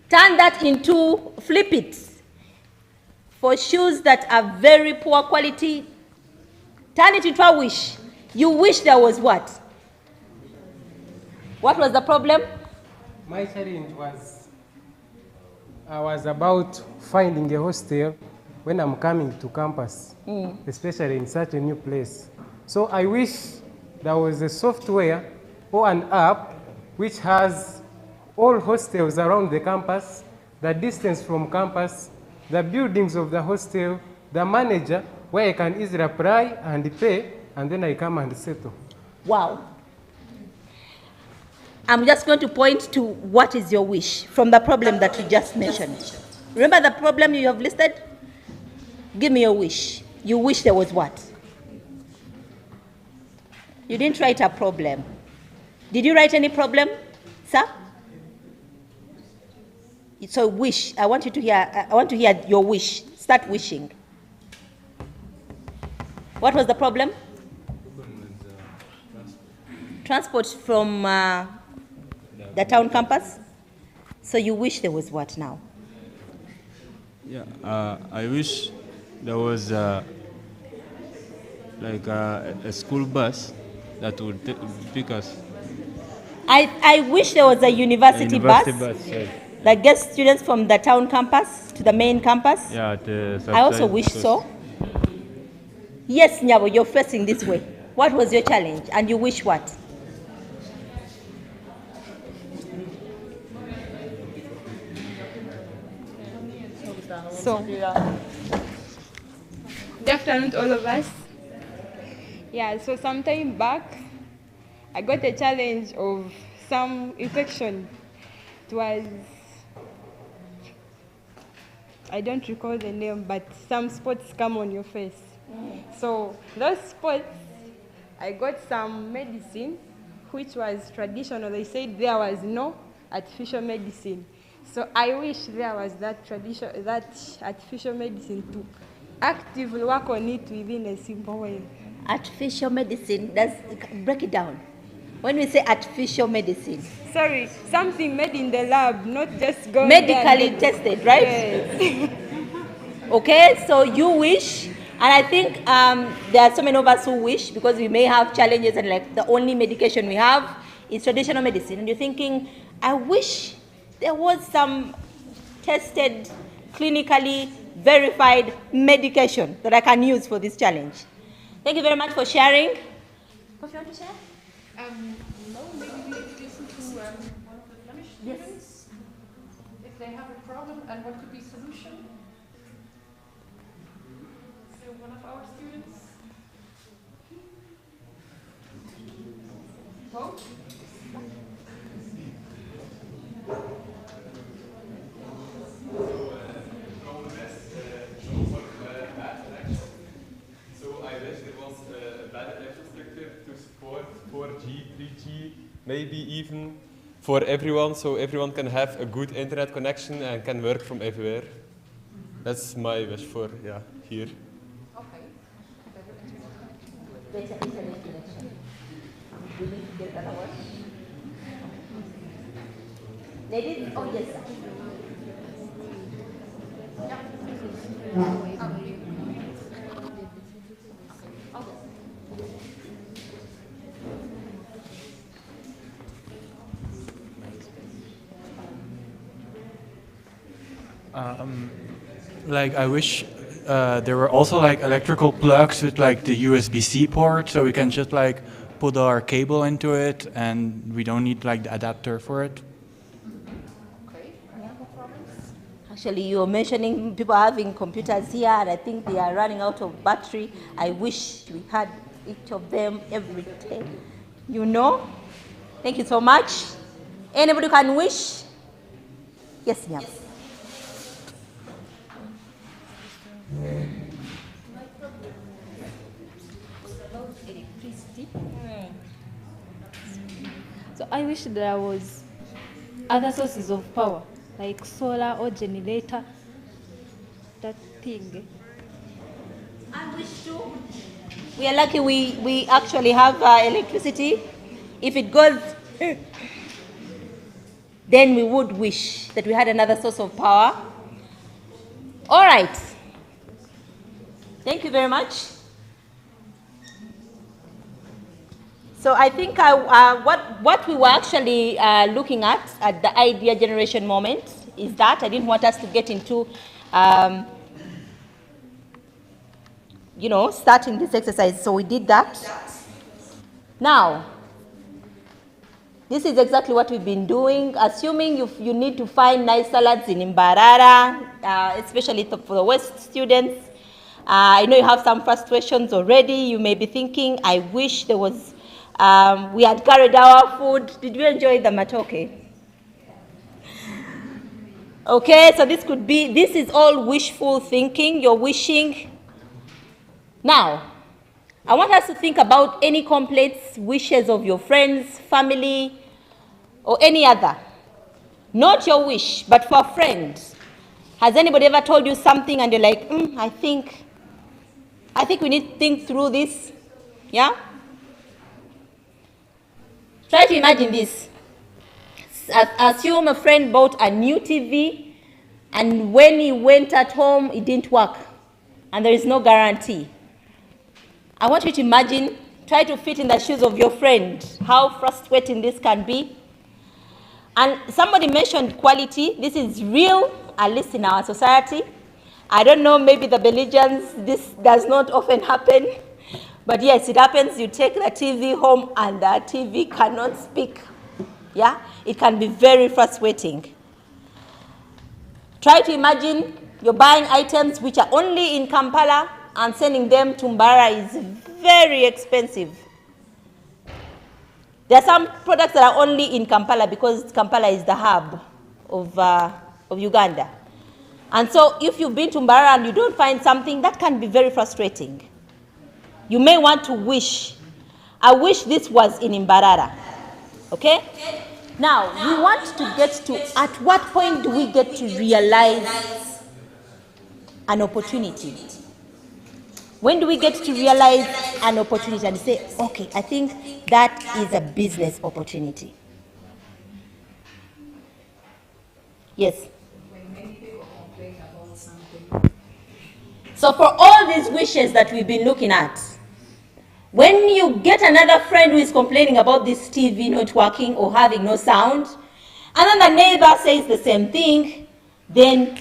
Turn that into, flip it. For shoes that are very poor quality, turn it into a wish. You wish there was what? What was the problem? My challenge was, I was about finding a hostel when I'm coming to campus, especially in such a new place. So I wish there was a software or an app which has all hostels around the campus, the distance from campus, the buildings of the hostel, the manager, where I can easily apply and pay, and then I come and settle. Wow. I'm just going to point to what is your wish from the problem that you just mentioned. Remember the problem you have listed? Give me your wish. You wish there was what? You didn't write a problem. Did you write any problem, sir? So wish. I want you to hear. I want to hear your wish. Start wishing. What was the problem? Transport from the town campus. So you wish there was what now? Yeah, I wish there was like a school bus that would pick us I wish there was a university bus yes. that gets students from the town campus to the main campus. Yeah, I also wish so. Yes, Nyabo, you're facing this way. What was your challenge? And you wish what? So, good afternoon to all of us. Yeah, so some time back, I got a challenge of some infection. It was, I don't recall the name, but some spots come on your face. So those spots, I got some medicine, which was traditional. They said there was no artificial medicine. So I wish there was that artificial medicine to actively work on it within a simple way. Artificial medicine, break it down. When we say artificial medicine. Sorry, something made in the lab, not just going medically tested, right? Yes. Okay, so you wish, and I think there are so many of us who wish, because we may have challenges and like the only medication we have is traditional medicine. And you're thinking, I wish there was some tested, clinically verified medication that I can use for this challenge. Thank you very much for sharing. What do you want to share? No, maybe we listen to one of the Flemish students, if they have a problem and what could be solution. So one of our students. Vote. Maybe even for everyone, so everyone can have a good internet connection and can work from everywhere. That's my wish for, here. Okay. Better internet connection. We need to get that one. Ladies? Oh, yes, sir. Like I wish there were also like electrical plugs with like the USB-C port, so we can just like put our cable into it, and we don't need like the adapter for it. Okay. Any other problems? Actually, you're mentioning people having computers here, and I think they are running out of battery. I wish we had each of them every day. You know? Thank you so much. Anybody can wish? Yes, ma'am. Yes. My problem was about electricity. So I wish there was other sources of power, like solar or generator, that thing. I wish too. We are lucky we actually have electricity. If it goes, then we would wish that we had another source of power. All right. Thank you very much. So I think what we were actually looking at the idea generation moment is that I didn't want us to get into, starting this exercise. So we did that. Now, this is exactly what we've been doing. Assuming you need to find nice salads in Mbarara, especially for the West students. I know you have some frustrations already. You may be thinking, I wish there was, we had carried our food. Did you enjoy the matoke? Okay, so this is all wishful thinking. You're wishing. Now, I want us to think about any complex wishes of your friends, family, or any other. Not your wish, but for a friend. Has anybody ever told you something and you're like, I think we need to think through this? Yeah? Try to imagine this. Assume a friend bought a new TV, and when he went at home, it didn't work, and there is no guarantee. I want you to imagine Try to fit in the shoes of your friend, how frustrating this can be. And somebody mentioned quality. This is real, at least in our society. I don't know, maybe the Belgians, this does not often happen. But yes, it happens. You take the TV home and the TV cannot speak. Yeah, it can be very frustrating. Try to imagine you're buying items which are only in Kampala and sending them to Mbarara is very expensive. There are some products that are only in Kampala because Kampala is the hub of Uganda. And so if you've been to Mbarara and you don't find something, that can be very frustrating. You may want to wish, I wish this was in Mbarara. Okay? Now, we want to get to, at what point do we get to realize an opportunity? When do we get to realize an opportunity and say, okay, I think that is a business opportunity? Yes? So for all these wishes that we've been looking at, when you get another friend who is complaining about this TV not working or having no sound, and then the neighbor says the same thing, then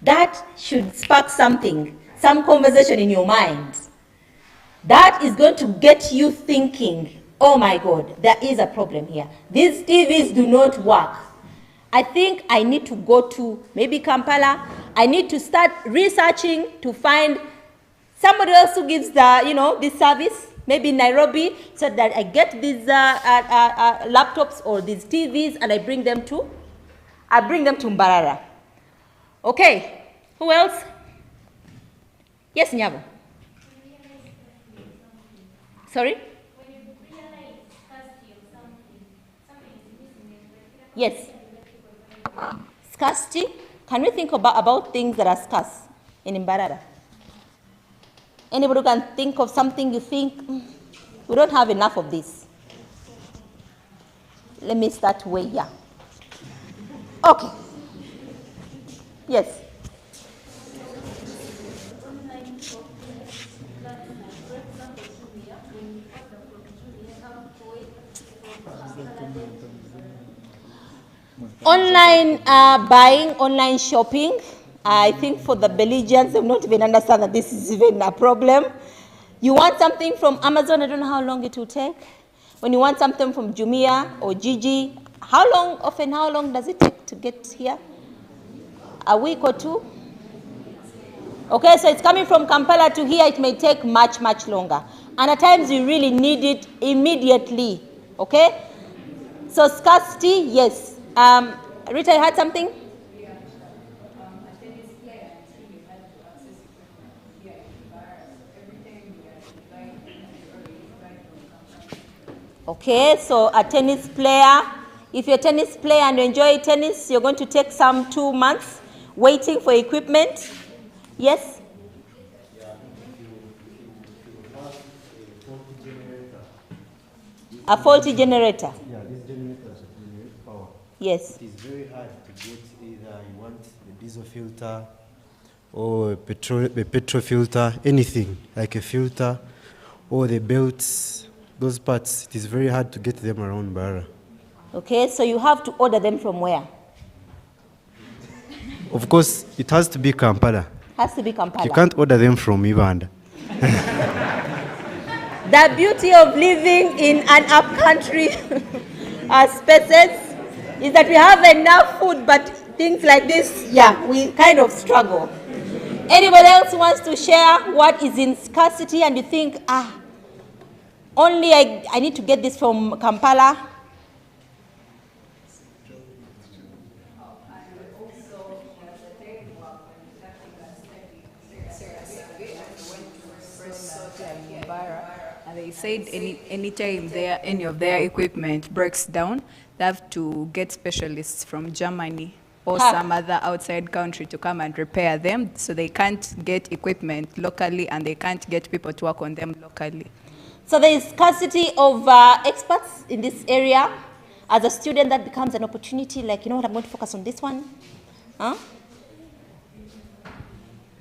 that should spark something, some conversation in your mind. That is going to get you thinking, oh my God, there is a problem here. These TVs do not work. I think I need to go to maybe Kampala. I need to start researching to find somebody else who gives the, this service, maybe in Nairobi, so that I get these laptops or these TVs and I bring them to Mbarara. Okay, who else? Yes, Nyabo. Sorry? Yes. Scarcity. Can we think about things that are scarce in Mbarara? Anybody can think of something you think, we don't have enough of this. Let me start way here. Okay. Yes. Online buying, online shopping. I think for the Belgians, they will not even understand that this is even a problem. You want something from Amazon, I don't know how long it will take. When you want something from Jumia or Gigi, how long does it take to get here? A week or two? Okay, so it's coming from Kampala to here, it may take much, much longer. And at times you really need it immediately, okay? So scarcity, yes. Rita, you had something? Okay, so a tennis player, if you're a tennis player and you enjoy tennis, you're going to take some 2 months waiting for equipment. Yes? A faulty generator. Yeah, these generators generate power. Yes. It is very hard to get either you want the diesel filter or a petrol filter, anything like a filter or the belts. Those parts, it is very hard to get them around Mbarara. Okay, so you have to order them from where? Of course, it has to be Kampala. Has to be Kampala. You can't order them from Uganda. The beauty of living in an upcountry spaces is that we have enough food, but things like this, yeah, we kind of struggle. Anybody else wants to share what is in scarcity and you think, only I need to get this from Kampala? And they said anytime any of their equipment breaks down, they have to get specialists from Germany or some other outside country to come and repair them, so they can't get equipment locally and they can't get people to work on them locally. So there is scarcity of experts in this area. As a student, that becomes an opportunity, like, you know what, I'm going to focus on this one. Huh?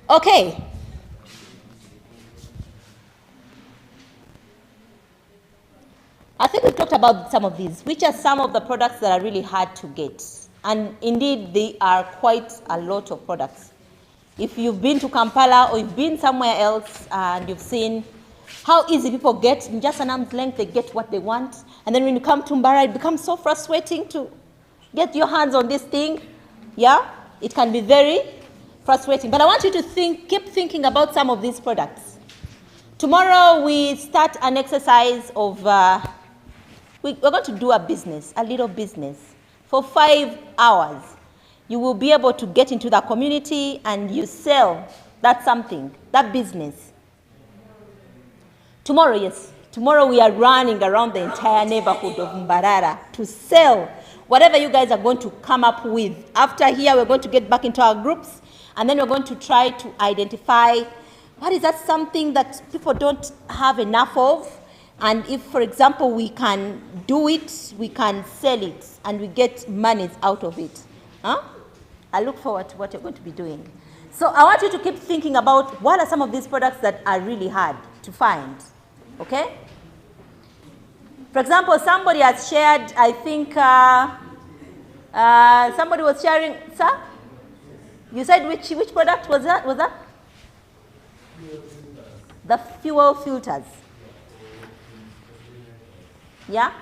Okay. I think we've talked about some of these. Which are some of the products that are really hard to get? And indeed, they are quite a lot of products. If you've been to Kampala or you've been somewhere else and you've seen how easy people get, in just an arm's length, they get what they want. And then when you come to Mbara, it becomes so frustrating to get your hands on this thing. Yeah, it can be very frustrating. But I want you to keep thinking about some of these products. Tomorrow, we start an exercise of, we're going to do a little business. For 5 hours, you will be able to get into the community and you sell that something, that business. Tomorrow, yes. Tomorrow we are running around the entire neighborhood of Mbarara to sell whatever you guys are going to come up with. After here, we're going to get back into our groups, and then we're going to try to identify what is that something that people don't have enough of. And if, for example, we can do it, we can sell it, and we get monies out of it. Huh? I look forward to what you're going to be doing. So I want you to keep thinking about what are some of these products that are really hard to find. Okay? For example, somebody has shared, I think, somebody was sharing, sir? You said which product was that? The fuel filters. Yeah?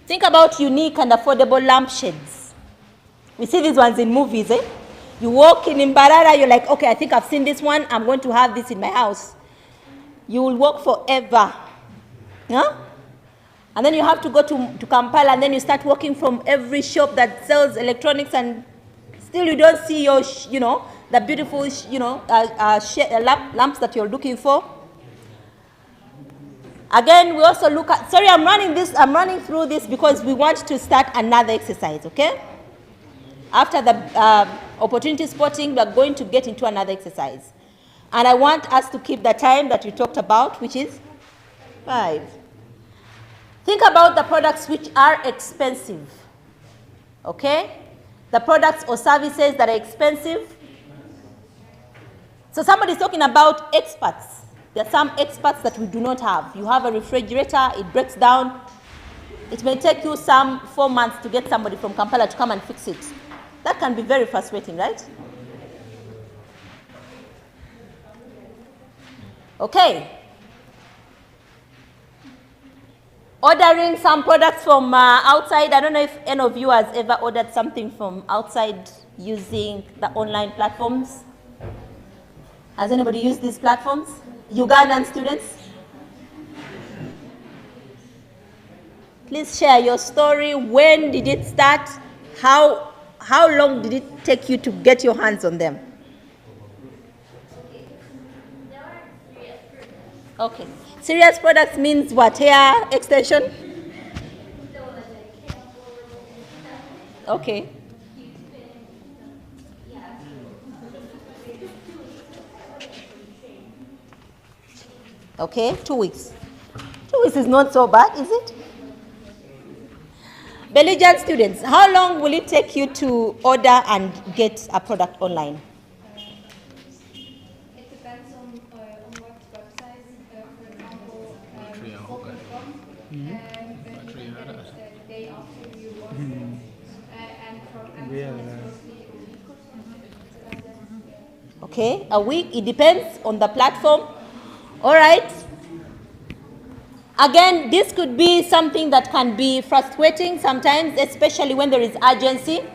Think about unique and affordable lampshades. We see these ones in movies, eh? You walk in Mbarara, you're like, okay, I think I've seen this one, I'm going to have this in my house. You will walk forever. Yeah? And then you have to go to Kampala, and then you start walking from every shop that sells electronics, and still you don't see your, the beautiful, lamps that you're looking for. Again, we also look at, sorry, I'm running through this because we want to start another exercise, okay? After the opportunity spotting, we are going to get into another exercise. And I want us to keep the time that you talked about, which is 5. Think about the products which are expensive, okay? The products or services that are expensive. So somebody's talking about experts. There are some experts that we do not have. You have a refrigerator, it breaks down. It may take you 4 months to get somebody from Kampala to come and fix it. That can be very frustrating, right? Okay. Ordering some products from outside. I don't know if any of you has ever ordered something from outside using the online platforms. Has anybody used these platforms? Ugandan students? Please share your story. When did it start? How long did it take you to get your hands on them? Okay. Serious products means what? Hair extension? Okay. Okay, 2 weeks. 2 weeks is not so bad, is it? Belgian students, how long will it take you to order and get a product online? It depends on what website, for example, booking.com, then you can get it the day after you order it, and from Amazon it's mostly a week or something. Okay, a week, it depends on the platform. All right. Again, this could be something that can be frustrating sometimes, especially when there is urgency.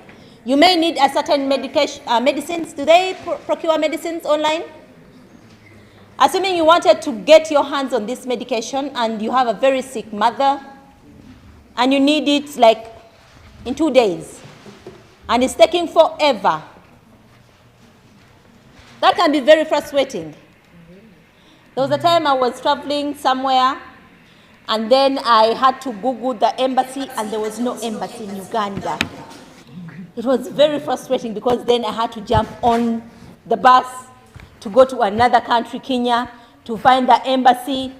You may need a certain medicines. Do they procure medicines online? Assuming you wanted to get your hands on this medication and you have a very sick mother and you need it like in 2 days and it's taking forever, that can be very frustrating. There was a time I was traveling somewhere, and then I had to Google the embassy, and there was no embassy in Uganda. It was very frustrating because then I had to jump on the bus to go to another country, Kenya, to find the embassy.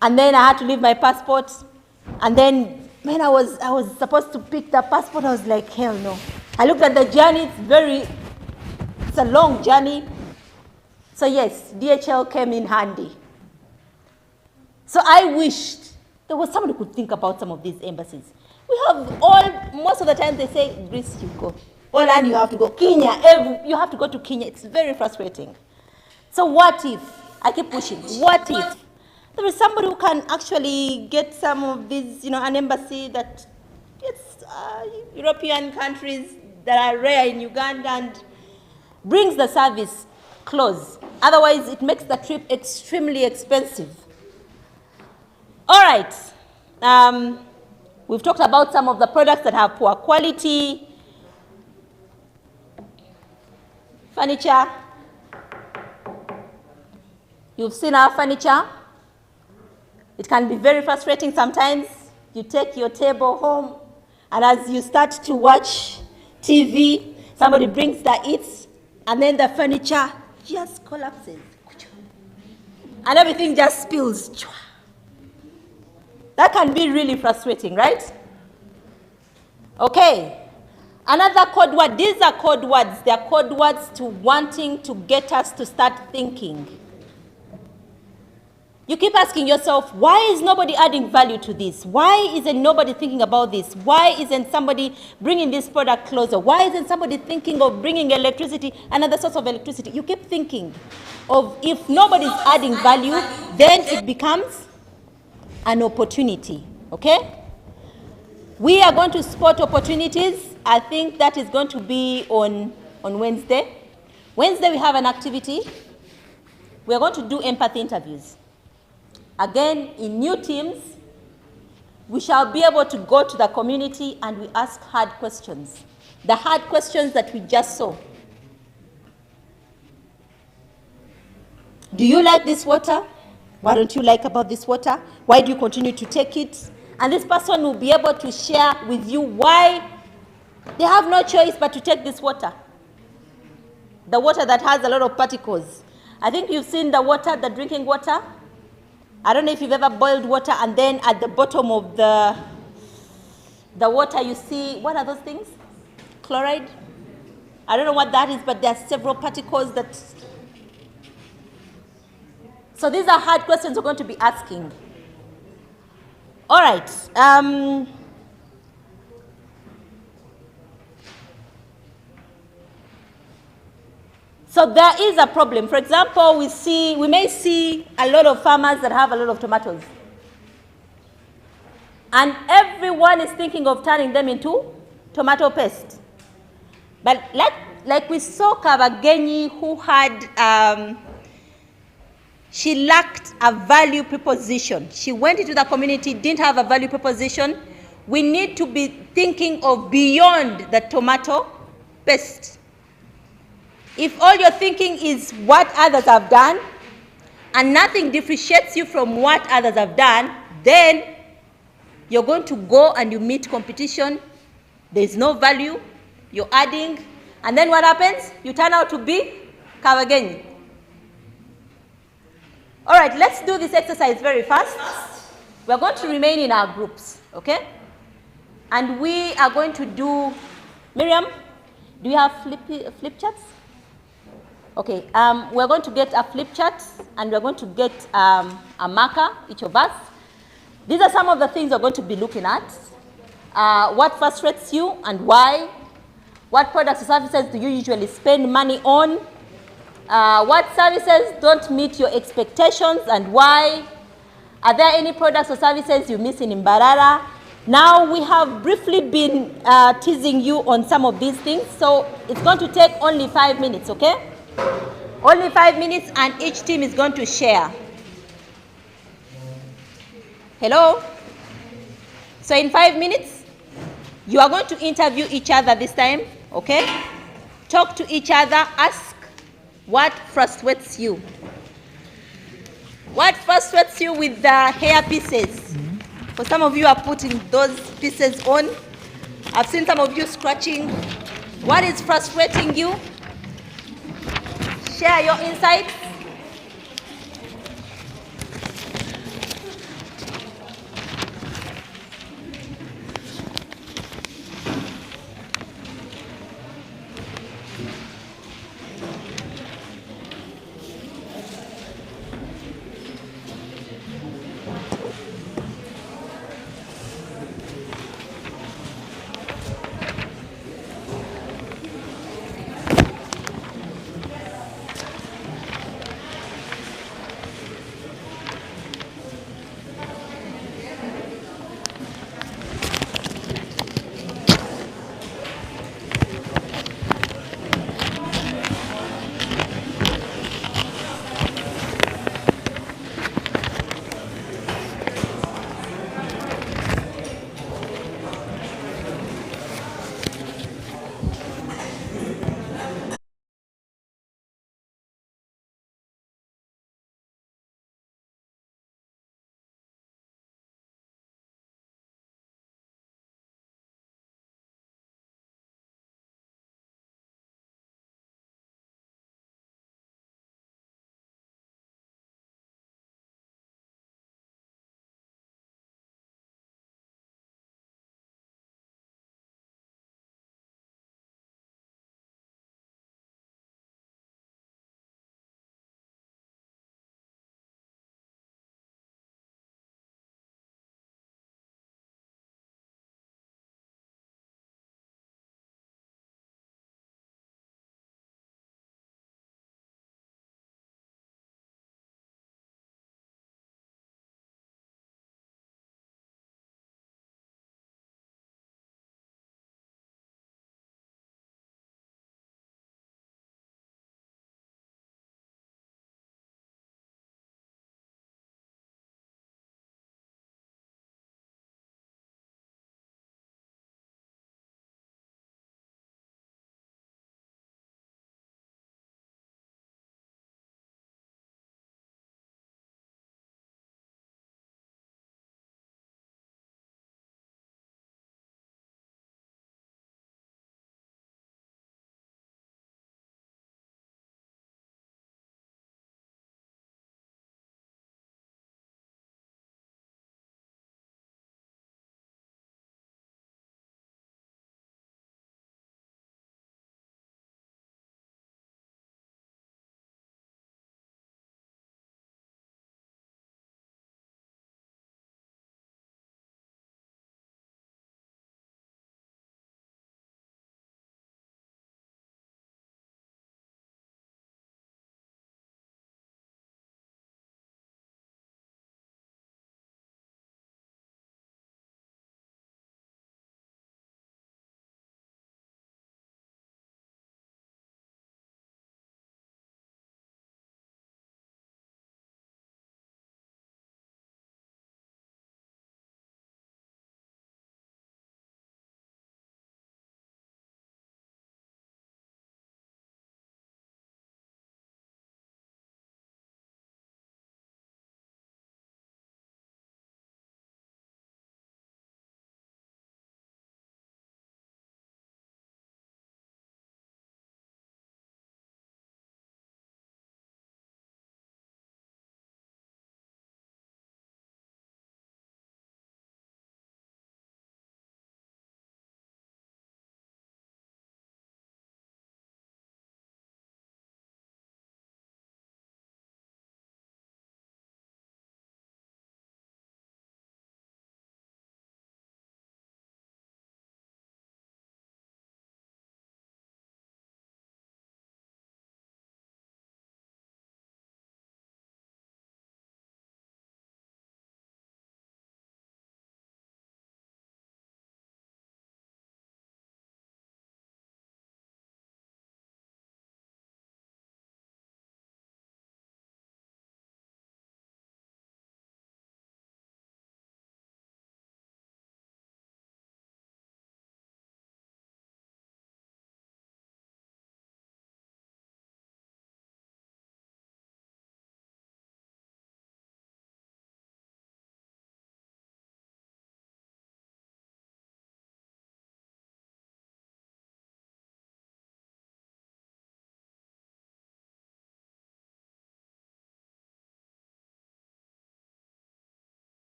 And then I had to leave my passport. And then when I was supposed to pick the passport, I was like, hell no. I looked at the journey, it's a long journey. So yes, DHL came in handy. So I wished there was somebody who could think about some of these embassies. We have most of the time they say, Greece you go. Poland you have to go. Kenya, you have to go to Kenya. It's very frustrating. So what if, I keep pushing, what if there is somebody who can actually get some of these, an embassy that gets European countries that are rare in Uganda and brings the service close. Otherwise, it makes the trip extremely expensive. All right. We've talked about some of the products that have poor quality. Furniture. You've seen our furniture. It can be very frustrating sometimes. You take your table home, and as you start to watch TV, somebody brings the eats, and then the furniture just collapses. And everything just spills. That can be really frustrating, right? Okay. Another code word. These are code words. They are code words to wanting to get us to start thinking. You keep asking yourself, why is nobody adding value to this? Why isn't nobody thinking about this? Why isn't somebody bringing this product closer? Why isn't somebody thinking of bringing electricity, another source of electricity? You keep thinking of, if nobody's adding value, then it becomes an opportunity, okay? We are going to spot opportunities. I think that is going to be on Wednesday. Wednesday we have an activity. We are going to do empathy interviews. Again, in new teams, we shall be able to go to the community and we ask hard questions. The hard questions that we just saw. Do you like this water? What don't you like about this water? Why do you continue to take it? And this person will be able to share with you why they have no choice but to take this water. The water that has a lot of particles. I think you've seen the water, the drinking water. I don't know if you've ever boiled water and then at the bottom of the water you see, what are those things? Chloride? I don't know what that is, but there are several particles that... So these are hard questions we're going to be asking. All right. So there is a problem. For example, we may see a lot of farmers that have a lot of tomatoes. And everyone is thinking of turning them into tomato paste. But like we saw Kabagenyi, who had, she lacked a value proposition. She went into the community, didn't have a value proposition. We need to be thinking of beyond the tomato paste. If all you're thinking is what others have done, and nothing differentiates you from what others have done, then you're going to go and you meet competition. There's no value. You're adding. And then what happens? You turn out to be Kabagenyi. All right, let's do this exercise very fast. We're going to remain in our groups, okay? And we are going to do, Miriam, do you have flip charts? Okay, we're going to get a flip chart and we're going to get a marker, each of us. These are some of the things we're going to be looking at. What frustrates you and why? What products or services do you usually spend money on? What services don't meet your expectations and why? Are there any products or services you miss in Mbarara? Now we have briefly been teasing you on some of these things, so it's going to take only 5 minutes, okay? Only 5 minutes and each team is going to share. Hello? So in 5 minutes, you are going to interview each other this time, okay? Talk to each other, ask what frustrates you. What frustrates you with the hair pieces? For some of you are putting those pieces on. I've seen some of you scratching. What is frustrating you? Share your insights.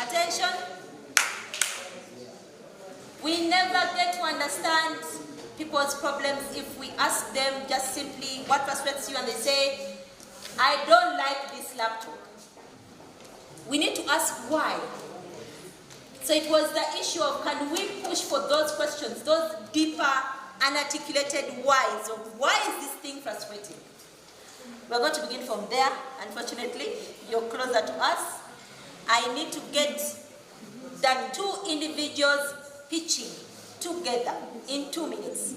Attention. We never get to understand people's problems if we ask them just simply what frustrates you and they say, I don't like this laptop. We need to ask why. So it was the issue of can we push for those questions, those deeper, unarticulated whys of why is this thing frustrating? We're going to begin from there. Unfortunately, you're closer to us. I need to get the two individuals pitching together in 2 minutes.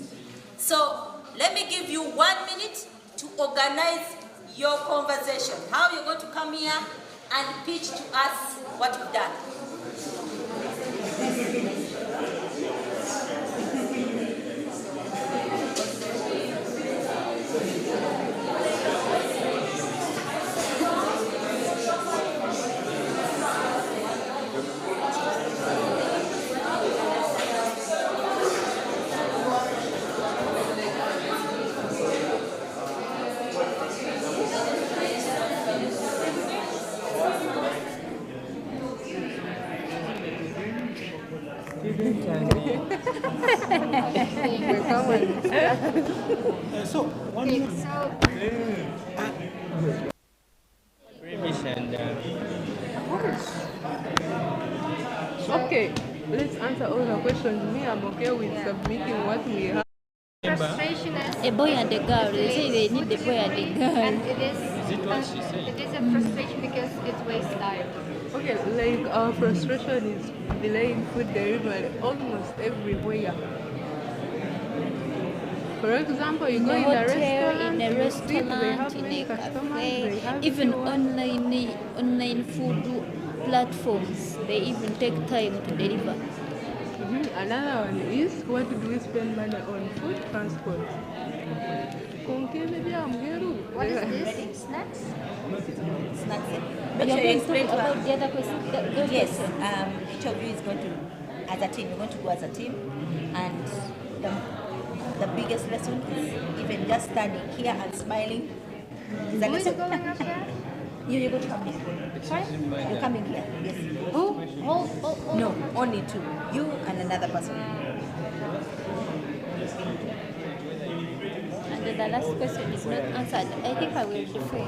So let me give you 1 minute to organize your conversation. How you're going to come here and pitch to us what you've done. Okay, let's answer all the questions. Me, I'm okay with submitting what we have. Frustration is A boy and a girl. They say they need the boy and the girl. and it is a frustration because it wastes time. Okay, like our frustration is delaying food delivery almost everywhere. For example, you In go a in hotel, a in a restaurant, they restaurant, have in many a customers, cafe, they have even people. online food platforms, they even take time to deliver. Another one is what do we spend money on? Food transport. What is this? Snacks? Snacks. You're Make sure you going to explain talk to about us. the other question. Those Yes, questions. each of you is going to, as a team, you're going to go as a team, and the biggest lesson is even just standing here and smiling is a Who is lesson. going up there? You're going to come here. Sorry? You're coming here, yes. Who? No, only two. You and another person. And the last question is not answered. I think I will defer.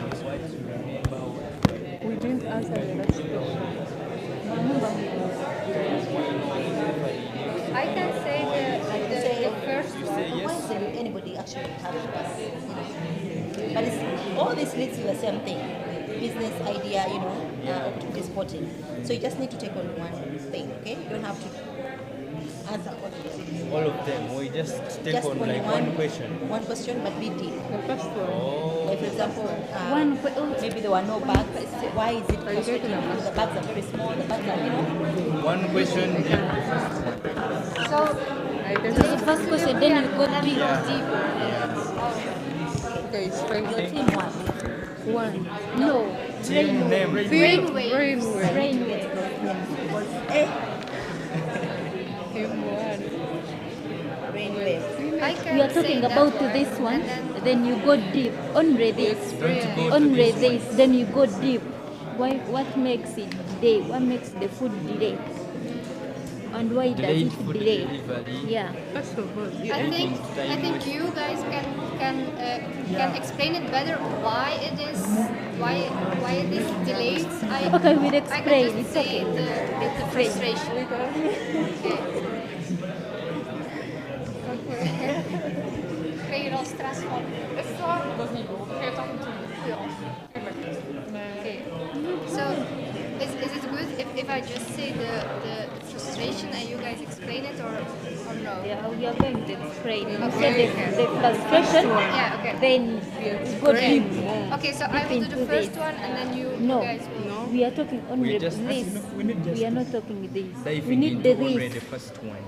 We didn't answer the last question. I can say the first one. Why is there anybody actually have us? But all this leads to the same thing. Business idea, opportunity spotting. So you just need to take on one thing, okay? You don't have to answer all of them. All of them. We just take on only like one question. One question, but be deep. The first one. Like for example, maybe there were no bags. Why is it frustrating? The bags are very small. The bags are, One question. So, the first question, then you go deep. Okay, it's fine. Your team one. One. No. Team name. Brainwaves. We are talking about this one, then you go deep. Only this, then you go deep. What makes it delay? What makes the food delay? And why does Delayed it food delay? delivery. Yeah. First of all, I think you guys can explain it better why it is delayed. Okay, we'll explain. I can just say the frustration. Kun je dan stress van? Dat is niet goed. Geef dan Okay. So, is it good if I just say the frustration and you guys explain it or no? Yeah, we are going to explain. You Okay. say the frustration, Yeah, okay. then go deep. Okay, so I will do the first one and then you No, guys will. we are talking only We just- this. We are not talking this. We Diving need into the already this. the first one.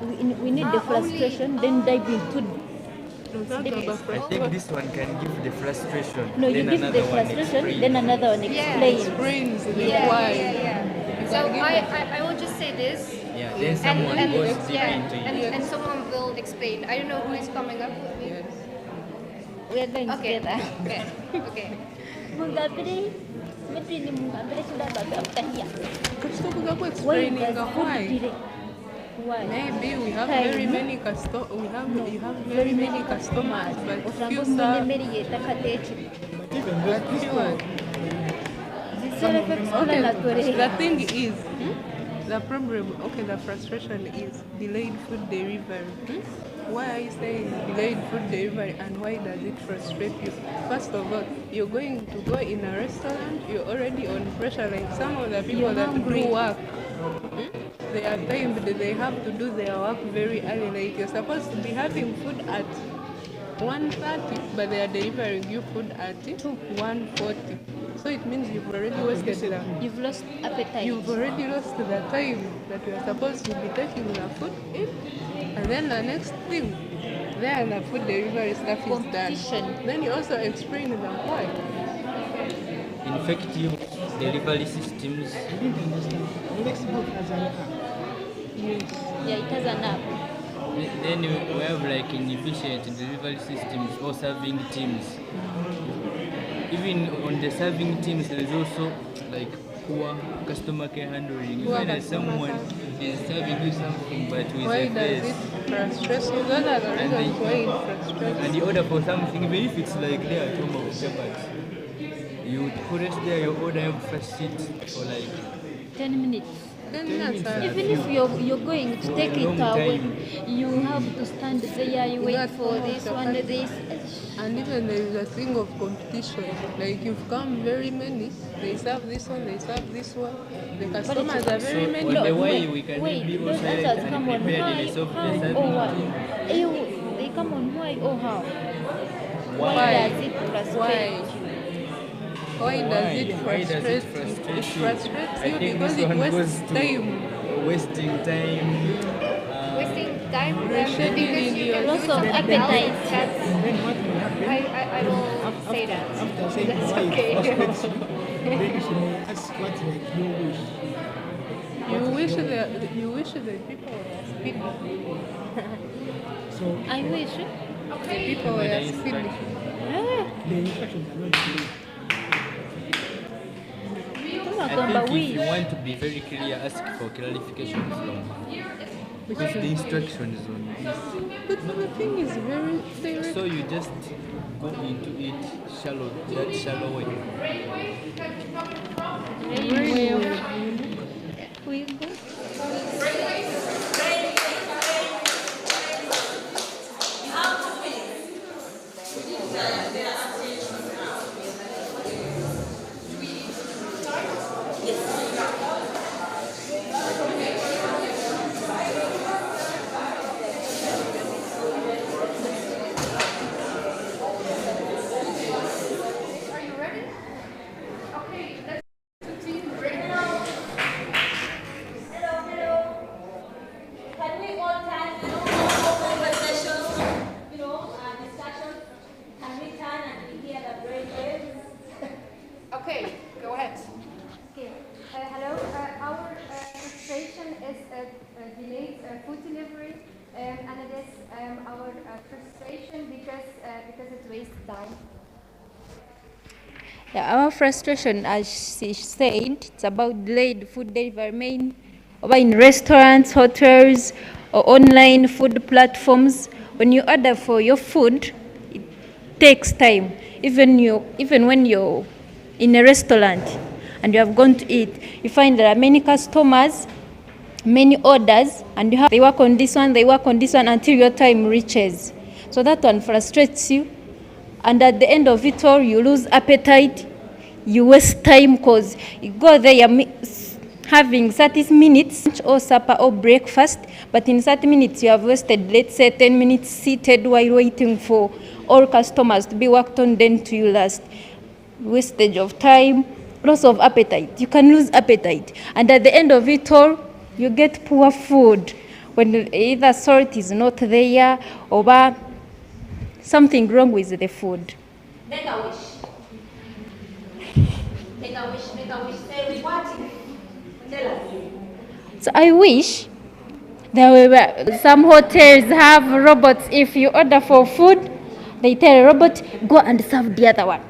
We need the frustration, then dive into I think this one can give the frustration. No, you then give the another one frustration, explain. then another one explains. Yeah. So I will just say this. Yeah, then someone goes deep into it. And someone will explain. I don't know who is coming up with me. We are going Okay. together. Okay. Mungapri. Explaining why. Why? Maybe we have Time. very many you have very many customers, but few serve. Okay, the thing is, the problem, the frustration is delayed food delivery. Why are you saying delayed food delivery and why does it frustrate you? First of all, you're going to go in a restaurant, you're already on pressure, like some of the people that do work. They are timed, they have to do their work very early. Like you're supposed to be having food at 1:30, but they are delivering you food at 1:40. So it means you've already wasted You've lost appetite. You've already lost the time that you are supposed to be taking the food in. And then the next thing, then the food delivery stuff is done. Then you also explain them why. Effective delivery systems. Yeah, it has an app. Then we have like inefficient delivery systems or serving teams. Even on the serving teams, there is also like poor customer care handling. Poor Even as customer someone is serving you something, but with Why a does face. it frustrate you? Those are the reasons why it frustrates And you order for something, even if it's like there at home or whatever, you put it there, you order, you first sit for like 10 minutes. 10 minutes. Even if you're going to take it away, you have to stand there, you wait for this one, this. And even there is a thing of competition. Like you've come very many, they serve this one, they serve this one. The customers are very so many. on the way we can Wait, maybe those also answers like come on prepared in why, a software how, serving or what? team. They come on why or how? Why? Does it frustrate you? Why does it frustrate you? It frustrates you because it wastes time. Wasting time. Wasting time Rescheduling because you your can loss do of something appetite. else. I will say that. That's okay. Then she may ask what like you wish. You wish that people were speedy. So I wish. The people were speedy. the instructions are not clear. I think if you want to be very clear, ask for clarification from because the instructions on this. But the thing is very direct. So you just go into it that shallow way. We go. Are you ready? Okay, let's continue. Hello. Can we all turn, conversations, discussions? Can we turn and hear the brain waves? Okay, go ahead. Okay. Hello. Our frustration is delayed food delivery, and it is our frustration because it wastes time. Yeah, our frustration, as she said, it's about delayed food delivery, in restaurants, hotels, or online food platforms. When you order for your food, it takes time. Even when you're in a restaurant and you have gone to eat, you find there are many customers, many orders, and they work on this one, until your time reaches. So that one frustrates you. And at the end of it all, you lose appetite, you waste time because you go there having 30 minutes or supper or breakfast, but in 30 minutes you have wasted, let's say, 10 minutes seated while waiting for all customers to be worked on, then to you last. Wastage of time, loss of appetite. You can lose appetite. And at the end of it all, you get poor food when either salt is not there or something wrong with the food. Make a wish. Make a wish. Say what? Tell us. So I wish there were some hotels have robots. If you order for food, they tell a robot, go and serve the other one.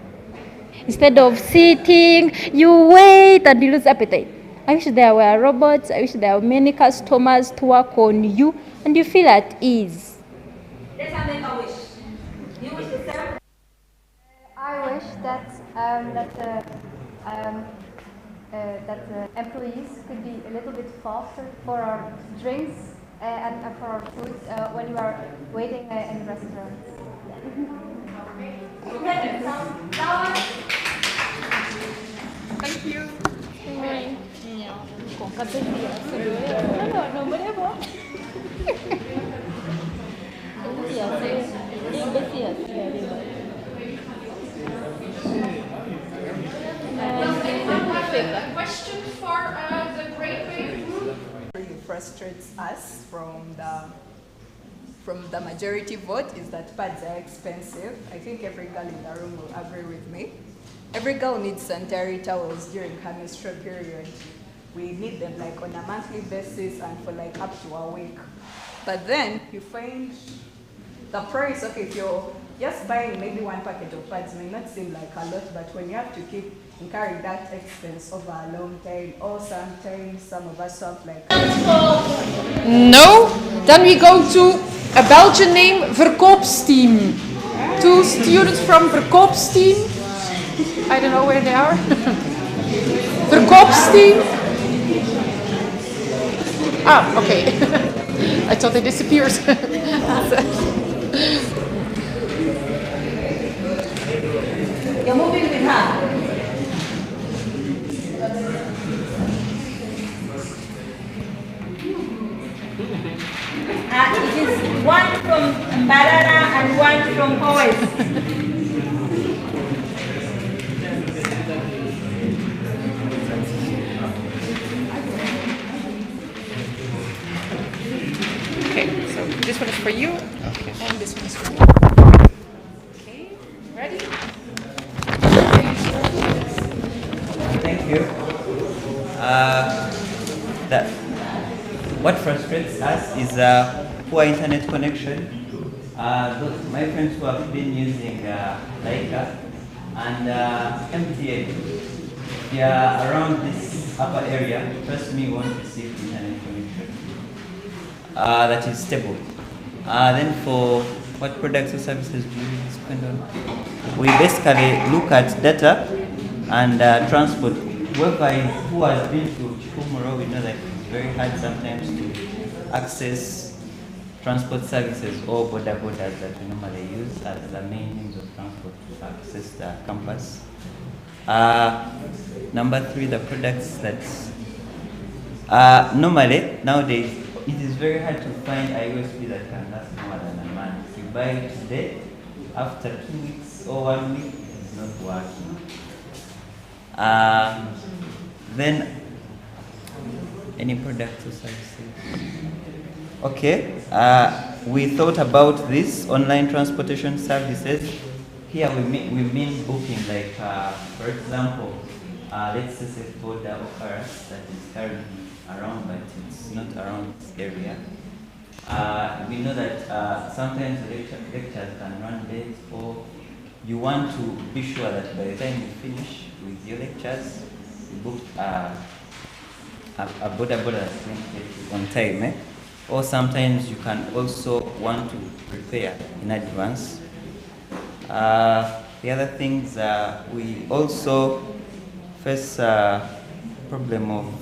Instead of sitting, you wait and you lose appetite. I wish there were robots. I wish there were many customers to work on you and you feel at ease. Let's make a wish. You wish the same? I wish that employees could be a little bit faster for our drinks and for our food when we are waiting in restaurants. Thank you. A question for the grade group. Really frustrates us from the majority vote is that pads are expensive. I think every girl in the room will agree with me. Every girl needs sanitary towels during her menstrual period. We need them like on a monthly basis and for like up to a week. But then you find the price, okay, if you're just buying maybe one packet of pads may not seem like a lot, but when you have to keep incurring that expense over a long time, or sometimes some of us have like... No. Then we go to a Belgian name, Verkoopsteam. Two students from Verkoopsteam. I don't know where they are. Verkoopsteam. Ah, okay. I thought they disappeared. You're moving with her. It is one from Mbarara and one from Howes. Okay, so this one is for you, and this one is for you. Okay, ready? Thank you. What frustrates us is poor internet connection. My friends who have been using Laika and MTA, they are around this upper area. Trust me, won't receive internet connection that is stable. Then for what products or services do we spend on? We basically look at data and transport. Whoever who has been to KIHUMURO, we know that it's very hard sometimes to access transport services or borders that we normally use as the main means of transport to access the campus. Number 3, the products that normally nowadays it is very hard to find a USB that can last more than a month. You buy it today, after 2 weeks or 1 week, it's not working. Then any product or services. Okay, we thought about this online transportation services. Here we mean booking, like for example, let's say border offers that is currently around, but it's not around this area. We know that sometimes lectures can run late, or you want to be sure that by the time you finish with your lectures, you book a border that's going to get you on time. Or sometimes you can also want to prepare in advance. The other things, we also face a problem of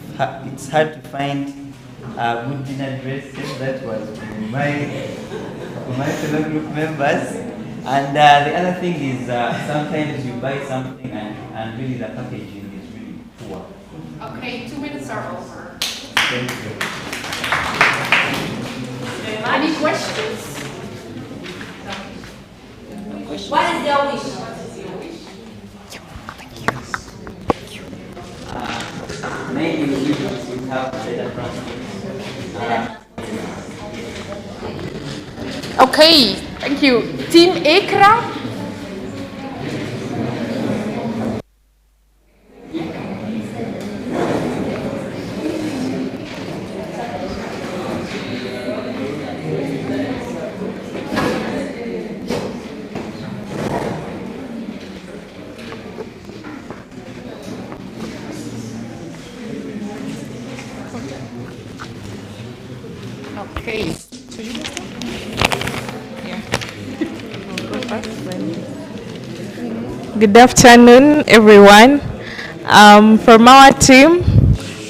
it's hard to find good dinner dresses. That was my fellow group members. And the other thing is sometimes you buy something and really the packaging is really poor. Okay, 2 minutes are over. Thank you. Any questions? What is your wish? Maybe we should have better transport. Okay, thank you. Team Ekra. Okay. So you yeah. Good afternoon, everyone. From our team,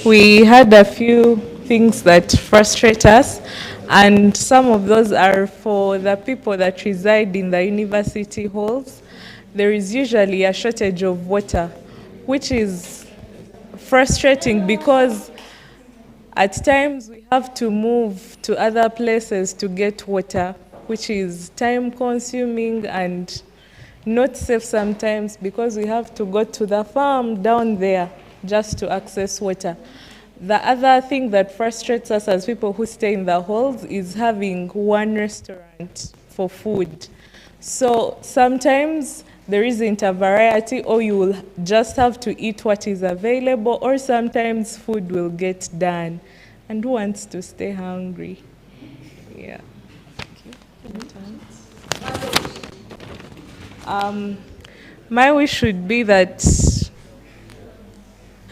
we had a few things that frustrate us, and some of those are for the people that reside in the university halls. There is usually a shortage of water, which is frustrating because at times we have to move to other places to get water, which is time consuming and not safe sometimes because we have to go to the farm down there just to access water. The other thing that frustrates us as people who stay in the halls is having one restaurant for food. So sometimes there isn't a variety, or you will just have to eat what is available, or sometimes food will get done. And who wants to stay hungry? Yeah. My wish would be that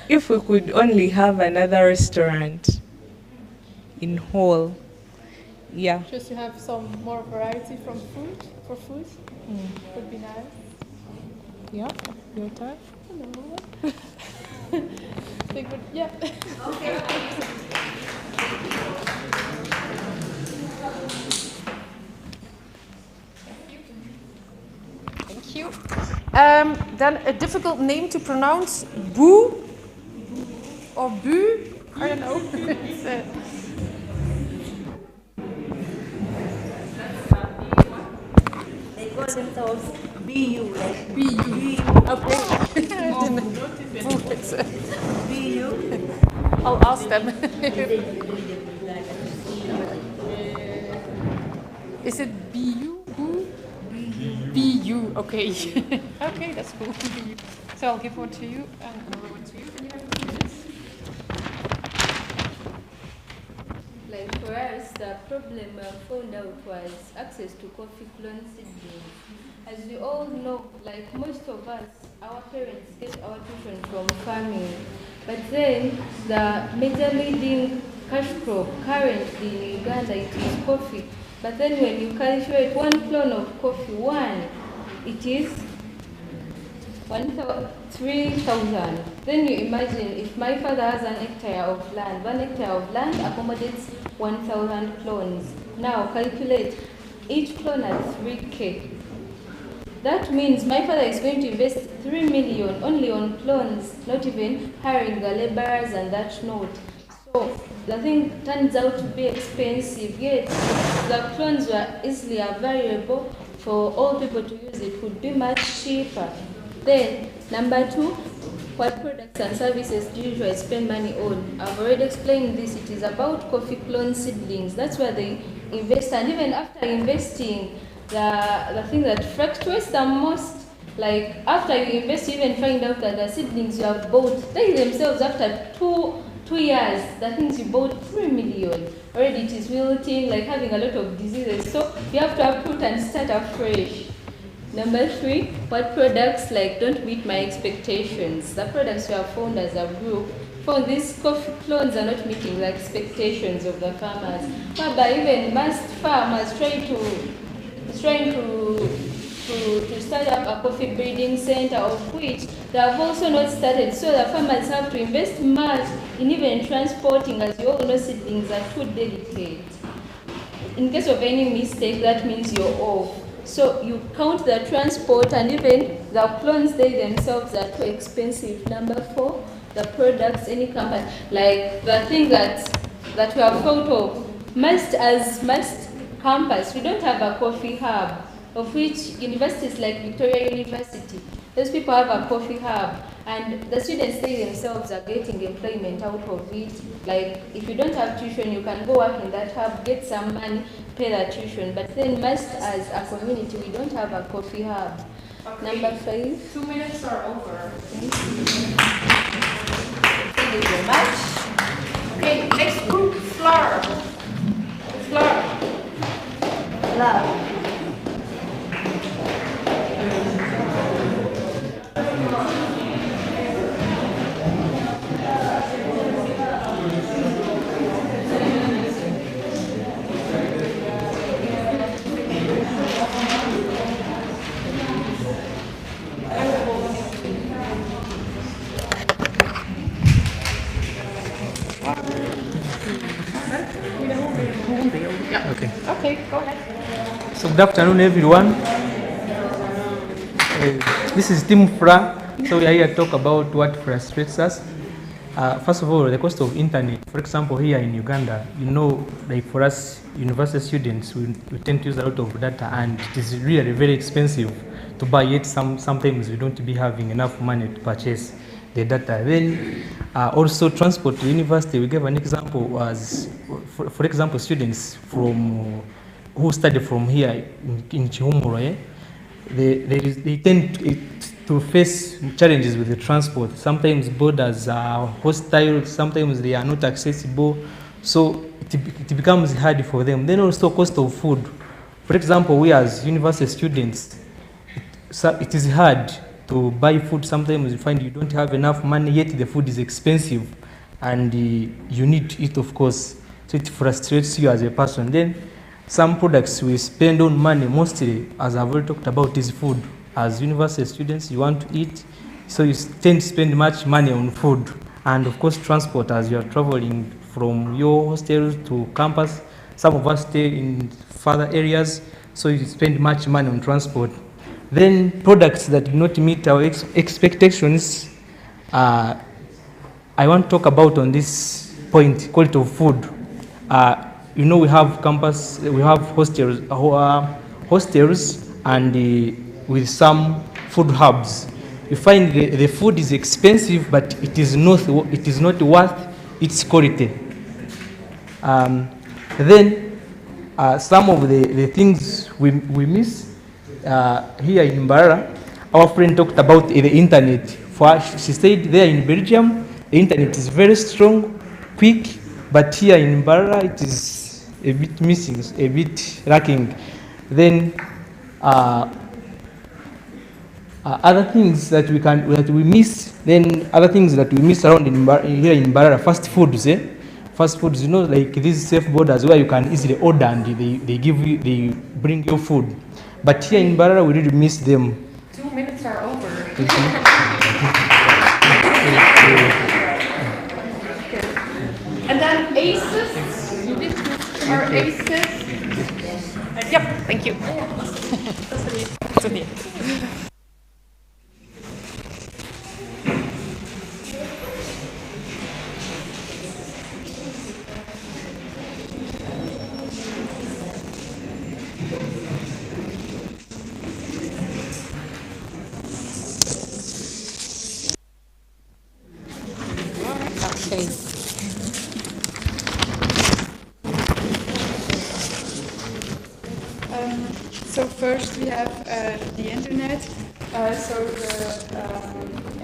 if we could only have another restaurant in Hall. Yeah. Just to have some more variety from food, for food, would be nice. Yeah, your turn. Hello. They could, yeah. Okay. Thank you. Then a difficult name to pronounce, Boo or Bu, I don't know. It's, They call themselves BU, like BU. Okay. BU. I'll ask them. Is it BU? BU. Okay. Okay, that's cool. So I'll give one to you and another one to you. And you have to do this. Like for us, the problem I found out was access to coffee clone seedlings. As we all know, like most of us, our parents get our tuition from farming. But then the major leading cash crop currently in Uganda, it is coffee. But then when you calculate one clone of coffee, it is 3,000. Then you imagine if my father has an hectare of land, 1 hectare of land accommodates 1,000 clones. Now calculate each clone at 3K. That means my father is going to invest 3 million only on clones, not even hiring the laborers and that note. So the thing turns out to be expensive, yet the clones were easily available for all people to use. It would be much cheaper. Then, number 2, what products and services do you usually spend money on? I've already explained this. It is about coffee clone seedlings. That's where they invest, and even after investing, the thing that fluctuates the most, like after you invest, you even find out that the seedlings you have bought, they themselves after two years, the things you bought 3 million, already it is wilting, like having a lot of diseases. So you have to uproot and start afresh. Number 3, what products like don't meet my expectations? The products we have found as a group, found these coffee clones are not meeting the expectations of the farmers. But even most farmers trying to start up a coffee breeding center, of which they have also not started. So the farmers have to invest much in even transporting, as you all know, seedlings are too delicate. In case of any mistake, that means you're off. So you count the transport, and even the clones, they themselves are too expensive. Number 4, the products, any company, like the thing that we have thought of, most campus, we don't have a coffee hub, of which universities like Victoria University, those people have a coffee hub, and the students, they themselves are getting employment out of it. Like if you don't have tuition, you can go work in that hub, get some money, pay the tuition. But then most as a community, we don't have a coffee hub. Okay. Number 5. 2 minutes are over. Thank you very much. Okay, next group, flour. Flour. Love. Yeah. Okay. Okay, go ahead. So good afternoon, everyone. This is Tim Fra. So we are here to talk about what frustrates us. First of all, the cost of internet. For example, here in Uganda, you know, like for us university students, we tend to use a lot of data, and it is really very expensive to buy it. Sometimes we don't be having enough money to purchase the data. Then also transport to university. We gave an example was, for example, students from who study from here in KIHUMURO, they tend to face challenges with the transport. Sometimes borders are hostile, sometimes they are not accessible, so it becomes hard for them. Then also cost of food. For example, we as university students, it is hard to buy food. Sometimes you find you don't have enough money, yet the food is expensive, and you need to eat, of course, so it frustrates you as a person. Then some products we spend on money, mostly, as I've already talked about, is food. As university students, you want to eat, so you tend to spend much money on food. And of course, transport, as you are traveling from your hostel to campus. Some of us stay in further areas, so you spend much money on transport. Then products that do not meet our expectations. I want to talk about on this point, quality of food. You know, we have campus, we have hostels, and with some food hubs. You find the food is expensive, but it is not worth its quality. Then some of the things we miss here in Mbarara. Our friend talked about the internet. She said there in Belgium, the internet is very strong, quick, but here in Mbarara it is a bit missing, a bit lacking. Then other things that we miss. Then other things that we miss around here in Mbarara, fast foods. Fast foods, you know, like these safe borders where you can easily order and they bring you food. But here in Mbarara, we really miss them. 2 minutes are over. And then ACEs. You did our ACEs. Yep, thank you. Okay. So first we have the internet. In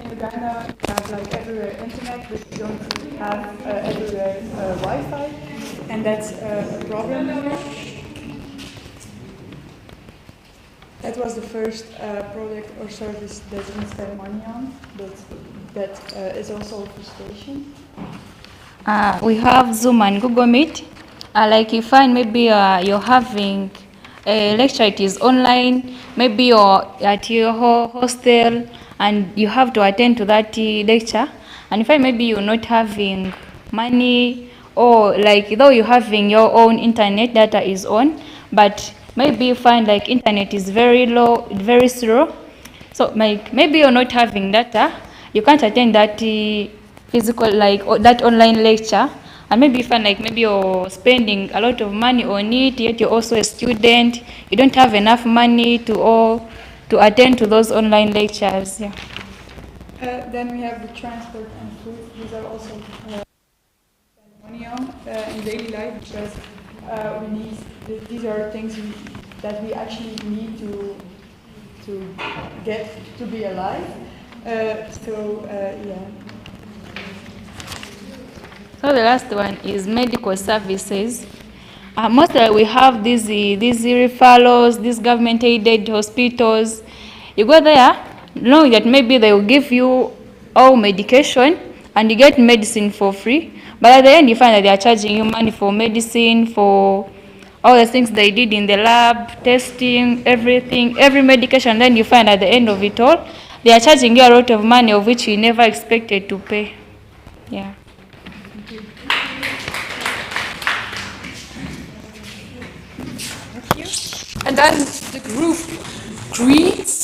Uganda we have like everywhere internet, but we don't have everywhere Wi-Fi, and that's a problem here. That was the first product or service that we spend money on, but that is also a frustration. We have Zoom and Google Meet. Like you find maybe you're having a lecture, it is online, maybe you're at your hostel and you have to attend to that lecture, and you find maybe you're not having money, or like though you're having your own internet data is on, but maybe you find like internet is very low, very slow. So like maybe you're not having data, you can't attend that physical, like that online lecture, and maybe you find like maybe you're spending a lot of money on it, yet you're also a student, you don't have enough money to attend to those online lectures. Yeah. Then we have the transport and food. These are also money on in daily life, because we need. These are things that we actually need to get to be alive. Yeah. So the last one is medical services. Mostly we have these referrals, these government-aided hospitals. You go there, knowing that maybe they will give you all medication and you get medicine for free. But at the end, you find that they are charging you money for medicine, for all the things they did in the lab, testing, everything, every medication. Then you find at the end of it all, they are charging you a lot of money of which you never expected to pay. Yeah. then the group greets.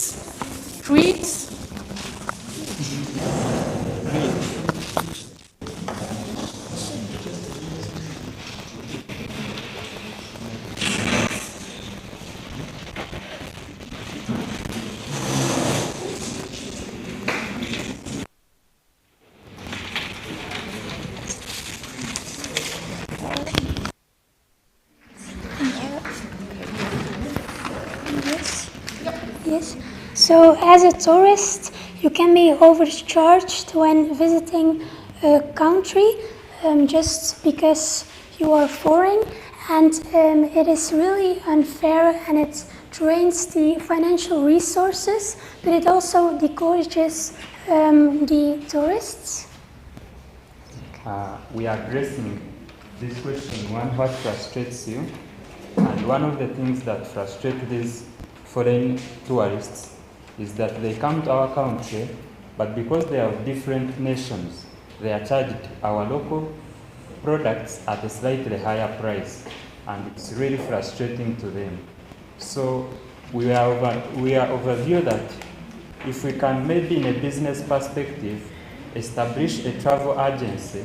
Yes. So as a tourist, you can be overcharged when visiting a country just because you are foreign, and it is really unfair, and it drains the financial resources, but it also discourages the tourists. We are addressing this question, one, what frustrates you? And one of the things that frustrate these foreign tourists is that they come to our country, but because they are of different nations, they are charged our local products at a slightly higher price, and it's really frustrating to them. So we are overview that if we can, maybe in a business perspective, establish a travel agency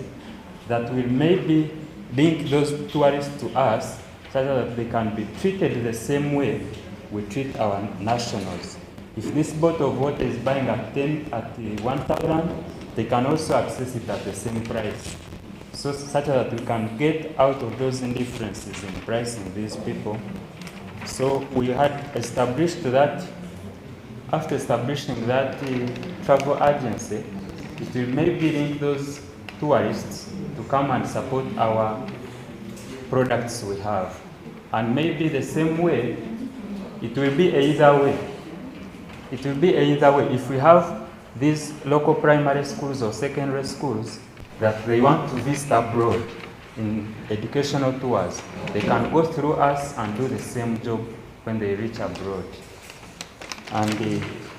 that will maybe link those tourists to us, so that they can be treated the same way we treat our nationals. If this bottle of water is buying at 1,000, they can also access it at the same price. So such that we can get out of those indifferences in pricing these people. So we had established that, after establishing that travel agency, it will maybe link those tourists to come and support our products we have. And maybe the same way, it will be either way. It will be either way. If we have these local primary schools or secondary schools that they want to visit abroad in educational tours, they can go through us and do the same job when they reach abroad. And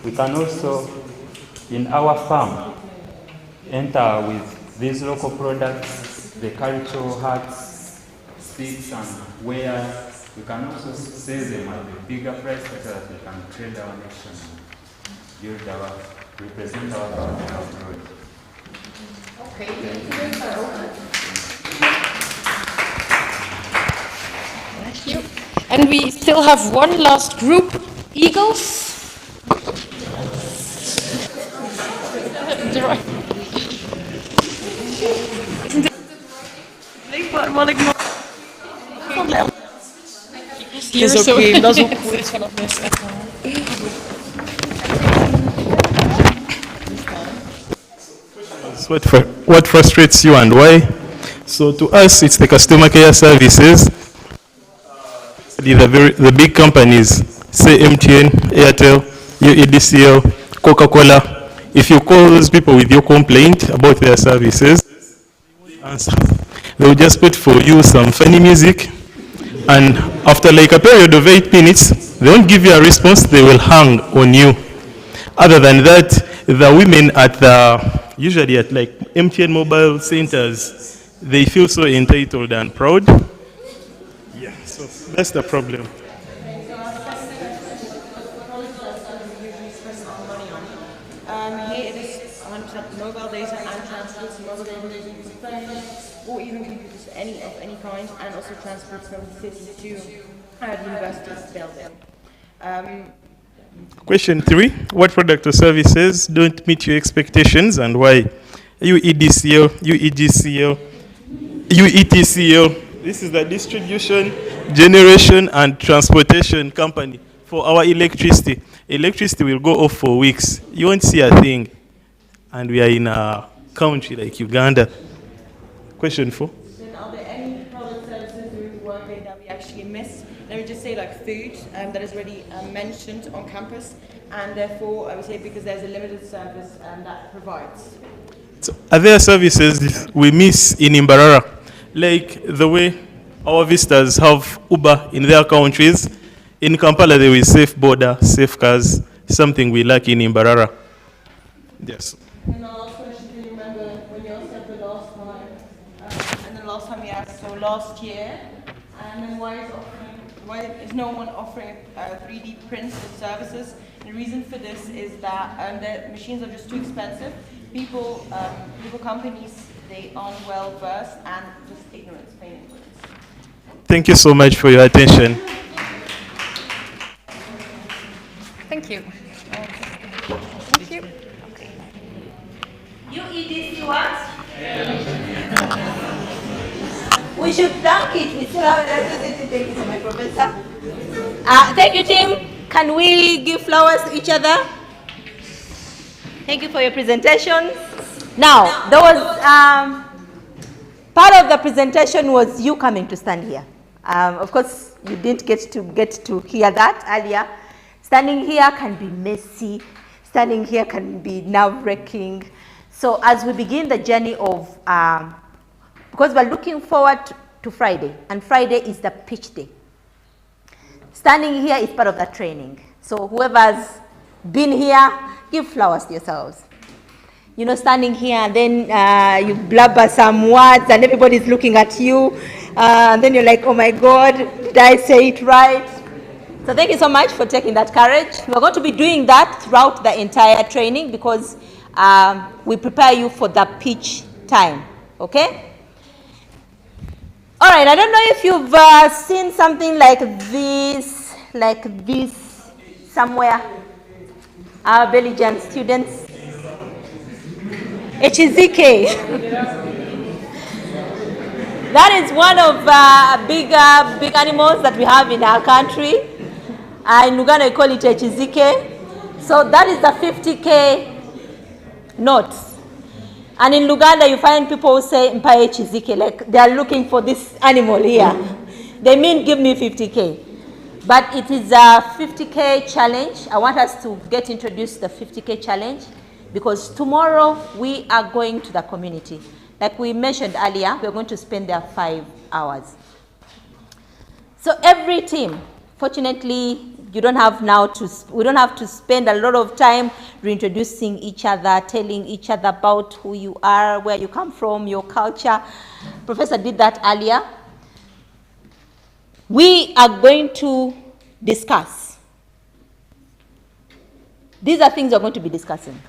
we can also, in our farm, enter with these local products, the cultural hats, sticks and wares. We can also sell them at a bigger price so that we can trade our nation and build our, represent our country abroad. Okay, thank you. And we still have one last group, Eagles. Is oké, dat is ook goed vanaf What frustrates you and why? So to us, it's the customer care services. The big companies, say MTN, Airtel, UEDCL, Coca-Cola. If you call those people with your complaint about their services, they will just put for you some funny music, and after like a period of 8 minutes, they won't give you a response, they will hang on you. Other than that, the women at usually at like MTN mobile centers, they feel so entitled and proud. Yeah, so that's the problem. Here it is 100% mobile data and transport, so mobile data using phones or even computers of any kind, and also transport from the city to the university building. Question 3, what product or services don't meet your expectations and why? UEDCL, UEGCL, UETCL. This is the distribution, generation and transportation company for our electricity. Electricity will go off for weeks. You won't see a thing. And we are in a country like Uganda. Question 4. Then are there any product services during workday that we actually miss? Let me just say like food that is already mentioned on campus, and therefore I would say because there's a limited service that provides. So are there services we miss in Imbarara? Like the way our visitors have Uber in their countries. In Kampala there is safe border, safe cars, something we lack in Imbarara. Yes. And the last question, do you remember when you said the last time, and the last time we asked, so last year, and then why is offering why is no one offering 3D prints and services? And the reason for this is that the machines are just too expensive. People, companies, they aren't well versed, and just ignorance, plain ignorance. Thank you so much for your attention. Thank you. Thank you. Okay. You eat this, you what? We should thank it. We still have to thank you to my professor. Thank you, team. Can we give flowers to each other? Thank you for your presentations. Now, there was part of the presentation was you coming to stand here. Of course, you didn't get to hear that earlier. Standing here can be messy. Standing here can be nerve-wracking. So as we begin the journey of, because we're looking forward to Friday, and Friday is the pitch day. Standing here is part of the training. So whoever's been here, give flowers to yourselves. You know, standing here and then you blabber some words and everybody's looking at you. And then you're like, oh my God, did I say it right? So thank you so much for taking that courage. We're going to be doing that throughout the entire training because we prepare you for the pitch time, okay? All right, I don't know if you've seen something like this somewhere. Our Belgian students. HZK. That is one of big animals that we have in our country. In Uganda, we call it HZK. So that is the 50K notes. And in Uganda, you find people who say Mpa HZK, like they are looking for this animal here. They mean give me 50K. But it is a 50K challenge. I want us to get introduced to the 50K challenge because tomorrow we are going to the community. Like we mentioned earlier, we're going to spend there 5 hours. So every team, fortunately, we don't have to spend a lot of time reintroducing each other, telling each other about who you are, where you come from, your culture. Professor did that earlier. We are going to discuss. These are things we're going to be discussing.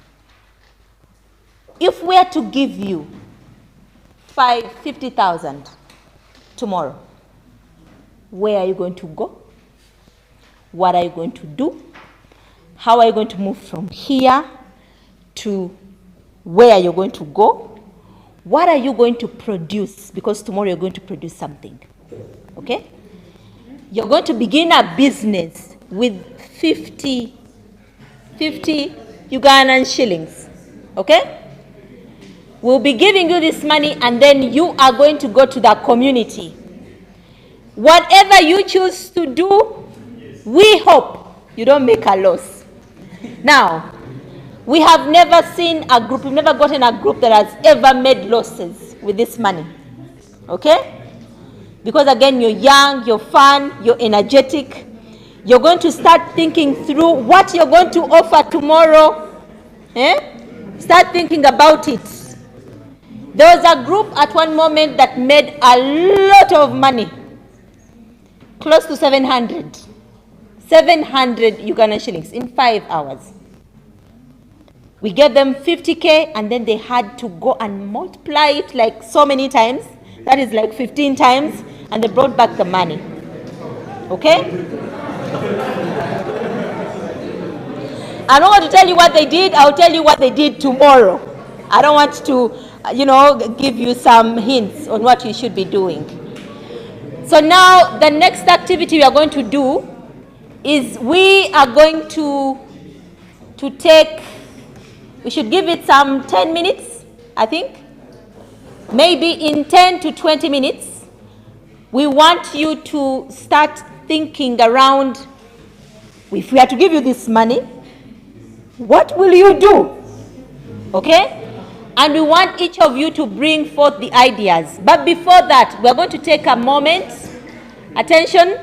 If we are to give you 50,000 tomorrow, where are you going to go? What are you going to do? How are you going to move from here to where you're going to go? What are you going to produce? Because tomorrow you're going to produce something. Okay? You're going to begin a business with 50 Ugandan shillings. Okay? We'll be giving you this money and then you are going to go to the community. Whatever you choose to do, we hope you don't make a loss. Now, we have never seen a group, we've never gotten a group that has ever made losses with this money. Okay? Because again, you're young, you're fun, you're energetic. You're going to start thinking through what you're going to offer tomorrow. Start thinking about it. There was a group at one moment that made a lot of money. Close to 700 Ugandan shillings in 5 hours. We gave them 50K and then they had to go and multiply it like so many times. That is like 15 times, and they brought back the money. Okay? I'm not going to tell you what they did. I'll tell you what they did tomorrow. I don't want to, give you some hints on what you should be doing. So now the next activity we are going to do is we are going to take, we should give it some 10 minutes, I think. Maybe in 10 to 20 minutes, we want you to start thinking around, if we are to give you this money, what will you do? Okay? And we want each of you to bring forth the ideas. But before that, we're going to take a moment. Attention,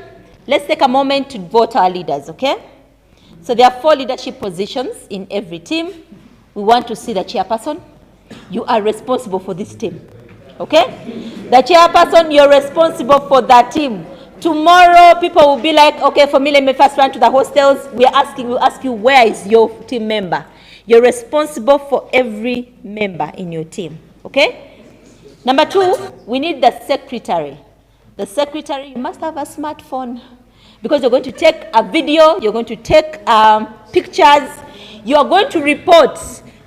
let's take a moment to vote our leaders, okay? So there are 4 leadership positions in every team. We want to see the chairperson. You are responsible for this team, okay? The chairperson, you're responsible for that team. Tomorrow, people will be like, okay, for me, let me first run to the hostels. We'll ask you, where is your team member? You're responsible for every member in your team, okay? Number 2, we need the secretary. The secretary, you must have a smartphone because you're going to take a video, you're going to take pictures, you're going to report.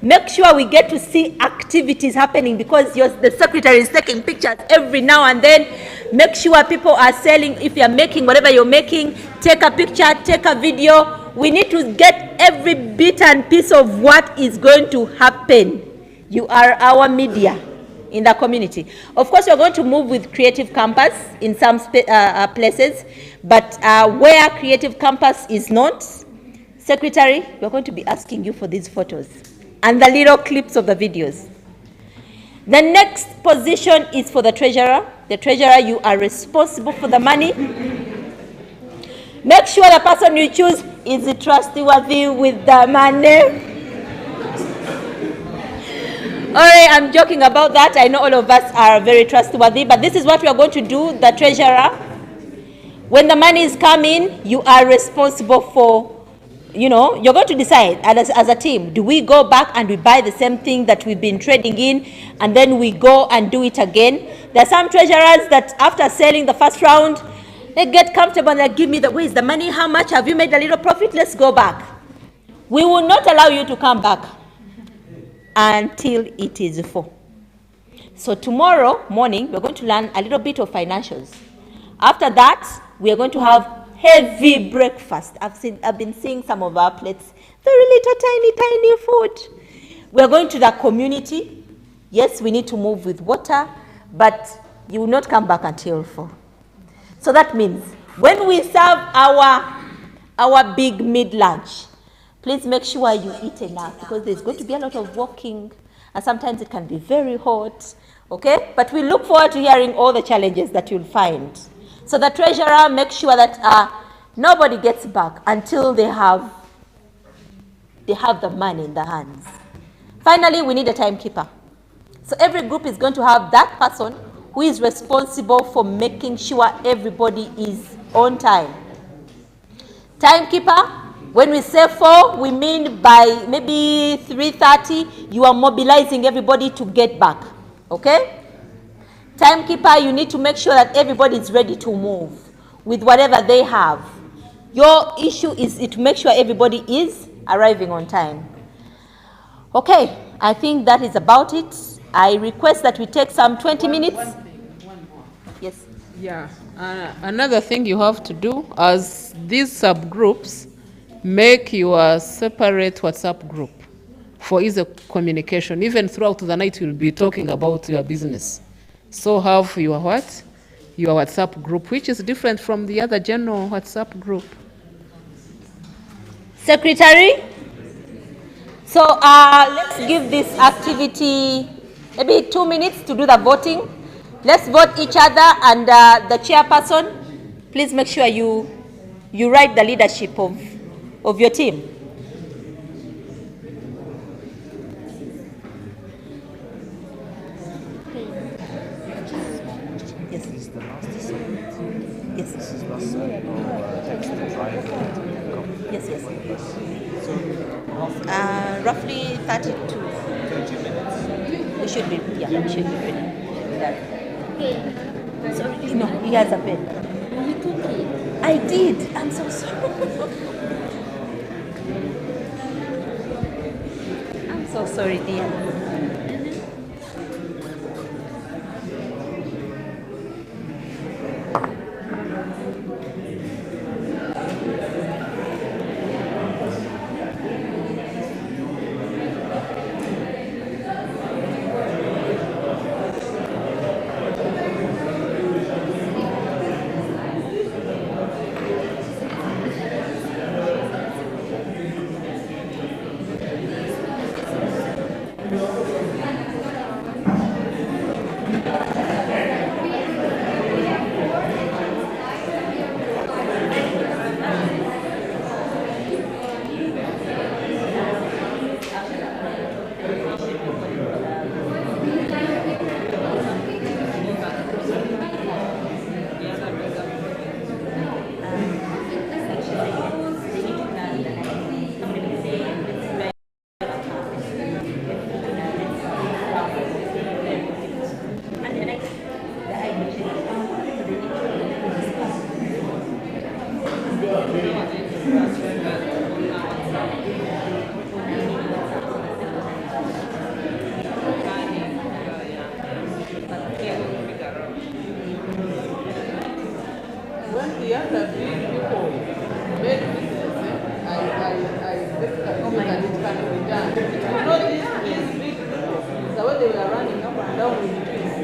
Make sure we get to see activities happening because the secretary is taking pictures every now and then. Make sure people are selling. If you're making whatever you're making, take a picture, take a video. We need to get every bit and piece of what is going to happen. You are our media in the community. Of course, we're going to move with Creative Campus in some places, but where Creative Campus is not, Secretary, we're going to be asking you for these photos and the little clips of the videos. The next position is for the treasurer. The treasurer, you are responsible for the money. Make sure the person you choose is trustworthy with the money. All right, I'm joking about that. I know all of us are very trustworthy, but this is what we are going to do, the treasurer. When the money is coming, you are responsible for, you're going to decide as a team, do we go back and we buy the same thing that we've been trading in, and then we go and do it again? There are some treasurers that after selling the first round, they get comfortable and they give me where's the money? How much? Have you made a little profit? Let's go back. We will not allow you to come back until it is full. So tomorrow morning, we're going to learn a little bit of financials. After that, we are going to have heavy breakfast. I've been seeing some of our plates, very little tiny food. We're going to the community. Yes, we need to move with water, but you will not come back until 4. So that means when we serve our big mid-lunch, please make sure you eat enough because there's going to be a lot of walking and sometimes it can be very hot, okay? But we look forward to hearing all the challenges that you'll find. So the treasurer makes sure that nobody gets back until they have the money in their hands. Finally, we need a timekeeper. So every group is going to have that person who is responsible for making sure everybody is on time. Timekeeper, when we say 4, we mean by maybe 3:30, you are mobilizing everybody to get back, okay? Timekeeper, you need to make sure that everybody is ready to move with whatever they have. Your issue is to make sure everybody is arriving on time. Okay, I think that is about it. I request that we take some 20 minutes. Yes. Yeah. Another thing you have to do, as these subgroups, make your separate WhatsApp group for easy communication. Even throughout the night, you'll be talking about your business. So have your what? Your WhatsApp group, which is different from the other general WhatsApp group. Secretary? So let's give this activity maybe 2 minutes to do the voting. Let's vote each other, and the chairperson, please make sure you write the leadership of your team. Yes. This is the last assignment. Yes. This is the last text to drive. Yes. So roughly 30 to 30 minutes. We should be ready. Sorry, no, he has a pen. You took it. I did. I'm so sorry. I'm so sorry, dear. When the other big people made business, I feel that it can be done. You know, these big people, the way they were running up and down with trees.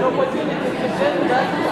opportunity to get that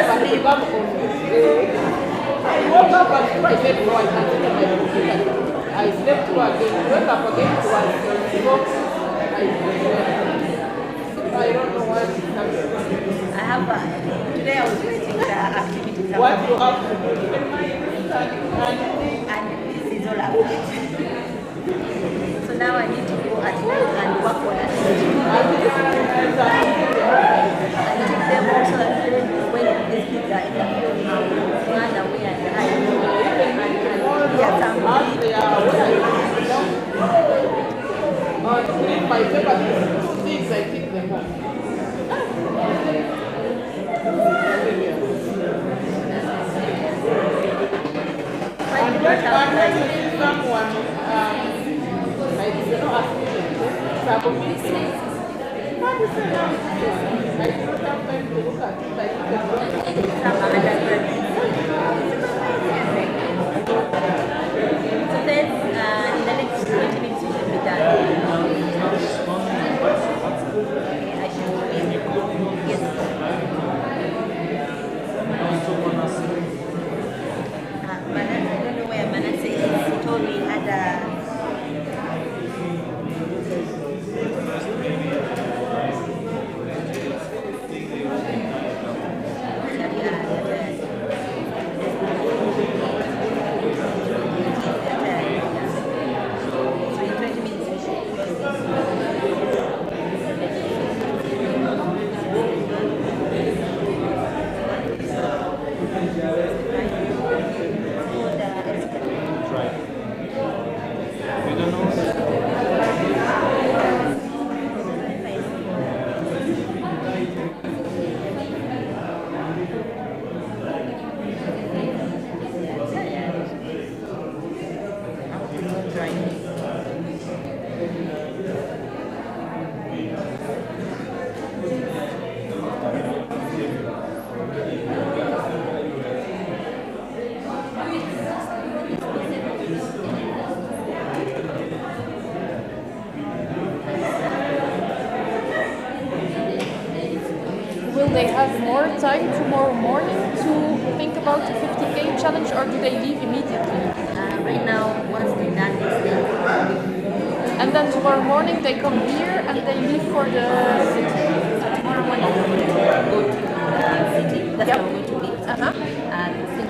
up and to come on. I woke up and I said, no, I can't sit on my computer. I slept through again. I woke up again to one. I don't know what is happening. I have today I was writing the activities. What you have to do. And this is all about it. So now I need to go at night and work on it. And take them also when these kids are in the field, run away and hide. My favorite things I take them home. And when someone, like, you know, ask me, I do not have time to look at it. So then, in the next 20 minutes, we should be done. I should be. Yes. Manas, I don't know where Manas is. He told me he had a. Will they have more time tomorrow morning to think about the 50K challenge, or do they leave immediately? Right now, once they're done this day. And then tomorrow morning they come here and they leave for the city. Tomorrow morning we're going to go to the city. That's where we're going to meet. And see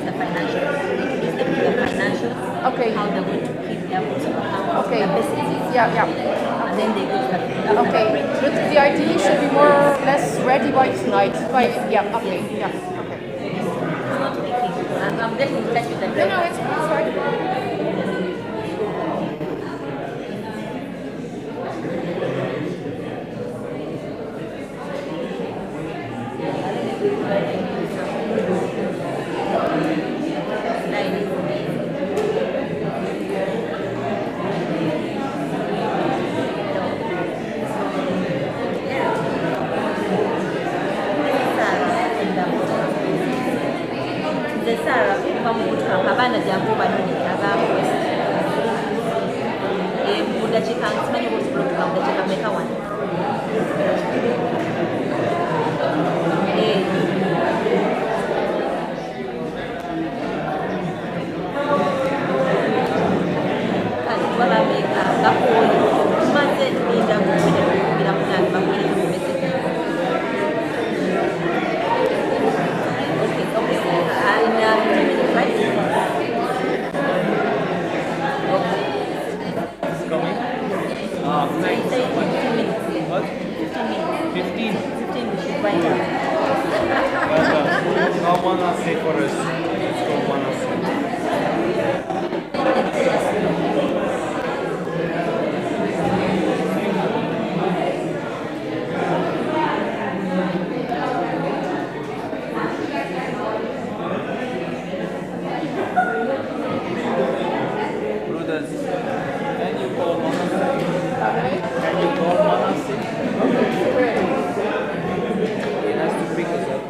the financials. Introduce them to the financials. Okay. How they're going to keep their books of account. Okay. The businesses. Yeah. And then they go to the Okay. But the idea should be more or less ready by tonight. Okay. It's not making. I'm getting in touch with the No, it's fine. abana jangu banoni agapost mudakiika nsimanyi oba osobola okuva mudakiika meka wano kati babameka gakooyi tumaze tulinda kugira munange bakuire mu meseji How wanna say for us? Let's go wanna Brothers, can you call Manasi? Can you call Manasi? He has to pick us up.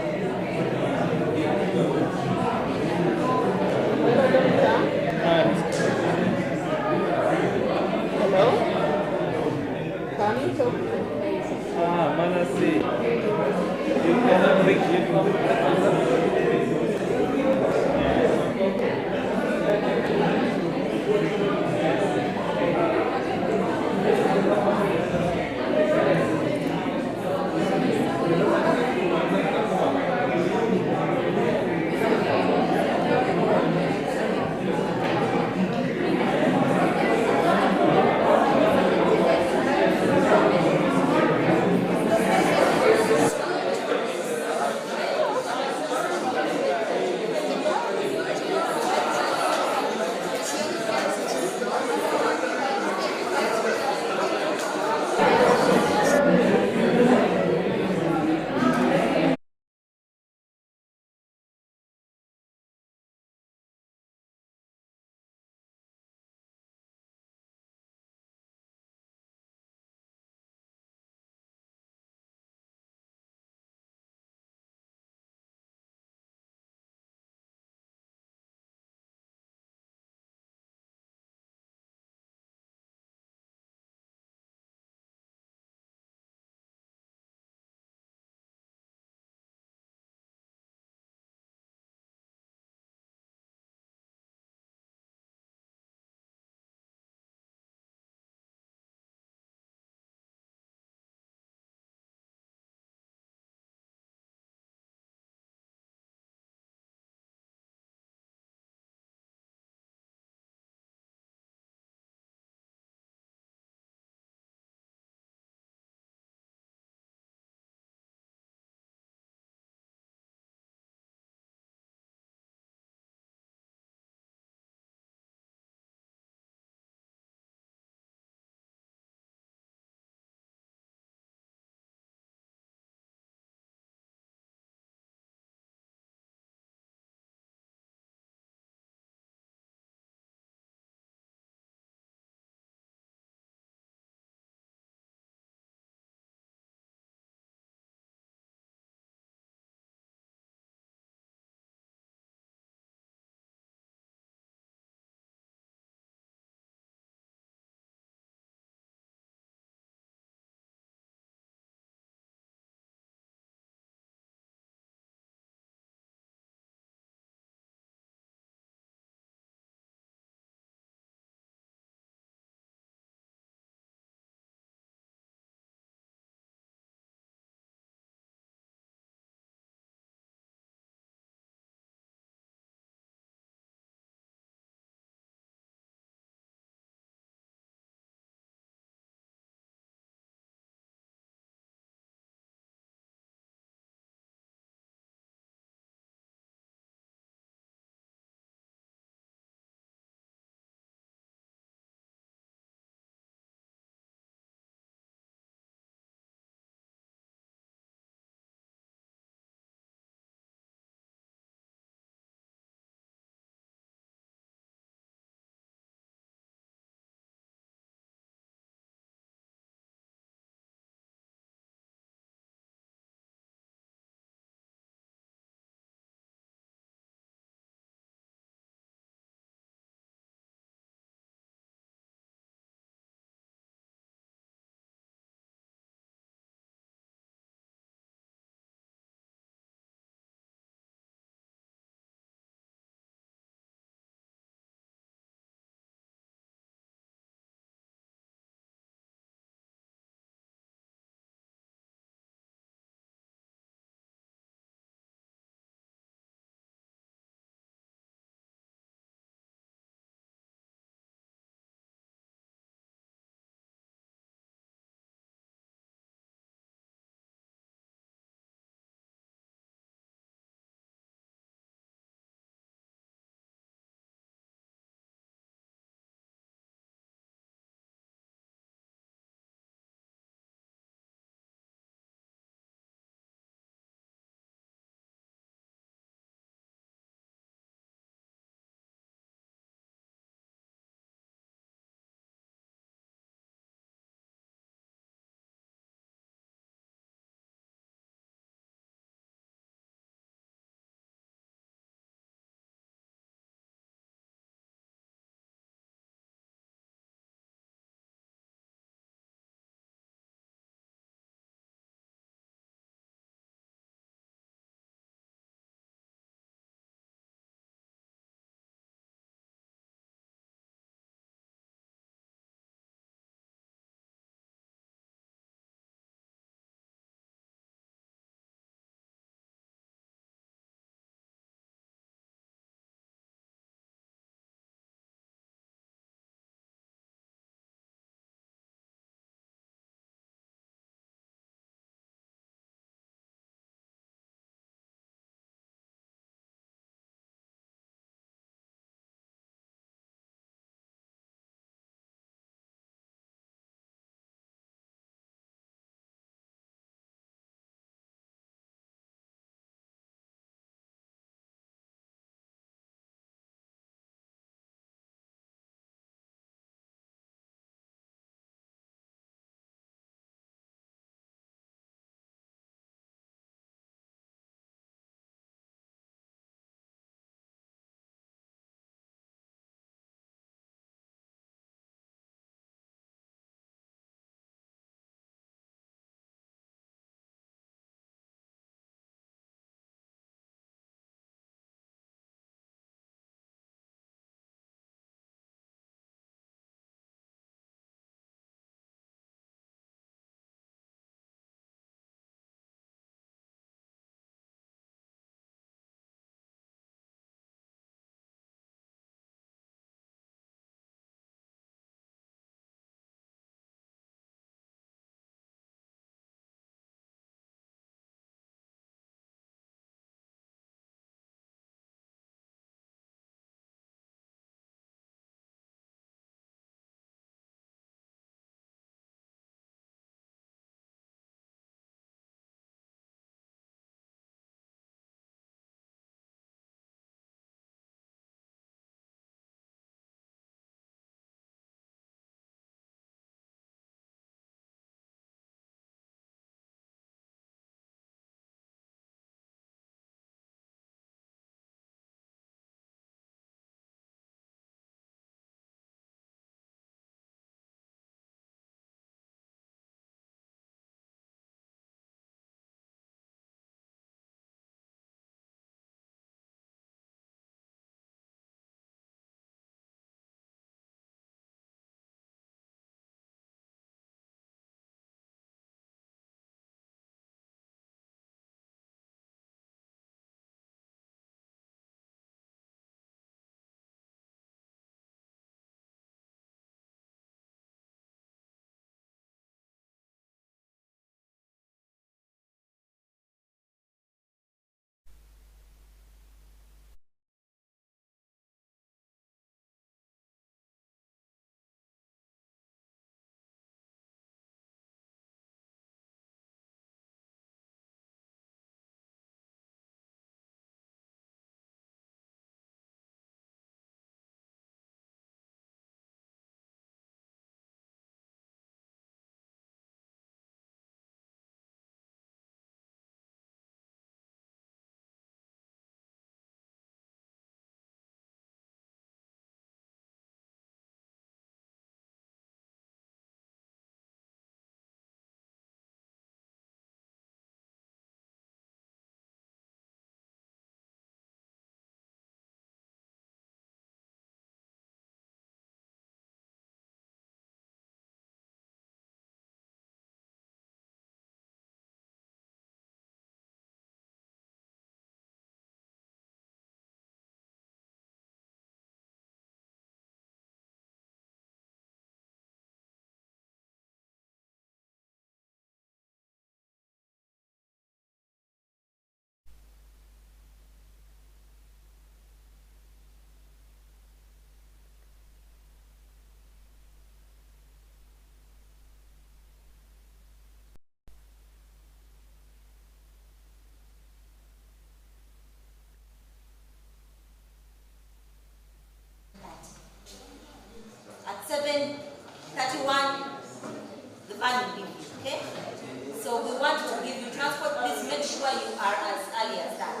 you are as early as that.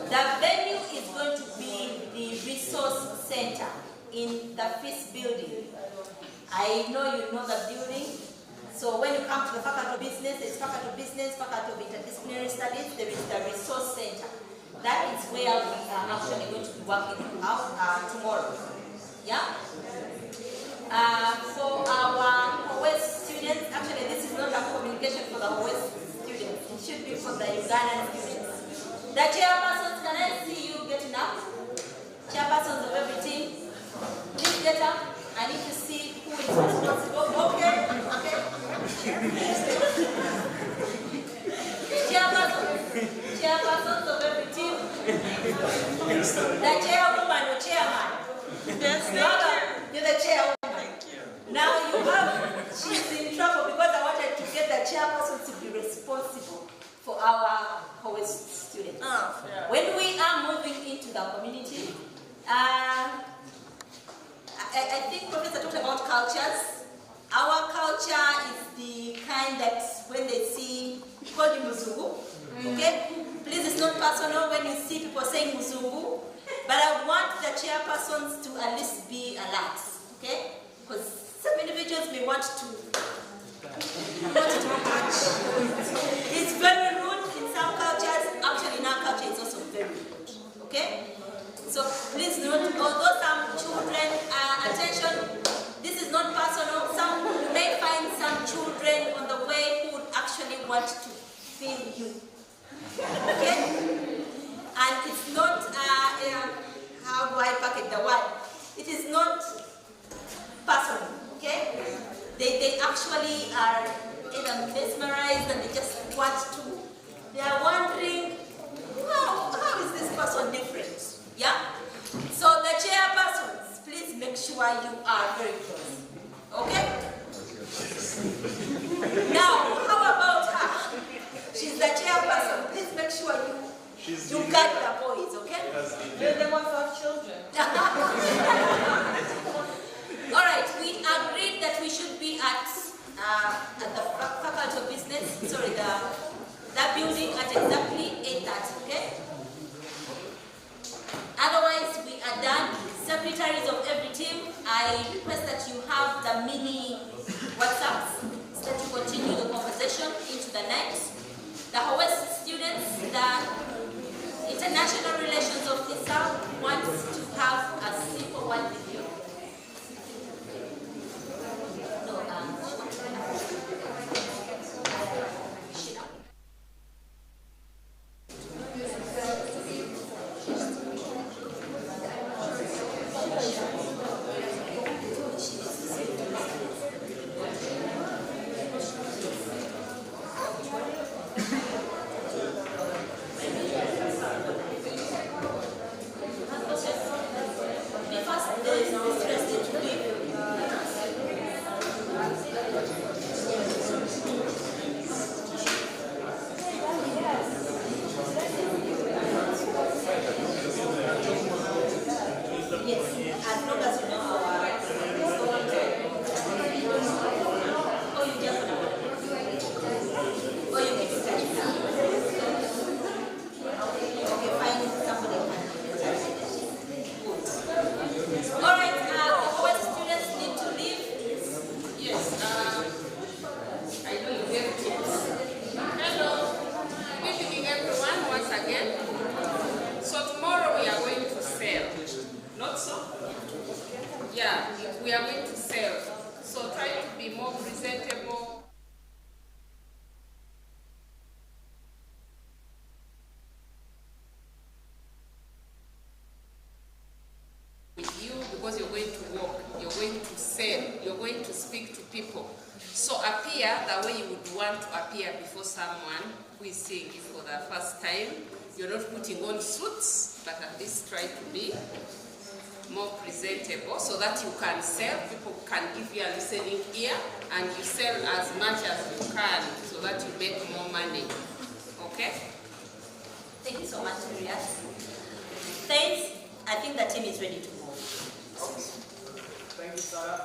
The venue is going to be the resource center in the FIS building. I know you know the building. So when you come to the Faculty of Business, there's Faculty of Business, Faculty of Interdisciplinary Studies, there is the resource center. That is where we are actually going to be working out tomorrow. Yeah? For our OS students, actually this is not a communication for the OS students. It should be for the Ugandan students. The chairpersons, can I see you getting up? Chairpersons of every team, please get up. I need to see who is responsible. Okay, okay. Chairpersons of every team. The chairwoman or chairman. Yes, you're the chairwoman. Now you have, she's in trouble because I wanted to get the chairperson to be responsible for our host students. Oh, yeah. When we are moving into the community, I think Professor talked about cultures. Our culture is the kind that when they see, we call it Muzungu, okay? Please, it's not personal when you see people saying Muzungu, but I want the chairpersons to at least be alert, okay? Because some individuals may want to catch. It's very rude in some cultures. Actually, in our culture, it's also very rude, okay? So please note, although some children, attention, this is not personal. Some, you may find some children on the way who would actually want to feel you. Okay? And it's not, how do I package the word? It is not personal, okay? They actually are either mesmerized and they just want to, they are wondering, how is this person different? Yeah? So the chairpersons, please make sure you are very close. Okay? Now, how about her? She's the chairperson. Please make sure you guide the boys, okay? They want to have children. All right, we agreed that we should be at the Faculty of Business, sorry, that building at exactly 8:30, okay? Otherwise, we are done. Secretaries of every team, I request that you have the mini WhatsApps so that you continue the conversation into the night. The OS students, the International Relations Officer wants to have a simple word with you. We are going to sell. So try to be more presentable. With you, because you're going to walk, you're going to sell, you're going to speak to people. So appear the way you would want to appear before someone who is seeing it for the first time. You're not putting on suits, but at least try to be more presentable so that you can sell, people can give you a listening ear, and you sell as much as you can so that you make more money. Okay? Thank you so much, Rias. Thanks. I think the team is ready to move. Thank you, Sarah.